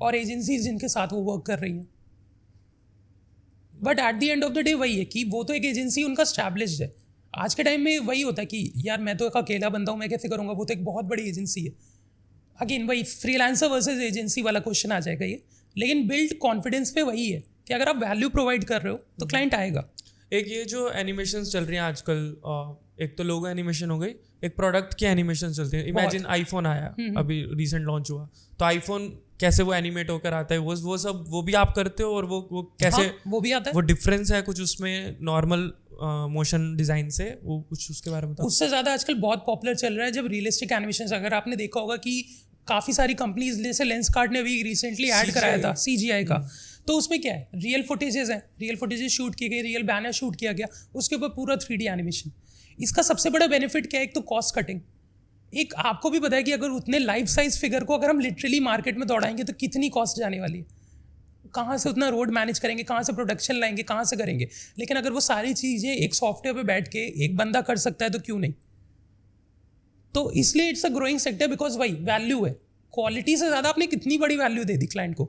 और एजेंसीज जिनके साथ वो वर्क कर रही हैं। But at the end of the day वही है कि वो तो एक एजेंसी उनका स्टैब्लिश्ड है। आज के टाइम में वही होता है कि यार मैं तो एक अकेला बंदा हूँ, मैं कैसे करूँगा, वो तो एक बहुत बड़ी एजेंसी है। अगेन वही फ्रीलांसर वर्सेस एजेंसी वाला क्वेश्चन आ जाएगा ये, लेकिन बिल्ड कॉन्फिडेंस पे वही है कि अगर आप वैल्यू प्रोवाइड कर रहे हो तो क्लाइंट आएगा। एक ये जो एनिमेशन चल रही हैं आजकल, एक तो लोगो एनिमेशन हो गई, एक प्रोडक्ट की एनिमेशन चलती है। इमेजिन आईफोन आया, अभी रिसेंट लॉन्च हुआ, तो आईफोन कैसे वो एनिमेट होकर आता है, वो सब वो भी आप करते हो, और वो कैसे, हाँ, वो भी आता है। वो डिफरेंस है कुछ उसमें नॉर्मल मोशन डिजाइन से, वो कुछ उसके बारे में बताओ। उससे ज़्यादा आजकल बहुत पॉपुलर चल रहा है जब रियलिस्टिक एनिमेशन। अगर आपने देखा होगा कि काफ़ी सारी कंपनीज जैसे लेंसकार्ट ने भी रिसेंटली ऐड कराया था CGI का, तो उसमें क्या है, रियल फुटेजेस हैं, रियल फुटेजेस शूट किए गए, रियल बैनर शूट किया गया, उसके ऊपर पूरा 3D एनिमेशन। इसका सबसे बड़ा बेनिफिट क्या है, एक तो कॉस्ट कटिंग। एक आपको भी पता है कि अगर उतने लाइफ साइज फिगर को अगर हम लिटरली मार्केट में दौड़ाएंगे तो कितनी कॉस्ट जाने वाली है, कहाँ से उतना रोड मैनेज करेंगे, कहाँ से प्रोडक्शन लाएंगे, कहाँ से करेंगे। लेकिन अगर वो सारी चीज़ें एक सॉफ्टवेयर पे बैठ के एक बंदा कर सकता है तो क्यों नहीं। तो इसलिए it's a growing sector, because वही वैल्यू है। क्वालिटी से ज़्यादा आपने कितनी बड़ी वैल्यू दे दी क्लाइंट को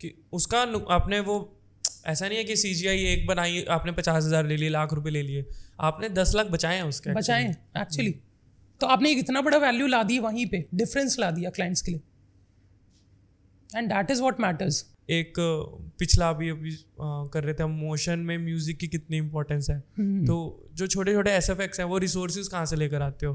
कि उसका आपने वो, ऐसा नहीं है कि CGI एक बनाई आपने 50,000 ले लिए, लाख रुपए ले लिए, आपने 10 लाख बचाए हैं उसके, बचाए हैं एक्चुअली। तो आपने एक इतना बड़ा वैल्यू ला दी वहीं पे, डिफरेंस ला दिया क्लाइंट्स के लिए, and that is what matters. एक पिछला अभी कर रहे थे हम, मोशन में म्यूजिक की कितनी इंपॉर्टेंस है, तो जो छोटे छोटे SFX हैं वो रिसोर्सेज कहाँ से लेकर आते हो?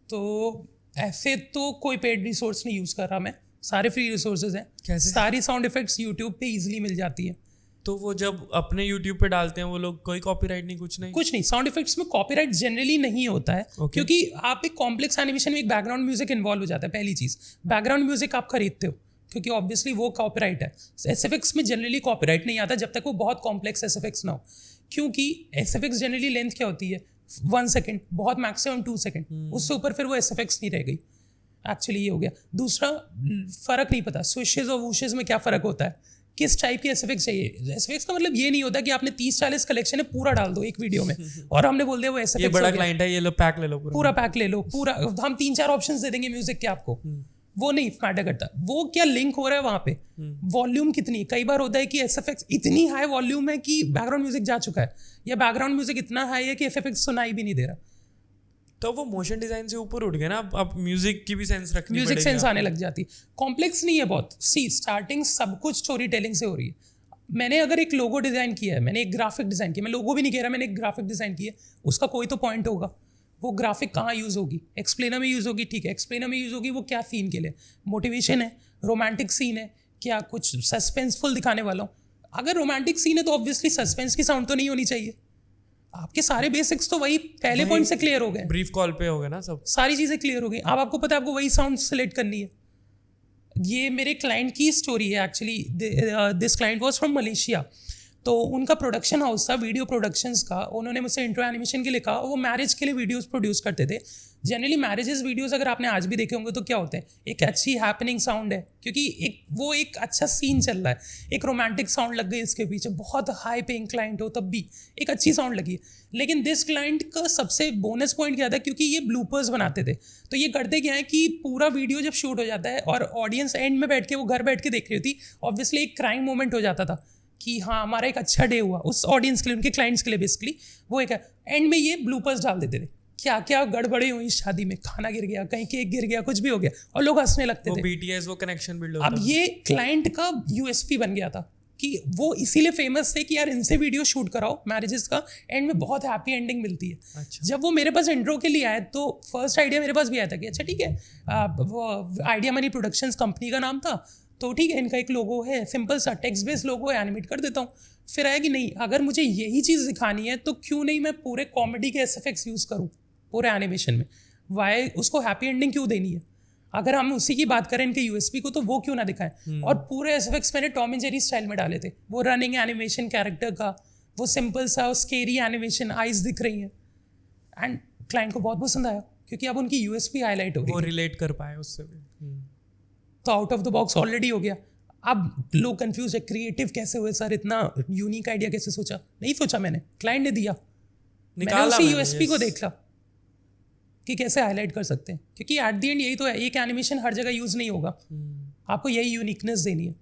तो ऐसे तो कोई पेड रिसोर्स नहीं यूज़ कर रहा मैं, सारे फ्री रिसोर्सेज हैं। कैसे? सारी साउंड इफेक्ट्स यूट्यूब पे इजीली मिल जाती है। तो वो जब अपने YouTube पे डालते हैं वो लोग, कोई कॉपीराइट नहीं, कुछ नहीं? साउंड इफेक्ट्स में कॉपीराइट जनरली नहीं होता है, क्योंकि आप एक कॉम्प्लेक्स एनिमेशन में एक बैकग्राउंड म्यूजिक इन्वॉल्व हो जाता है। पहली चीज़, बैकग्राउंड म्यूजिक आप खरीदते हो क्योंकि ऑब्वियसली वो कॉपीराइट है। SFX में जनरली कॉपीराइट नहीं आता जब तक वो बहुत कॉम्प्लेक्स SFX ना हो, क्योंकि SFX जनरली लेंथ क्या होती है, 1 सेकेंड, बहुत मैक्सिमम 2 सेकेंड, उससे ऊपर फिर वो SFX नहीं रह गई। एक्चुअली ये हो गया। दूसरा, फ़र्क नहीं पता स्विशेज और वूशेज में क्या फ़र्क होता है, किस टाइप की SFX चाहिए। SFX का मतलब ये नहीं होता कि आपने 30-40 कलेक्शन है पूरा डाल दो एक वीडियो में और हमने बोल दिया वो SFX, ये बड़ा क्लाइंट है, ये लो पैक ले लो, पूरा पैक ले लो, पूरा हम 3-4 ऑप्शंस दे देंगे म्यूजिक के आपको। वो नहीं मैटर करता, वो क्या लिंक हो रहा है वहाँ पे, वॉल्यूम कितनी। कई बार होता है कि SFX इतनी हाई वॉल्यूम है कि बैकग्राउंड म्यूजिक जा चुका है, या बैकग्राउंड म्यूजिक इतना हाई है कि SFX सुनाई भी नहीं दे रहा। तो वो मोशन डिजाइन से ऊपर उठ गया ना, अब म्यूजिक की भी सेंस रखनी पड़ेगी, म्यूजिक सेंस आने लग जाती है। कॉम्प्लेक्स नहीं है बहुत, स्टार्टिंग सब कुछ स्टोरी टेलिंग से हो रही है। मैंने अगर एक लोगो डिज़ाइन किया है, मैंने एक ग्राफिक डिज़ाइन किया, मैं लोगो भी नहीं कह रहा, मैंने एक ग्राफिक डिज़ाइन किया है, उसका कोई तो पॉइंट होगा, वो ग्राफिक कहाँ यूज़ होगी, एक्सप्लेनर में यूज़ होगी, ठीक है, एक्सप्लेनर में यूज़ होगी, वो क्या सीन के लिए, मोटिवेशन है, रोमांटिक सीन है, क्या कुछ सस्पेंसफुल दिखाने वाला हूँ। अगर रोमांटिक सीन है तो ऑब्वियसली सस्पेंस की साउंड तो नहीं होनी चाहिए। आपके सारे बेसिक्स तो वही पहले पॉइंट से क्लियर हो गए, ब्रीफ कॉल पे हो गए ना सब, सारी चीज़ें क्लियर हो गई। अब आपको पता है आपको वही साउंड सेलेक्ट करनी है। ये मेरे क्लाइंट की स्टोरी है actually. This client was from Malaysia. तो उनका प्रोडक्शन हाउस था वीडियो प्रोडक्शंस का। उन्होंने मुझसे इंट्रो एनिमेशन के लिए कहा। वो मैरिज के लिए वीडियोस प्रोड्यूस करते थे। जनरली मैरिजेस वीडियोस अगर आपने आज भी देखे होंगे तो क्या होते हैं, एक अच्छी हैपनिंग साउंड है क्योंकि एक अच्छा सीन चल रहा है, एक रोमांटिक साउंड लग गई इसके पीछे, बहुत हाई पेइंग क्लाइंट हो तब भी एक अच्छी साउंड लगी। लेकिन दिस क्लाइंट का सबसे बोनस पॉइंट क्या था, क्योंकि ये ब्लूपर्स बनाते थे, तो ये करते क्या है कि पूरा वीडियो जब शूट हो जाता है और ऑडियंस एंड में बैठ के वो घर बैठ के देख रही होती, ऑब्वियसली एक क्राइम मोमेंट हो जाता था कि हाँ हमारा एक अच्छा डे हुआ उस ऑडियंस के लिए, उनके क्लाइंट्स के लिए बेसिकली। वो एक एंड में ये ब्लूपर्स डाल देते थे, क्या क्या गड़बड़े हुई शादी में, खाना गिर गया, कहीं केक गिर गया, कुछ भी हो गया, और लोग हंसने लगते थे। BTS वो कनेक्शन बिल्ड होता अब ये क्लाइंट का USP बन गया था कि वो इसीलिए फेमस थे कि यार इनसे वीडियो शूट कराओ मैरिजेस का, एंड में बहुत हैप्पी एंडिंग मिलती है। अच्छा। जब वो मेरे पास इंट्रो के लिए आए तो फर्स्ट आइडिया मेरे पास भी आया था कि अच्छा ठीक है, वो आइडिया मनी प्रोडक्शंस कंपनी का नाम था, तो ठीक है इनका एक लोगो है, सिंपल सा टेक्स्ट बेस्ड लोगो है, एनिमेट कर देता हूँ। फिर आया कि नहीं, अगर मुझे यही चीज़ दिखानी है तो क्यों नहीं मैं पूरे कॉमेडी के SFX यूज़ करूँ पूरे एनिमेशन में, वाई उसको हैप्पी एंडिंग क्यों देनी है। अगर हम उसी की बात करें इनके USP को, तो वो क्यों ना दिखाएं। और पूरे SFX मैंने टॉम एंड जेरी स्टाइल में डाले थे, वो रनिंग एनिमेशन कैरेक्टर का, वो सिंपल सा स्केरी एनिमेशन, आइज दिख रही हैं, एंड क्लाइंट को बहुत पसंद आया क्योंकि अब उनकी USP हाईलाइट हो गई, वो रिलेट कर पाए उससे भी। तो out of the box already हो गया। अब लोग कंफ्यूज है, क्रिएटिव कैसे हुए सर, इतना यूनिक आइडिया कैसे सोचा। नहीं सोचा मैंने, क्लाइंट ने दिया, मैंने उसी USP को देखा कि कैसे हाईलाइट कर सकते हैं, क्योंकि एट द एंड यही तो है, एक एनिमेशन हर जगह यूज़ नहीं होगा, आपको यही यूनिकनेस देनी है।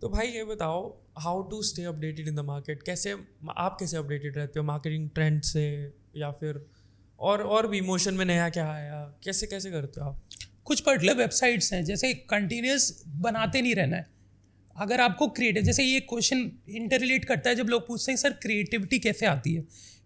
तो भाई ये बताओ, how to stay updated in the market, कैसे आप कैसे अपडेटेड रहते हो मार्केटिंग ट्रेंड से, या फिर और भी इमोशन में नया क्या आया, कैसे कैसे करते हो आप? कुछ पर्टिकुलर वेबसाइट्स हैं, जैसे कंटिन्यूस बनाते नहीं रहना है। अगर आपको क्रिएटिव, जैसे ये क्वेश्चन इंटर रिलेट करता है जब लोग पूछते हैं सर क्रिएटिविटी कैसे आती है।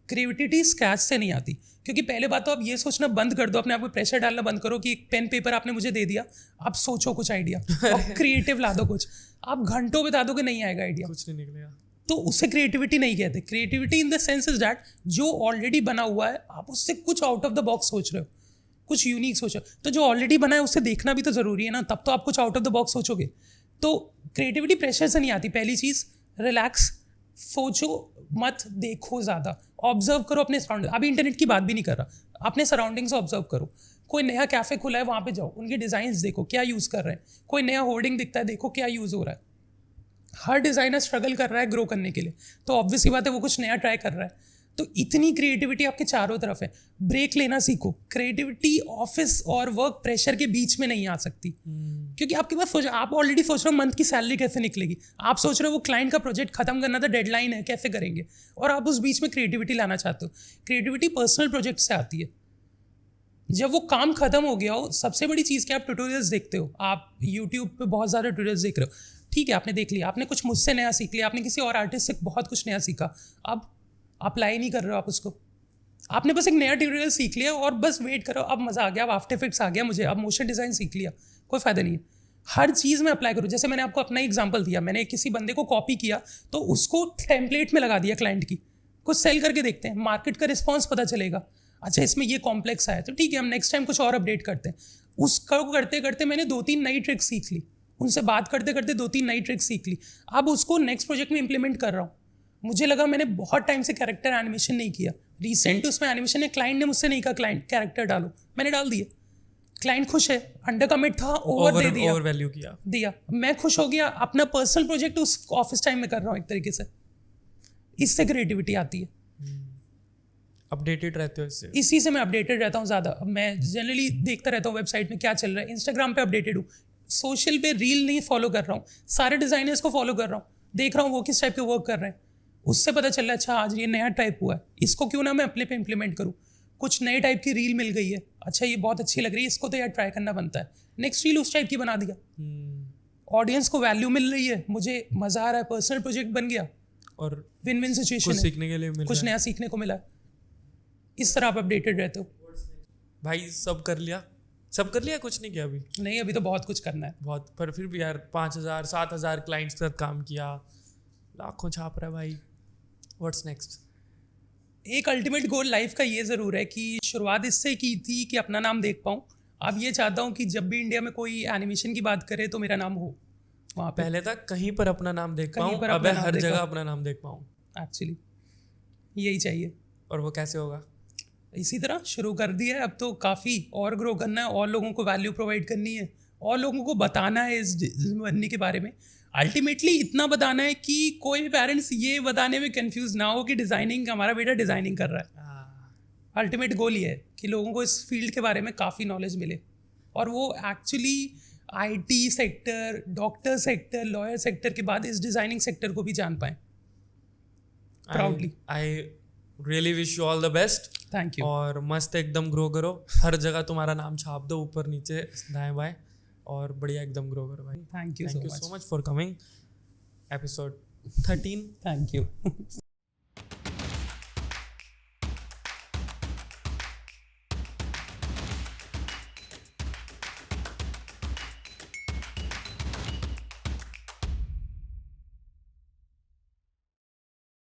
क्रिएटिविटी स्क्रैच से नहीं आती, क्योंकि पहले बात तो आप ये सोचना बंद कर दो, अपने आप को प्रेशर डालना बंद करो कि एक पेन पेपर आपने मुझे दे दिया, आप सोचो कुछ आइडिया और क्रिएटिव ला दो कुछ, आप घंटों बता दो कि नहीं आएगा आइडिया, कुछ नहीं निकलेगा, तो उससे क्रिएटिविटी नहीं कहते। Creativity in the sense is that जो ऑलरेडी बना हुआ है आप उससे कुछ आउट ऑफ द बॉक्स सोच रहे हो, कुछ यूनिक सोचो। तो जो ऑलरेडी बना है उससे देखना भी तो ज़रूरी है ना, तब तो आप कुछ आउट ऑफ द बॉक्स सोचोगे। तो क्रिएटिविटी प्रेशर से नहीं आती। पहली चीज़, रिलैक्स, सोचो मत, देखो ज़्यादा, ऑब्जर्व करो अपने सराउंडिंग। अभी इंटरनेट की बात भी नहीं कर रहा, अपने सराउंडिंग्स ऑब्जर्व करो। कोई नया कैफ़े खुला है वहाँ पे जाओ, उनके डिज़ाइंस देखो क्या यूज़ कर रहे हैं। कोई नया होर्डिंग दिखता है, देखो क्या यूज़ हो रहा है। हर डिज़ाइनर स्ट्रगल कर रहा है ग्रो करने के लिए, तो ऑब्वियसली बात है वो कुछ नया ट्राई कर रहा है। तो इतनी क्रिएटिविटी आपके चारों तरफ है, ब्रेक लेना सीखो। क्रिएटिविटी ऑफिस और वर्क प्रेशर के बीच में नहीं आ सकती, क्योंकि आपके पास सोच, आप ऑलरेडी सोच रहे हो मंथ की सैलरी कैसे निकलेगी, आप सोच रहे हो वो क्लाइंट का प्रोजेक्ट खत्म करना था, डेडलाइन है, कैसे करेंगे, और आप उस बीच में क्रिएटिविटी लाना चाहते हो। क्रिएटिविटी पर्सनल प्रोजेक्ट से आती है। जब वो काम खत्म हो गया हो, सबसे बड़ी चीज़ क्या, आप ट्यूटोरियल्स देखते हो, आप यूट्यूब पे बहुत ज़्यादा ट्यूटोरियल्स देख रहे हो, ठीक है आपने देख लिया, आपने कुछ मुझसे नया सीख लिया, आपने किसी और आर्टिस्ट से बहुत कुछ नया सीखा, अब अप्लाई नहीं कर रहे हो आप उसको, आपने बस एक नया ट्यूटोरियल सीख लिया और बस वेट करो, अब मज़ा आ गया, अब आफ्टर इफेक्ट्स आ गया मुझे, अब मोशन डिज़ाइन सीख लिया, कोई फ़ायदा नहीं है। हर चीज़ में अप्लाई करो। जैसे मैंने आपको अपना एग्जांपल दिया, मैंने किसी बंदे को कॉपी किया तो उसको टेम्पलेट में लगा दिया क्लाइंट की, कुछ सेल करके देखते हैं, मार्केट का रिस्पॉन्स पता चलेगा, अच्छा इसमें ये कॉम्प्लेक्स आया तो ठीक है हम नेक्स्ट टाइम कुछ और अपडेट करते हैं। उसका करते करते मैंने 2-3 नई ट्रिक्स सीख ली, उनसे बात करते करते 2-3 नई ट्रिक्स सीख ली, अब उसको नेक्स्ट प्रोजेक्ट में इंप्लीमेंट कर रहा हूँ। मुझे लगा मैंने बहुत टाइम से कैरेक्टर एनिमेशन नहीं किया, रिसेंट उसमें एनिमेशन है, क्लाइंट ने मुझसे नहीं कहा क्लाइंट कैरेक्टर डालो, मैंने डाल दिए, क्लाइंट खुश है, अंडर कमिट था, ओवर दे दिया, ओवर वैल्यू दिया, मैं खुश हो गया, अपना पर्सनल प्रोजेक्ट उस ऑफिस टाइम में कर रहा हूँ एक तरीके से। इससे क्रिएटिविटी आती है। अपडेटेड रहते हो इससे? इसी से मैं अपडेटेड रहता हूँ ज़्यादा। मैं जनरली देखता रहता हूँ वेबसाइट में क्या चल रहा है, इंस्टाग्राम पे अपडेटेड हूँ, सोशल पे रील नहीं फॉलो कर रहा हूँ, सारे डिज़ाइनर्स को फॉलो कर रहा हूँ, देख रहा हूँ वो किस टाइप के वर्क कर रहे हैं, उससे पता चल रहा है अच्छा आज ये नया टाइप हुआ है, इसको क्यों ना मैं अपने पे इम्प्लीमेंट करूँ। कुछ नए टाइप की रील मिल गई है, अच्छा ये बहुत अच्छी लग रही है, इसको तो यार ट्राई करना बनता है, नेक्स्ट रील उस टाइप की बना दिया, ऑडियंस को वैल्यू मिल रही है, मुझे मज़ा आ रहा है, पर्सनल प्रोजेक्ट बन गया, और विन विन सिचुएशन, कुछ सीखने के लिए मिल कुछ नया सीखने को मिला। इस तरह आप अपडेटेड रहते हो। भाई सब कर लिया कुछ नहीं किया अभी। नहीं, अभी तो बहुत कुछ करना है। बहुत, पर फिर भी यार 5,000 7,000 क्लाइंट्स के साथ काम किया, लाखों छाप रहा है भाई। What's next? एक अल्टीमेट गोल लाइफ का ये ज़रूर है कि शुरुआत इससे की थी कि अपना नाम देख पाऊँ। अब ये चाहता हूँ कि जब भी इंडिया में कोई एनिमेशन की बात करे तो मेरा नाम हो वहाँ पे। पहले तक कहीं पर अपना नाम देख कहीं पाऊँ, पर अब अपना नाम हर देख जगह पाऊँ। अपना नाम देख पाऊँ। एक्चुअली यही चाहिए। और वो कैसे होगा? इसी तरह शुरू कर दिया है, अब तो काफ़ी और ग्रो करना है, और लोगों को वैल्यू प्रोवाइड करनी है, और लोगों को बताना है इस जर्नी के बारे में। अल्टीमेटली इतना बताना है कि कोई भी पेरेंट्स ये बताने में कंफ्यूज ना हो कि डिज़ाइनिंग, हमारा बेटा डिज़ाइनिंग कर रहा है। अल्टीमेट गोल ये है कि लोगों को इस फील्ड के बारे में काफ़ी नॉलेज मिले, और वो actually IT sector, doctor sector, lawyer sector के बाद इस डिज़ाइनिंग सेक्टर को भी जान पाएँ proudly. I really wish you all the best. Thank you. और मस्त एकदम ग्रो करो, हर जगह तुम्हारा नाम छाप दो, ऊपर नीचे दाएं बाएं, और बढ़िया एकदम ग्रो करो भाई। Thank you so much for coming episode 13। Thank you.